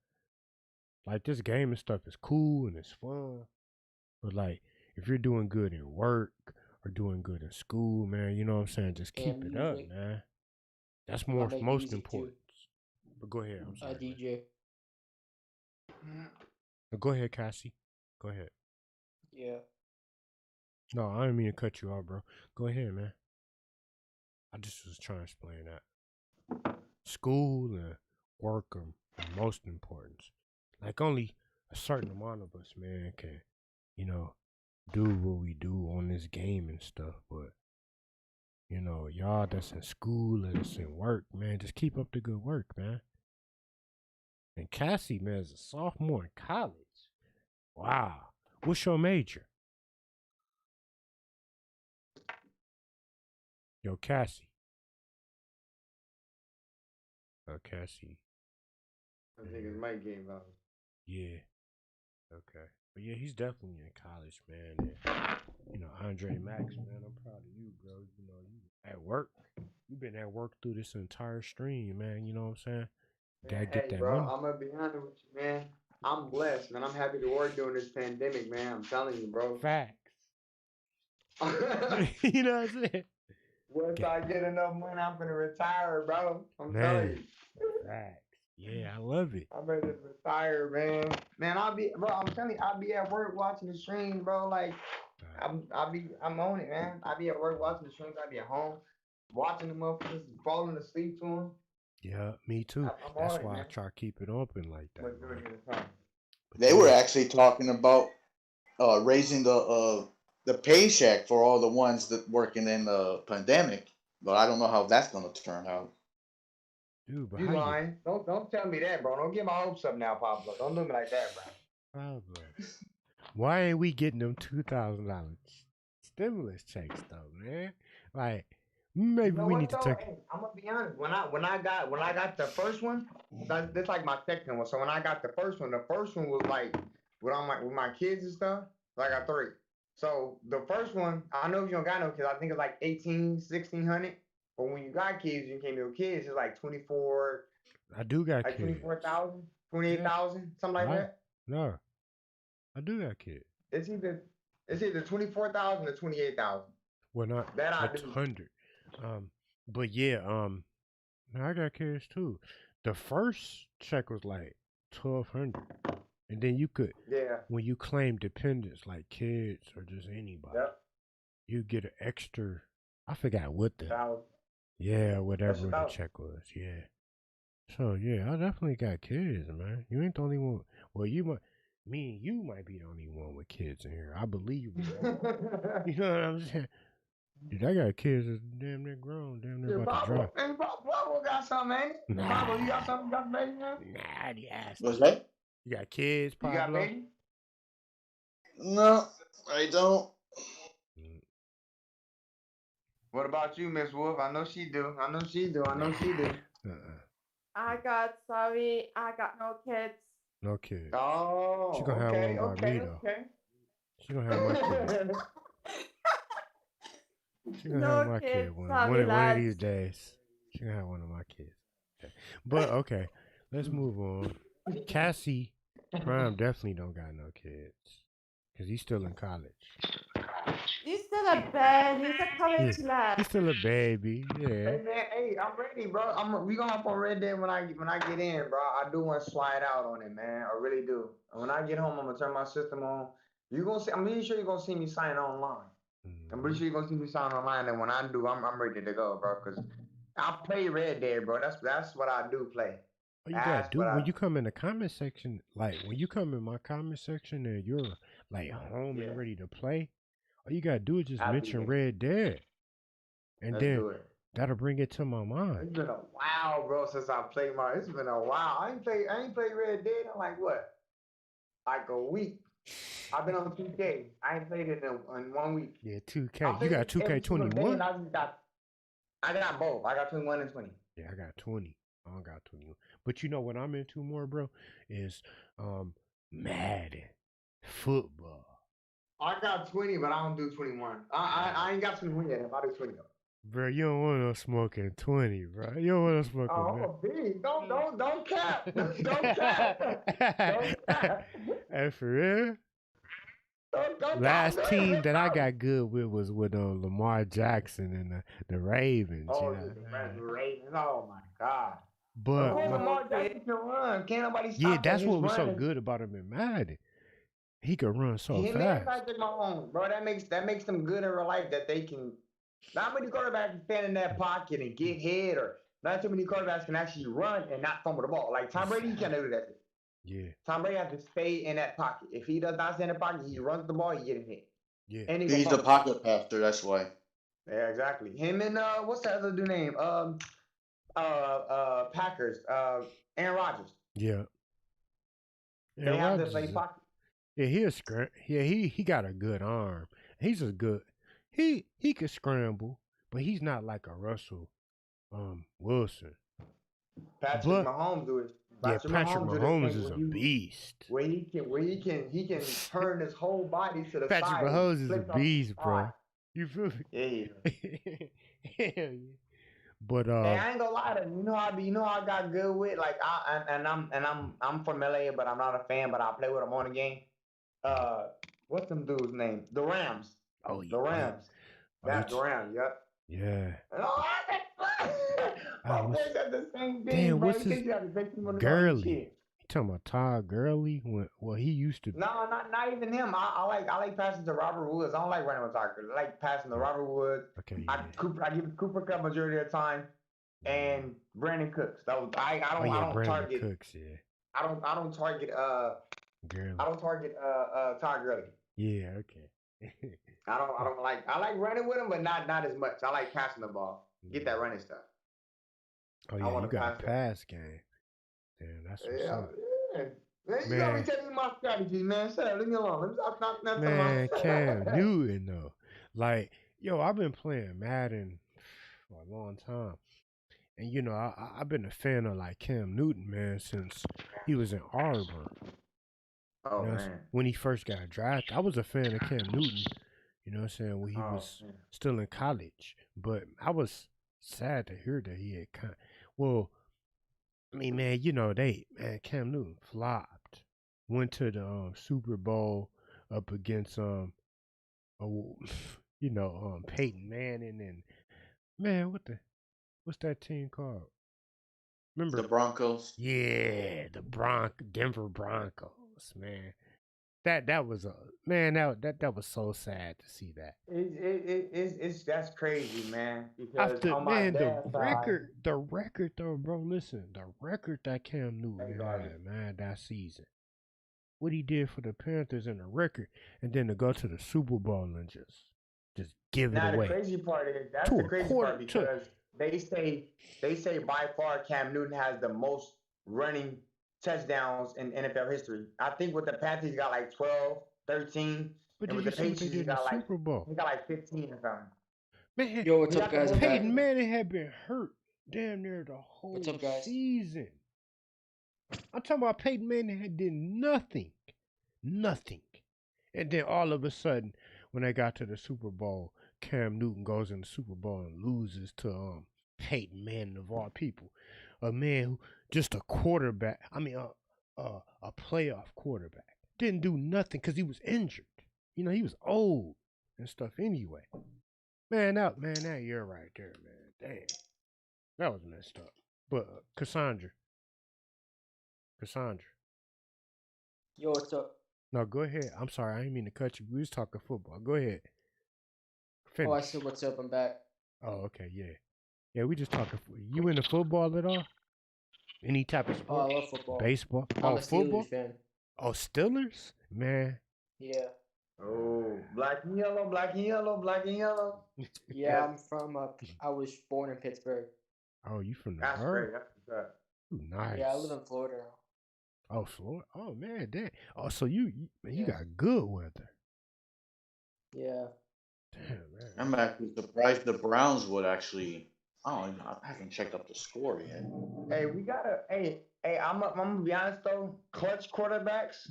S1: Like, this game and stuff is cool and it's fun, but like, if you're doing good in work or doing good in school, man, you know what I'm saying? Just keep it up, man. That's most important. But go ahead. I'm sorry.
S9: DJ.
S1: Go ahead, Cassie. Go ahead.
S9: Yeah.
S1: No, I didn't mean to cut you off, bro. Go ahead, man. I just was trying to explain that. School and work are most important. Like, only a certain amount of us, man, can, do what we do on this game and stuff. But, y'all that's in school and that's in work, man, just keep up the good work, man. And Cassie, man, is a sophomore in college. Wow. What's your major? Yo, Cassie. Cassie.
S3: I think his mic game out.
S1: Yeah. Okay. But yeah, he's definitely in college, man. And, Andre Max, man, I'm proud of you, bro. You at work. You've been at work through this entire stream, man. You know what I'm saying? Gotta get that
S3: bro,
S1: money.
S3: I'm gonna be honest with you, man. I'm blessed, man. I'm happy to work during this pandemic, man. I'm telling you, bro.
S1: Facts. You know what I'm saying?
S3: Once I get enough money, I'm gonna retire, bro. I'm telling you.
S1: Facts. Yeah, I love it.
S3: I'm ready to retire, man. Man, I'm telling you, I'll be at work watching the stream, bro. Like, I'm on it, man. I'll be at work watching the streams. I'll be at home watching the motherfuckers falling asleep to them.
S1: Yeah, me too.
S3: I'm
S1: That's
S3: on it,
S1: why I
S3: man.
S1: try to keep it open like that.
S7: They were actually talking about raising the paycheck for all the ones that working in the pandemic, but I don't know how that's gonna turn out.
S1: Dude, but
S3: You lying? Don't tell me that, bro. Don't get my hopes up now, Pablo. Don't do me like that, bro.
S1: Pablo, why ain't we getting them $2,000 stimulus checks though, man? Like maybe we need to take.
S3: Hey, I'm gonna be honest. When I got the first one, that's like my second one. So when I got the first one was like with my kids and stuff. So I got 3. So the first one, I know if you don't got no kids, I think it's like 1,600. But when you got kids, you came to kids, it's like 24.
S1: I do got
S3: like
S1: kids.
S3: 24,000, 28,000, something like that.
S1: No, I do got kids.
S3: It's either 24,000 or 28,000.
S1: Well, not
S3: that I
S1: that's
S3: do.
S1: 100. But yeah, I got kids too. The first check was like 1,200, and then you could, when you claim dependents like kids or just anybody, you get an extra. I forgot what whatever the check was. Yeah. So yeah, I definitely got kids, man. You ain't the only one. Well, me and you might be the only one with kids in here. I believe you. You know what I'm saying? Dude, I got kids that's damn near grown, damn near about to drop.
S3: Hey, Pablo got something, ain't it? Pablo, you got something? You got baby now?
S1: Nah, he asked.
S7: What's that?
S1: You got kids, Pablo?
S3: You got baby?
S7: No, I don't.
S3: What about you, Miss Wolf? I know she do. I know she do.
S8: I got no kids.
S1: No kids.
S3: Oh,
S1: she gonna have one by me though. She gonna have my kid. She gonna have my kid one of these days. She gonna have one of my kids. Okay. But okay, let's move on. Cassie Prime definitely don't got no kids because he's still in college.
S8: He's still a baby. He's a college lad.
S1: He's still a baby. Yeah.
S3: Hey man, I'm ready, bro. We gonna hop on Red Dead when I get in, bro. I do want to slide out on it, man. I really do. And when I get home, I'm gonna turn my system on. You gonna see? I'm pretty sure you're gonna see me sign online. I'm pretty sure you're gonna see me sign online, and when I do, I'm ready to go, bro. Cause I play Red Dead, bro. That's what I do play.
S1: All you gotta do when you come in the comment section, like when you come in my comment section and you're like home and ready to play, all you gotta do is just mention Red Dead, and then that'll bring it to my mind.
S3: It's been a while, bro, since I played It's been a while. I ain't played Red Dead in like what, like a week. I've been on 2K. I ain't played it in 1 week.
S1: Yeah, 2K. You got 2K21?
S3: I got both. I got 21 and 20.
S1: Yeah, I got 20. I don't got 21. But you know what I'm into more, bro, is Madden, football.
S3: I got 20, but I don't do 21. I ain't got 21 yet. I do 20 though.
S1: Bro, you don't want no smoking 20, bro. You don't want no smoking.
S3: Oh, big. Don't cap. Don't cap.
S1: Hey, for real? Last team that I got good with was with Lamar Jackson and the Ravens.
S3: Oh, the Ravens. Oh my God.
S1: But
S3: Lamar Jackson can run. Can't nobody stop
S1: Yeah, that's what was so good about him in Madden. He could run so fast.
S3: Patrick Mahomes, bro. That makes them good in real life that they can. Not many quarterbacks can stand in that pocket and get hit, or not too many quarterbacks can actually run and not fumble the ball. Like Tom Brady, he can't do that.
S1: Yeah.
S3: Tom Brady has to stay in that pocket. If he does not stay in the pocket, he runs the ball, he get hit.
S1: Yeah.
S3: And
S7: he's the pocket passer, that's why.
S3: Yeah, exactly. Him and what's that other dude name? Packers. Aaron Rodgers.
S1: Yeah.
S3: They have to play pocket.
S1: Yeah, he got a good arm. He's a good. He could scramble, but he's not like a Russell Wilson.
S3: Patrick Mahomes do it.
S1: Patrick Mahomes is a beast.
S3: Where he can turn his whole body to the
S1: Patrick
S3: side.
S1: Patrick Mahomes is a beast, bro. You feel
S3: me?
S1: Yeah. Hell yeah. But
S3: hey, I ain't gonna lie to you. You know how I got good with I'm from LA, but I'm not a fan. But I play with them on the game. What's them dudes' name? The Rams.
S1: Oh yeah.
S3: The Rams. That's the Rams. Yep.
S1: Yeah.
S3: My boy said the same thing,
S1: Damn,
S3: bro.
S1: what's
S3: He
S1: his
S3: said you have to take him on the
S1: Gurley?
S3: shit.
S1: You talking about Todd Gurley? Well, he used to.
S3: No, not even him. I like passing to Robert Woods. I don't like running with Todd Gurley. I like passing to Robert Woods.
S1: Okay, yeah.
S3: I give Cooper Cup majority of the time, and Brandon Cooks. That was I don't
S1: Brandon
S3: target
S1: Cooks, yeah.
S3: I don't target
S1: Gurley.
S3: I don't target Todd Gurley.
S1: Yeah, okay.
S3: I like running with him, but not as much. I like passing the ball. Get that running stuff.
S1: Oh yeah, you got a pass game. Damn, that's what's up.
S3: Yeah. Man, you gotta be telling me my strategies, man. Shut up, leave me alone. Let me stop knocking
S1: Man, Cam Newton though. Like, yo, I've been playing Madden for a long time. And you know, I've been a fan of like Cam Newton, man, since he was in Auburn.
S3: Oh, man.
S1: When he first got drafted, I was a fan of Cam Newton, you know what I'm saying, when he was still in college. But I was sad to hear that he had well, I mean, man, you know, Cam Newton flopped. Went to the Super Bowl up against Peyton Manning and man, what's that team called? Remember
S7: the Broncos?
S1: Yeah, the Denver Broncos, man. That was that was so sad to see that.
S3: It's that's crazy, man. Because on my
S1: the record though, bro. Listen, the record that Cam Newton had, man, that season. What he did for the Panthers and the record, and then to go to the Super Bowl and just give it away.
S3: The crazy part is that's the crazy part because they say by far Cam Newton has the most running touchdowns in NFL history. I think with the Panthers he got like 12, 13.
S1: But
S3: and with the Patriots he got like
S1: Super Bowl?
S3: He got like 15 or something.
S1: Man,
S9: yo, what's up, guys?
S1: Peyton Manning had been hurt damn near the whole season. I'm talking about Peyton Manning had did nothing. And then all of a sudden, when they got to the Super Bowl, Cam Newton goes in the Super Bowl and loses to Peyton Manning of all people. A man who just a quarterback. I mean, a playoff quarterback. Didn't do nothing because he was injured. You know, he was old and stuff anyway. Man, that year right there, man. Damn. That was messed up. But Cassandra.
S9: Yo, what's up?
S1: No, go ahead. I'm sorry, I didn't mean to cut you. We was talking football. Go ahead.
S9: Finish. Oh, I said what's up. I'm back.
S1: Oh, okay, yeah. Yeah, we just talking. You into football at all? Any type of sport?
S9: Oh, I love football.
S1: Baseball?
S9: I'm a
S1: football?
S9: Steelers fan.
S1: Oh, Steelers? Man.
S9: Yeah.
S3: Oh, black and yellow, black and yellow, black and yellow.
S9: Yeah, I'm from I was born in Pittsburgh.
S1: Oh, you from the
S3: That's great. That's good.
S1: Ooh, nice.
S9: Yeah, I live in Florida now.
S1: Oh, Florida. Oh man, that. Oh, so you got good weather.
S9: Yeah.
S1: Damn, man.
S7: I'm actually surprised the Browns would actually. I haven't checked up the score yet.
S3: Hey, we gotta. Hey, I'm gonna be honest though. Clutch quarterbacks,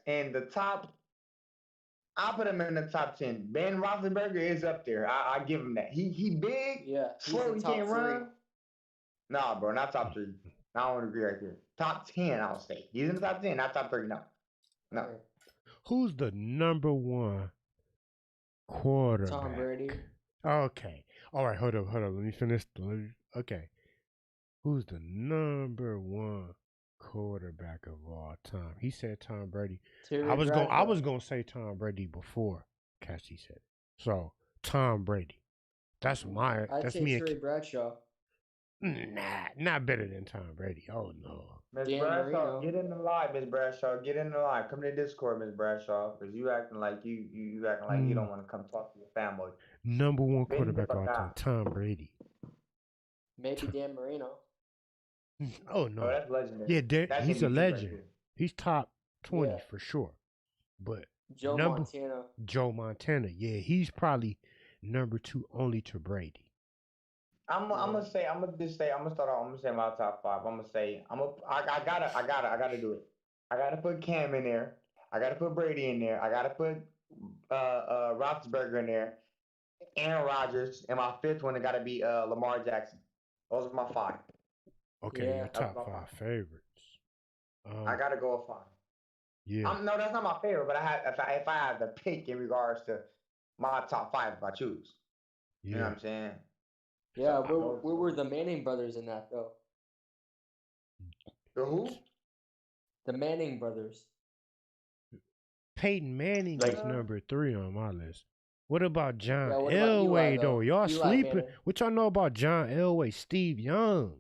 S3: and the top. I put him in the top 10. Ben Roethlisberger is up there. I give him that. He big.
S9: Yeah.
S3: Slow. He can't run. Nah, bro, not top 3. I don't agree right there. Top 10, I'll say. He's in the top 10, not top 3. No.
S1: Who's the number 1 quarterback?
S9: Tom Brady.
S1: Okay. All right. Hold up. Let me finish. Okay. Who's the number 1 quarterback of all time? He said Tom Brady. I was gonna say Tom Brady before Cassie said it. So Tom Brady. That's me.
S9: Terry Bradshaw.
S1: Nah, not better than Tom Brady. Oh no.
S3: Miss Bradshaw, get in the live, Miss Bradshaw. Get in the live. Come to Discord, Miss Bradshaw, because you acting like you don't want to come talk to your family.
S1: Number 1 quarterback of all time, Tom Brady.
S9: Maybe Dan Marino.
S1: Oh no.
S3: Oh, that's legendary.
S1: Yeah, he's a legend. Right, he's top 20 for sure. But
S9: Joe
S1: Montana. Yeah, he's probably number 2 only to Brady.
S3: I'm gonna say my top 5. I gotta do it. I gotta put Cam in there. I gotta put Brady in there. I gotta put Roethlisberger in there. Aaron Rodgers, and my 5th one, it gotta be Lamar Jackson. Those are my 5.
S1: Okay, your top 5 favorites.
S3: I gotta go with 5.
S1: Yeah.
S3: No, that's not my favorite, but if I had to pick in regards to my top 5 if I choose. You know what I'm saying?
S9: Yeah, where were the Manning brothers in that though?
S3: The who?
S9: The Manning brothers.
S1: Peyton Manning is number 3 on my list. What about John
S9: what about Eli,
S1: Elway though? Y'all
S9: Eli
S1: sleeping?
S9: Manning.
S1: What y'all know about John Elway? Steve Young.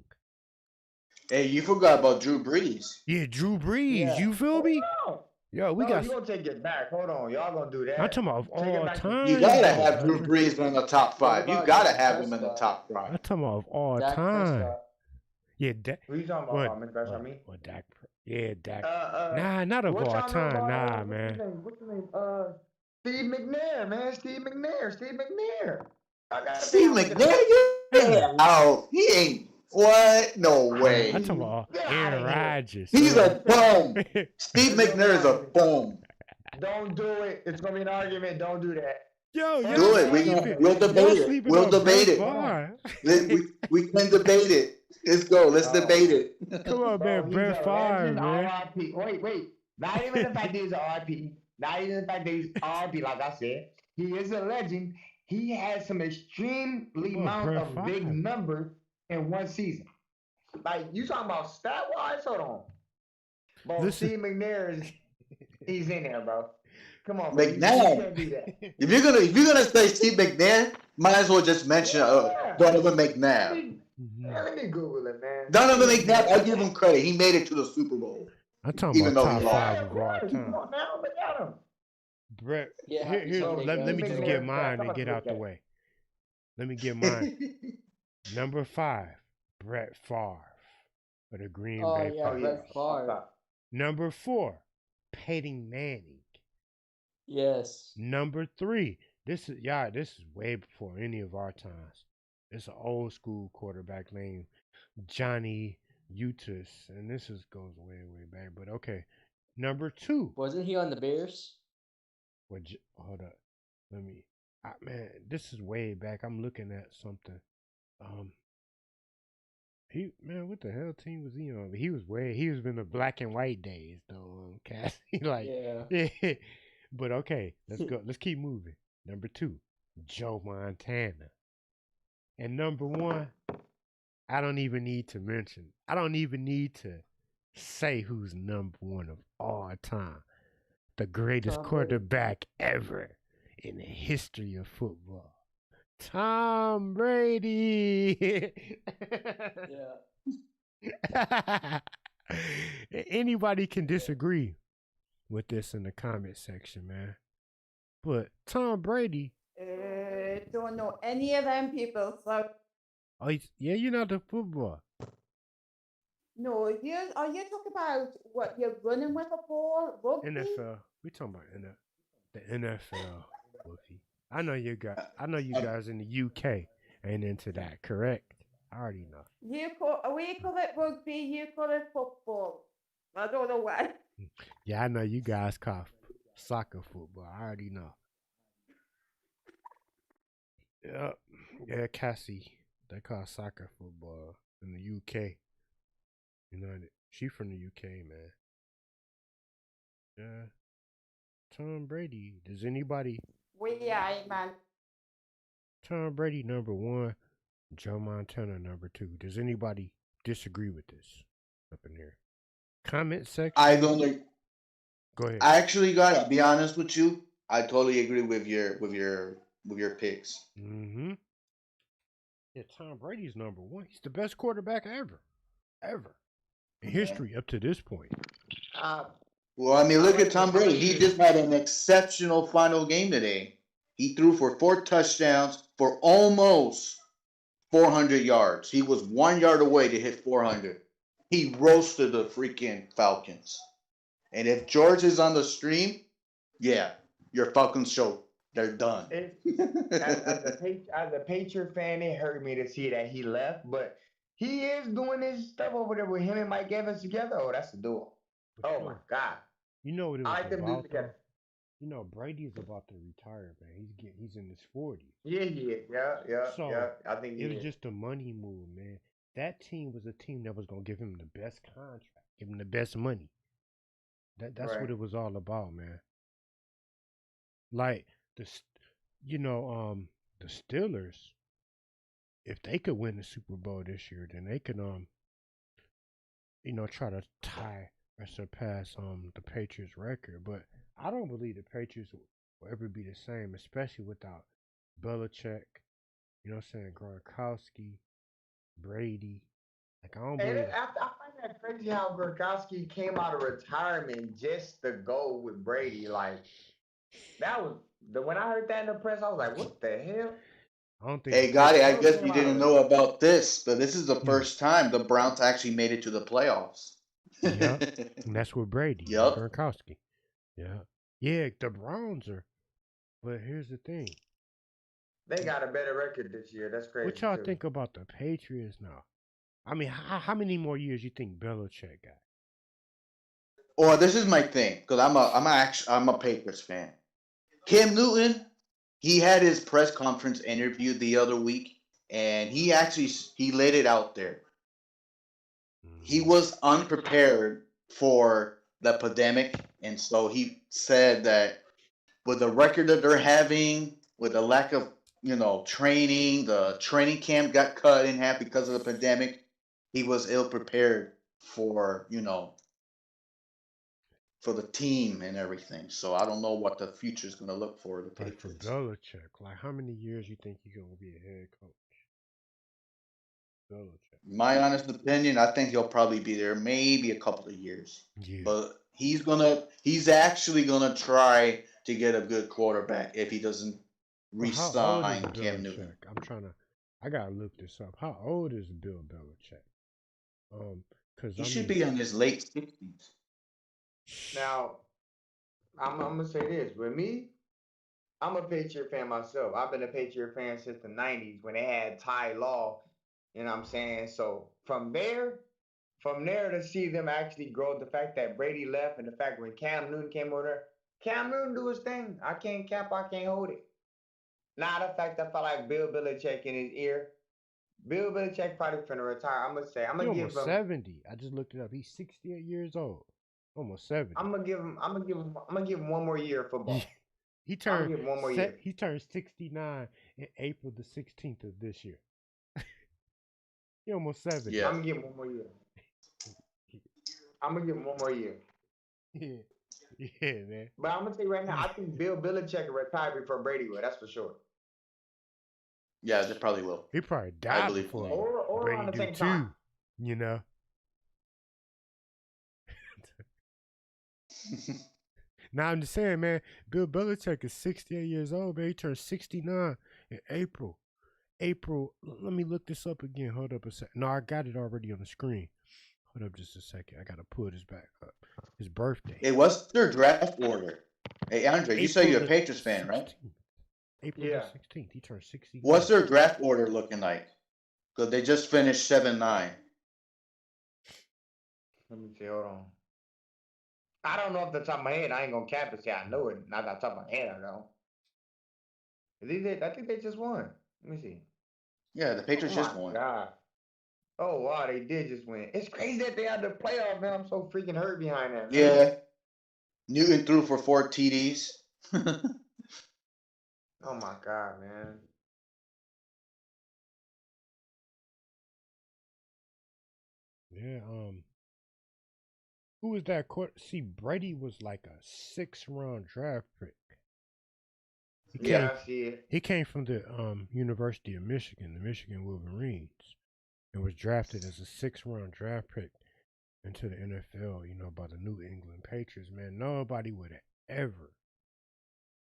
S7: Hey, you forgot about Drew Brees.
S1: Yeah, Drew Brees.
S9: Yeah.
S1: You feel me?
S3: Oh,
S1: Yo, we
S3: no,
S1: got.
S3: you gonna take it back? Hold on, y'all gonna do that?
S1: I'm talking about
S3: Take it
S1: all
S3: back to-
S1: time.
S7: You gotta
S1: though,
S7: have Drew
S1: Hunter.
S7: Brees in the top 5. You
S9: about
S7: gotta
S9: Dak
S7: have him in the
S9: Prescott?
S7: top
S1: I'm
S7: 5.
S1: talking about all
S9: Dak
S1: time.
S9: Prescott.
S1: Yeah, Dak.
S3: What you talking
S1: What?
S3: about, Mr. Prescott? Me?
S1: What Dak? Yeah, Dak.
S3: Nah,
S1: Not of
S3: what
S1: all
S3: y'all know
S1: time.
S3: about,
S1: Nah, man.
S3: What's his name? Steve McNair, man. Steve McNair. I gotta
S7: Steve McNair, yeah. No, he ain't. What? No way.
S1: I'm talking about Aaron Rodgers.
S7: He's a bum. Steve McNair is a bum.
S3: Don't do it. It's gonna be an argument. Don't do that.
S1: Yo,
S3: Do
S1: y'all
S7: it.
S1: sleeping.
S7: We'll
S1: Y'all
S7: debate it.
S1: sleeping
S7: We'll
S1: on
S7: debate
S1: Brett
S7: it.
S1: Favre.
S7: We can debate it. Let's go. Let's debate it.
S1: Come on, man.
S3: He's
S1: Brett
S3: a
S1: Favre,
S3: legend,
S1: man.
S3: RIP. Wait. Not even the fact that he's a RIP. Not even the fact that he's RIP, like I said. He is a legend. He has some extremely amount
S1: Brett
S3: of big
S1: Favre?
S3: numbers in one season. Like, you talking about stat-wise? Hold on. Bro,
S1: Listen.
S3: Steve McNair he's in there, bro. Come on, bro. You
S7: McNair.
S3: can't do that.
S7: If you're gonna say Steve McNair, might as well just mention Donovan McNabb.
S3: Let me Google it, man.
S7: Donovan McNabb, I give him credit. He made it to the Super Bowl.
S1: I'm talking
S7: Even
S1: about
S7: though he
S1: top
S7: lost.
S1: 5 of all time.
S3: Come on now, look at him.
S1: Brett,
S9: Yeah,
S1: let me just get mine and
S3: Somebody
S1: get out the
S3: look at
S1: way. Let me get mine. Number 5, Brett Favre for the Green Bay Packers.
S9: Brett Favre.
S1: Number 4, Peyton Manning.
S9: Yes.
S1: Number 3, this is way before any of our times. It's an old school quarterback named Johnny Unitas, and goes way back. But okay, number 2.
S9: Wasn't he on the Bears?
S1: Hold up, let me. Man, this is way back. I'm looking at something. What the hell team was he on? He was in the black and white days though. Cassie, like yeah. But okay, let's go. Let's keep moving. Number 2, Joe Montana, and number 1. I don't even need to mention. I don't even need to say who's number 1 of all time. The greatest quarterback ever in the history of football. Tom Brady. Yeah. Anybody can disagree with this in the comment section, man. But Tom Brady.
S8: Don't know any of them people, so.
S1: Oh, yeah, you're not the football.
S8: No, are you talking about what you're running with a ball? Rugby?
S1: NFL. We talking about the NFL. Wolfie. I know you guys in the UK ain't into that, correct? I already know.
S8: We call it rugby, you call it football. I don't know what.
S1: Yeah, I know you guys call soccer football. I already know. Yeah, Cassie. They call soccer football in the UK. United. She from the UK, man. Yeah. Tom Brady. Does anybody?
S8: Man.
S1: Tom Brady number 1. Joe Montana number 2. Does anybody disagree with this up in here? Comment section.
S7: I don't know.
S1: Go ahead.
S7: I actually gotta be honest with you. I totally agree with your picks.
S1: Mm-hmm. Yeah, Tom Brady's number 1. He's the best quarterback ever in history up to this point.
S7: Well, I mean, look at Tom Brady. He just had an exceptional final game today. He threw for 4 touchdowns for almost 400 yards. He was 1 yard away to hit 400. He roasted the freaking Falcons. And if George is on the stream, yeah, your Falcons show, they're done.
S3: As a Patriot fan, it hurt me to see that he left, but he is doing his stuff over there with him and Mike Evans together. Oh, that's a duo. Oh my God.
S1: You know what it was
S3: I like them
S1: about,
S3: together.
S1: You know, Brady's about to retire, man. He's in his 40s.
S3: Yeah.
S1: So
S3: I think
S1: it was just a money move, man. That team was a team that was gonna give him the best contract, give him the best money. That's what it was all about, man. Like the Steelers, if they could win the Super Bowl this year, then they could try to tie or surpass the Patriots record. But I don't believe the Patriots will ever be the same, especially without Belichick, you know what I'm saying, Gronkowski, Brady. Like I don't believe
S3: I find that crazy how Gronkowski came out of retirement just to go with Brady. Like that was when I heard that in the press, I was like, "What the hell?"
S1: I don't think
S7: Hey, Gotti, I guess you
S3: Came out of
S7: didn't
S3: it.
S7: know about this, but this is the
S1: Hmm.
S7: first time the Browns actually made it to the playoffs.
S1: Yep. And that's with Brady and
S7: Yup.
S1: Gronkowski. Yeah. Yeah, the Browns are. But here's the thing.
S3: They got a better record this year. That's
S1: What
S3: crazy
S1: y'all
S3: too.
S1: think about the Patriots now? I mean, how many more years you think Belichick got?
S7: Or this is my thing, because I'm a Patriots fan. Cam Newton, he had his press conference interview the other week, and he laid it out there. He was unprepared for the pandemic, and so he said that with the record that they're having, with the lack of training, the training camp got cut in half because of the pandemic. He was ill prepared for for the team and everything. So I don't know what the future is going to look for the
S1: Like for
S7: Patriots.
S1: Belichick, like how many years you think he's gonna be a head coach? Belichick.
S7: My honest opinion, I think he'll probably be there maybe a couple of years.
S1: Yeah.
S7: But he's actually gonna try to get a good quarterback if he doesn't
S1: Well, how old is
S7: re-sign Cam Newton.
S1: Belichick? I gotta look this up. How old is Bill Belichick? Cause
S7: He
S1: I
S7: should
S1: mean,
S7: be in his late 60s.
S3: Now, I'm gonna say this. With me, I'm a Patriot fan myself. I've been a Patriot fan since the '90s when they had Ty Law. You know what I'm saying? So from there to see them actually grow, the fact that Brady left and the fact when Cam Newton came over there, Cam Newton do his thing. I can't hold it. Now the fact I felt like Bill Belichick in his ear. Bill Belichick probably finna retire. I'm
S1: he
S3: gonna give
S1: almost
S3: him
S1: 70. I just looked it up. He's 68 years old. Almost 70.
S3: I'm gonna give him one more year of
S1: Yeah.
S3: football.
S1: He
S3: I'm gonna
S1: turned
S3: give him one more year.
S1: he turned 69 in April the 16th of this year. He almost 70.
S7: Yeah.
S3: I'm gonna give him one more year. I'm gonna give him one more year.
S1: Yeah. Yeah, man.
S3: But I'm gonna tell you right now, I think Bill Belichick will retire before Brady will. That's for sure.
S7: Yeah, they probably will.
S1: He probably
S7: I
S1: died
S7: believe
S1: before
S7: so.
S3: Or
S1: Brady
S3: around the
S1: do
S3: same
S1: too.
S3: time.
S1: You know. Now I'm just saying, man. Bill Belichick is 68 years old, man. He turned 69 in April. Let me look this up again. Hold up a sec. No, I got it already on the screen. Hold up just a second. I gotta pull this back up. His birthday.
S7: Hey, what's their draft order? Hey, Andre, you say you're a Patriots fan, right?
S1: April the 16th. He turned 60.
S7: What's their draft order looking like? Because they just finished 7-9.
S3: Let me see. Hold on. I don't know off the top of my head. I ain't gonna cap it. Say I know it. Not off the top of my head. I know. I think they just won. Let me see.
S7: Yeah, the Patriots just won.
S3: God. Oh wow, they did just win. It's crazy that they had the playoff, man. I'm so freaking hurt behind that. Man.
S7: Yeah. Newton threw for 4 TDs.
S3: Oh my God, man.
S1: Yeah, who was that? See, Brady was like a 6th-round draft pick.
S3: I see it.
S1: He came from the University of Michigan, the Michigan Wolverines, and was drafted as a 6th-round draft pick into the NFL, by the New England Patriots. Man, nobody would have ever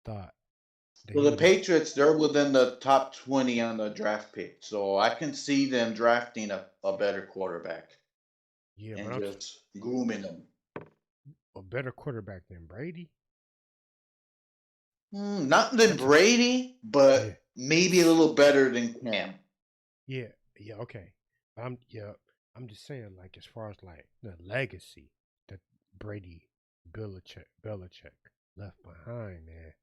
S1: thought.
S7: Well, the Patriots, they're within the top 20 on the draft pick, so I can see them drafting a better quarterback.
S1: Yeah,
S7: and just grooming them.
S1: A better quarterback than Brady?
S7: Not than Brady, but maybe a little better than Cam.
S1: Yeah, okay. I'm just saying, like, as far as like the legacy that Belichick left behind, man.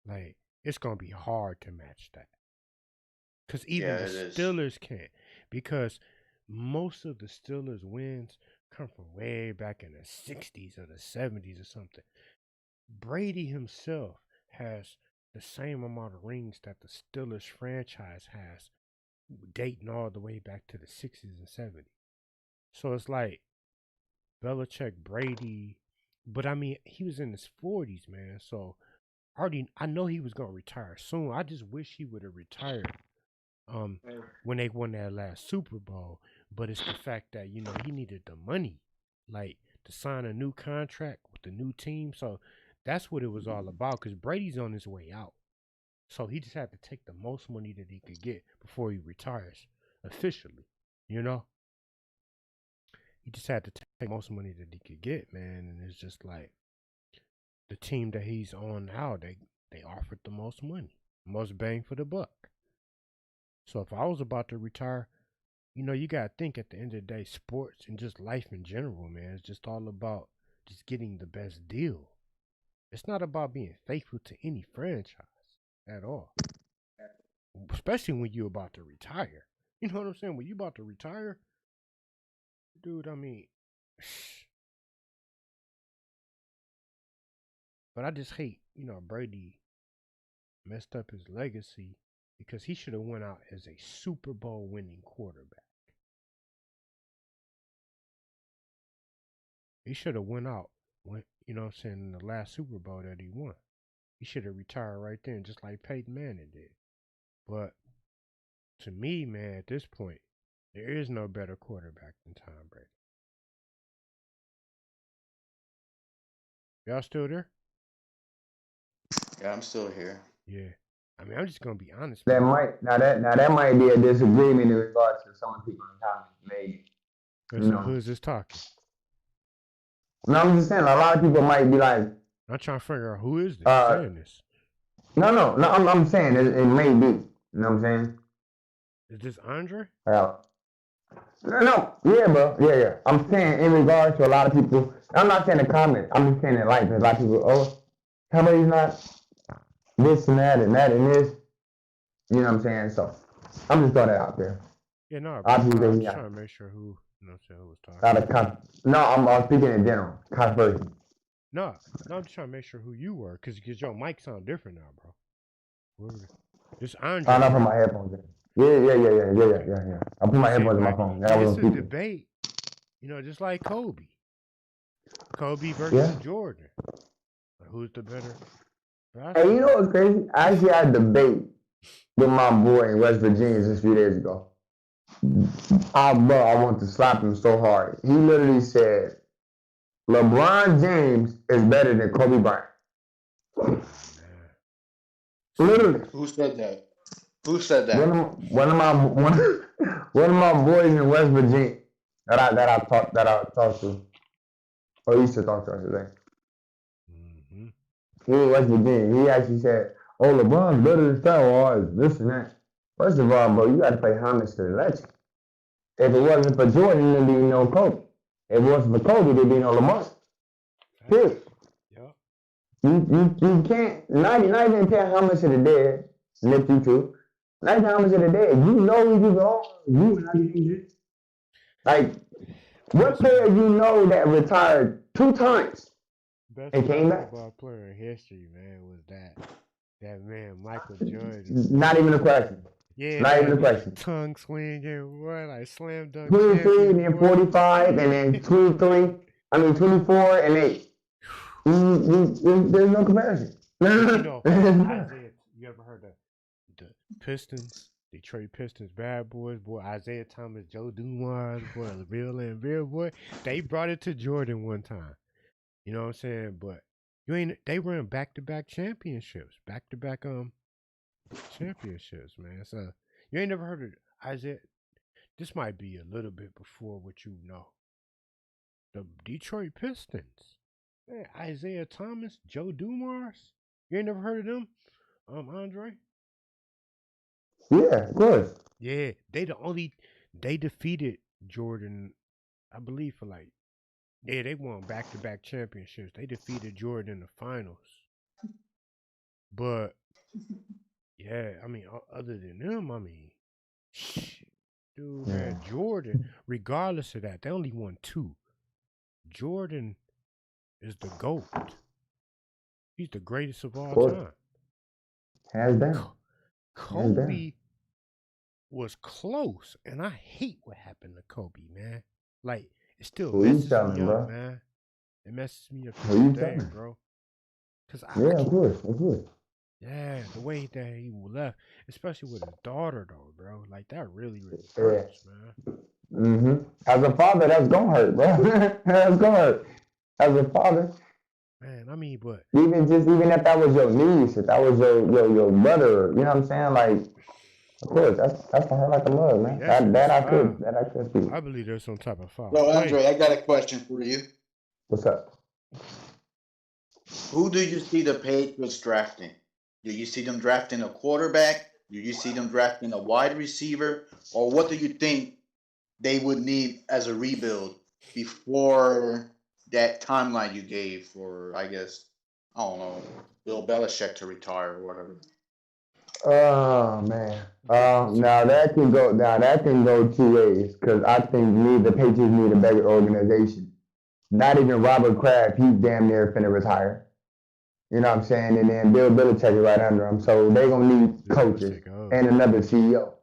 S1: Like, it's gonna be hard to match that. Because even the Steelers can't. Because most of the Steelers' wins come from way back in the 60s or the 70s or something. Brady himself has the same amount of rings that the Steelers franchise has, dating all the way back to the 60s and 70s. So it's like Belichick, Brady, but I mean, he was in his 40s, man. So I know he was gonna retire soon. I just wish he would have retired when they won that last Super Bowl. But it's the fact that he needed the money, like to sign a new contract with the new team. So that's what it was all about. Because Brady's on his way out, so he just had to take the most money that he could get before he retires officially. You know, he just had to take the most money that he could get, man. And it's just like the team that he's on now, they offered the most money, most bang for the buck. So if I was about to retire, you gotta think at the end of the day, sports and just life in general, man, it's just all about just getting the best deal. It's not about being faithful to any franchise at all. Especially when you're about to retire. You know what I'm saying? When you about to retire, dude, I mean, but I just hate, Brady messed up his legacy because he should have went out as a Super Bowl winning quarterback. He should have went out when, in the last Super Bowl that he won. He should have retired right then, just like Peyton Manning did. But to me, man, at this point, there is no better quarterback than Tom Brady. Y'all still there?
S7: Yeah, I'm still here.
S1: Yeah. I mean, I'm just gonna be honest.
S10: That might be a disagreement in regards to some of the people in the comments made.
S1: So who's this talking?
S10: No, I'm just saying a lot of people might be like,
S1: I'm trying to figure out who is this saying this.
S10: No, I'm saying it may be. You know what I'm saying?
S1: Is this Andre?
S10: No, yeah, bro, yeah. I'm saying in regards to a lot of people. I'm not saying the comment. I'm just saying it like there's a lot of people. Somebody's not this and that and that and this. You know what I'm saying? So I'm just throwing that out there.
S1: Yeah, no, I'm just trying to make sure who was talking.
S10: No, I'm speaking in general. Controversy.
S1: No, I'm just trying to make sure who you were, because your mic sound different now, bro. This Andre.
S10: I'm not putting my headphones in. Yeah. I put my headphones in my phone.
S1: This is a debate, just like Kobe. Kobe versus Jordan. Who's the better?
S10: Hey, you know what's crazy? I actually had a debate with my boy in West Virginia just a few days ago. I want to slap him so hard. He literally said, LeBron James is better than Kobe Bryant. Literally.
S7: Who said that? Who said that?
S10: One of my boys in West Virginia that I talked to, or used to talk to, I should say. He was West Virginia. He actually said, "Oh, LeBron's better than Star Wars, this and that." First of all, bro, you got to pay homage to the legend. If it wasn't for Jordan, there'd be no Kobe. If it wasn't for Kobe, there'd be no Lamar. Period. Yeah. You can't. Not even pay homage to the dead. Lift you too. Not even homage to the dead. You know where you go. You not even like what player you know that retired 2 times and came back?
S1: Best basketball player in history, man, was that man Michael Jordan.
S10: Not even a question.
S1: Yeah,
S10: not even a question.
S1: Tongue swinging, boy, like slam dunk.
S10: 23 and then 45 and then 24 and 8. There's no comparison.
S1: Isaiah, you ever heard of the Pistons, Detroit Pistons, bad boys, boy, Isaiah Thomas, Joe Dumars, boy, real boy. They brought it to Jordan one time. You know what I'm saying? But they were in back-to-back championships, championships, man. So you ain't never heard of Isaiah. This might be a little bit before what you know. The Detroit Pistons. Man, Isaiah Thomas, Joe Dumars. You ain't never heard of them? Andre?
S10: Yeah, of course.
S1: Yeah, they defeated Jordan, I believe, for they won back-to-back championships. They defeated Jordan in the finals. But yeah, I mean, other than them, I mean, dude, man, Jordan, regardless of that, they only won 2. Jordan is the GOAT. He's the greatest of all time.
S10: Hands down.
S1: Kobe was close, and I hate what happened to Kobe, man. Like, it still messes me up, man. It messes me up to this day, bro.
S10: Of course.
S1: Yeah, the way that he left, especially with his daughter, though, bro. Like, that really hurts, man.
S10: As a father, that's gonna hurt, bro. That's gonna hurt. As a father.
S1: Man, I mean, but
S10: even if that was your niece, if that was your brother, you know what I'm saying? Like, of course, that's gonna hurt like a mug, man. That I could see.
S1: I believe there's some type of foul.
S7: Bro, Andre, I got a question for you.
S10: What's up?
S7: Who do you see the Patriots drafting? Do you see them drafting a quarterback? Do you see them drafting a wide receiver? Or what do you think they would need as a rebuild before that timeline you gave for, I guess, I don't know, Bill Belichick to retire or whatever?
S10: Oh man. Now that can go two ways, because I think the Patriots need a better organization. Not even Robert Kraft, he's damn near finna retire. You know what I'm saying? And then Bill Belichick is right under him. So they're gonna need coaches and another CEO.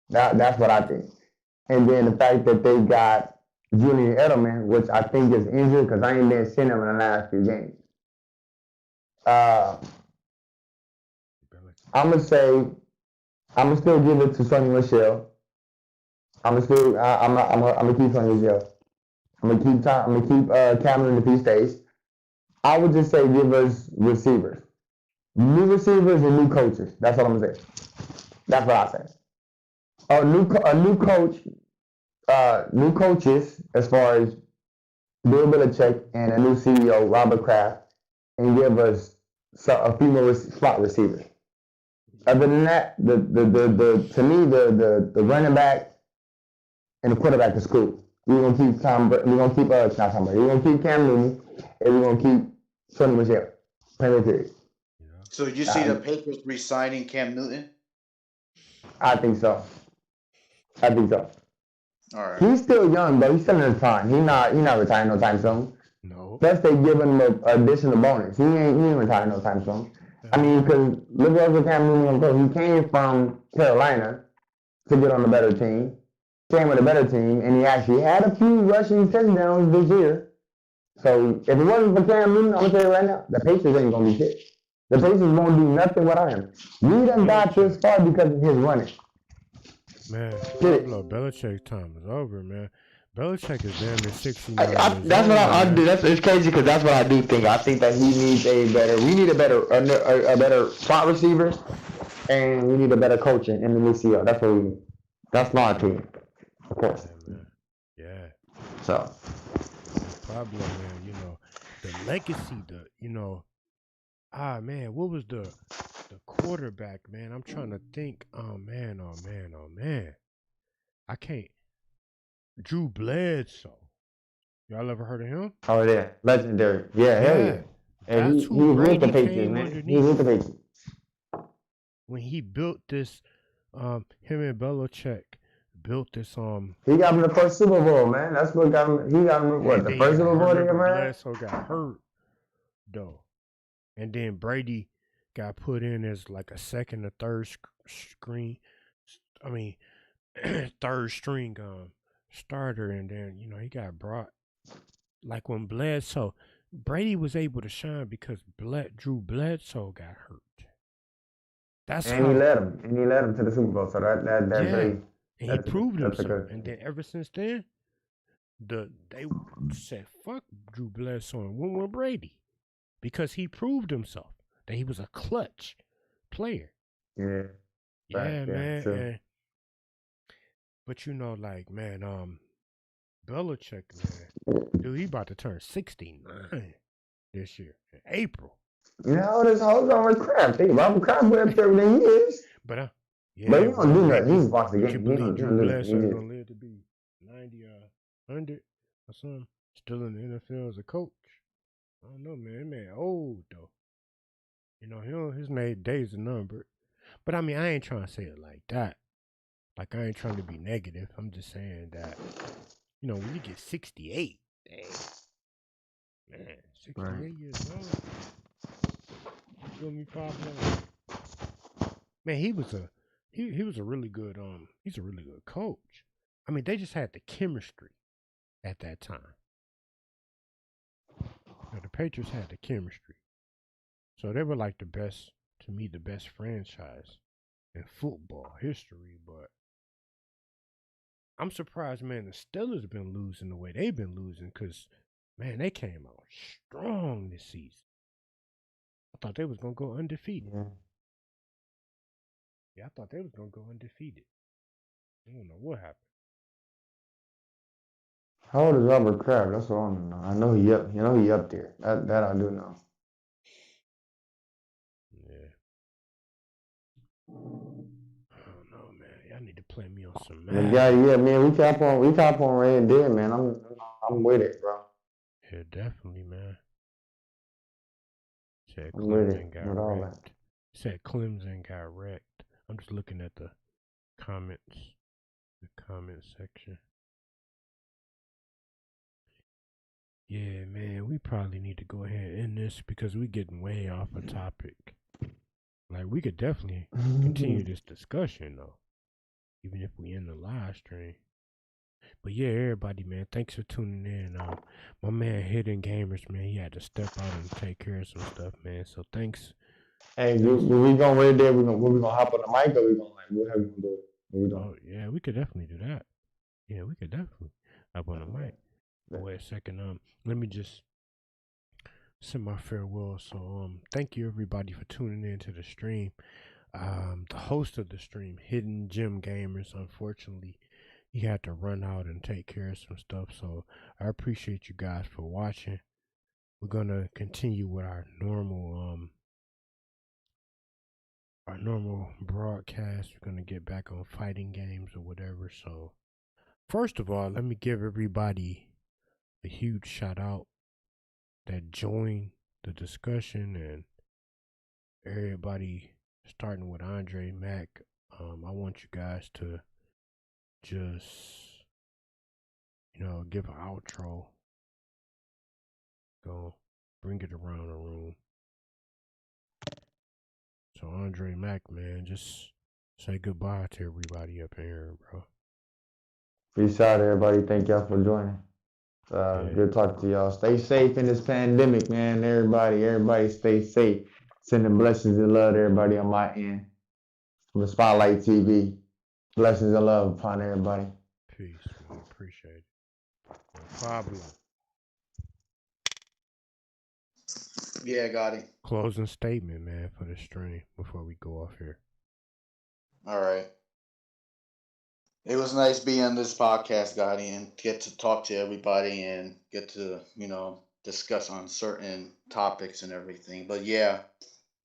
S10: That's what I think. And then the fact that they got Julian Edelman, which I think is injured because I ain't been seeing him in the last few games. I'm gonna still give it to Sonny Michel. I'm gonna keep Sonny Michel. I'm gonna keep Cameron if he stays. I would just say give us receivers. New receivers and new coaches. That's what I'm gonna say. That's what I say. A new coach, new coaches as far as Bill Belichick and a new CEO, Robert Kraft, and give us a few more slot receivers. Other than that, to me the running back and the quarterback is cool. We're gonna keep not Tom Brady. We're gonna keep Cam Newton, and we're gonna keep Sonny Michel. Period.
S7: So you see the Patriots re-signing Cam Newton?
S10: I think so.
S7: All right.
S10: He's still young, but he's still in his prime. He's not retiring no time soon.
S1: No.
S10: Plus they give him an additional bonus. He ain't retiring no time soon. I mean, because look where Cam Newton go. He came from Carolina to get on a better team. Came with a better team, and he actually had a few rushing touchdowns this year. So if it wasn't for Cam Newton, I'm gonna tell you right now, the Patriots ain't gonna be shit. The Patriots won't do nothing without him. We done got this far because of his running.
S1: Man, Belichick's time is over, man. Belichick is damn near 69 years old.
S10: That's what I do. It's crazy because that's what I do think. I think that he needs we need a better slot receiver, and we need a better coaching in the new CEO. That's what we need. That's my opinion, of course.
S1: Yeah.
S10: So.
S1: The problem, man, the legacy, man, what was the quarterback, man? I'm trying to think. Oh man. I can't. Drew Bledsoe. Y'all ever heard of him?
S10: Oh yeah, legendary. Yeah, hell yeah. And he was with the Patriots, man. He was with the Patriots.
S1: When he built this, him and Belichick built this.
S10: He got him the first Super Bowl, man. That's what got him. He got him the first Super Bowl they ever had.
S1: Bledsoe got hurt, though, and then Brady got put in as like a second or third third string starter, and then he got brought like when Bledsoe. Brady was able to shine because Drew Bledsoe got hurt.
S10: He led him to the Super Bowl. So
S1: and he proved himself. And then ever since then, they said fuck Drew Bledsoe and went with Brady because he proved himself that he was a clutch player.
S10: Yeah.
S1: Yeah, man. And, but Belichick, man, dude, he about to turn 69 this year in April.
S10: This whole Robert Kraft. Robert Kraft been up there everything he is.
S1: But
S10: he don't do nothing. He's watched the game.
S1: You believe Drew Bledsoe is gonna live to be 90 or 100 or something? Still in the NFL as a coach? I don't know, man. Man, old though. His days are numbered. But I mean, I ain't trying to say it like that. Like, I ain't trying to be negative. I'm just saying that, when you get 68, dang, man, 68 years old, you feel me, Pablo? Man, he was a really good he's a really good coach. I mean, they just had the chemistry at that time. The Patriots had the chemistry. So they were like the best, to me, the best franchise in football history. But I'm surprised, man, the Steelers have been losing the way they've been losing because, man, they came out strong this season. I thought they was going to go undefeated. Yeah, I thought they was going to go undefeated. I don't know what happened.
S10: How old is Robert Kraft? That's what I want to know. I know he up. You know he up there. That I do know.
S1: Yeah. I don't know, man. Y'all need to play me on some Madden.
S10: Yeah, man. We tap on Red Dead, man. I'm with it, bro.
S1: Yeah, definitely, man. Said
S10: I'm with
S1: Clemson
S10: it.
S1: got
S10: With all
S1: wrecked.
S10: that.
S1: Said Clemson got wrecked. I'm just looking at the comments, the comment section. Yeah, man, we probably need to go ahead and end this because we're getting way off a topic. Like, we could definitely continue this discussion, though, even if we end the live stream. But yeah, everybody, man, thanks for tuning in. My man Hiddengem, man, he had to step out and take care of some stuff, man. So thanks.
S10: Hey, we gonna Red Dead? We gonna hop on the mic, or we gonna what have we gonna do it? What we doing?
S1: Oh yeah, we could definitely do that. Yeah, we could definitely hop on the mic. Wait a second. Let me just send my farewell. So thank you everybody for tuning in to the stream. The host of the stream, Hiddengem Gamers, unfortunately, he had to run out and take care of some stuff. So I appreciate you guys for watching. We're gonna continue with our normal broadcast. We're gonna get back on fighting games or whatever. So first of all, let me give everybody a huge shout out that joined the discussion, and everybody starting with Andre Mack. I want you guys to just, give an outro. Go bring it around the room. So Andre Mack, man, just say goodbye to everybody up here, bro.
S10: Peace out, everybody. Thank y'all for joining. Good talking to y'all. Stay safe in this pandemic, man. Everybody stay safe. Sending blessings and love to everybody on my end. From the Spotlight TV. Blessings and love upon everybody.
S1: Peace, man. Appreciate it. No problem.
S7: Yeah, Gotti.
S1: Closing statement, man, for the stream before we go off here.
S7: All right. It was nice being on this podcast, Gotti, and get to talk to everybody and get to, discuss on certain topics and everything. But yeah,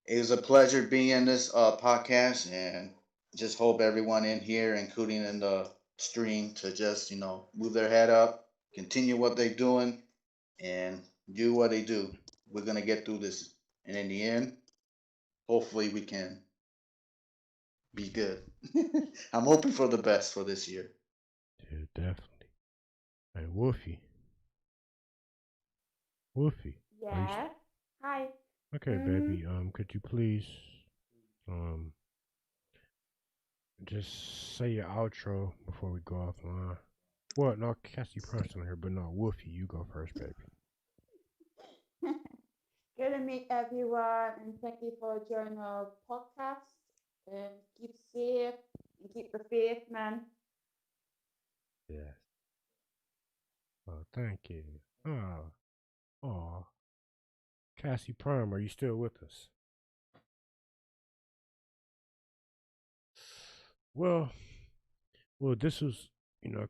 S7: it was a pleasure being in this podcast, and just hope everyone in here, including in the stream, to just, move their head up, continue what they're doing, and do what they do. We're going to get through this. And in the end, hopefully we can be good. I'm hoping for the best for this year.
S1: Yeah, definitely. Hey, Wolfie. Wolfie.
S8: Yeah. Hi.
S1: Okay, baby. Could you please just say your outro before we go offline? Well, no, Cassie Preston here, but no, Wolfie, you go first, baby.
S8: Good to meet everyone, and thank you for joining our podcast. And keep safe and keep the faith, man.
S1: Yes. Oh, thank you. Oh. Cassie Prime, are you still with us? Well, this was,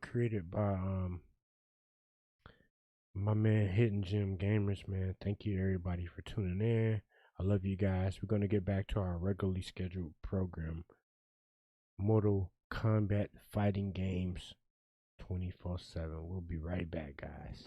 S1: created by my man Hiddengem Gamers, man. Thank you everybody for tuning in. I love you guys. We're gonna get back to our regularly scheduled program. Mortal Kombat fighting games 24/7. We'll be right back, guys.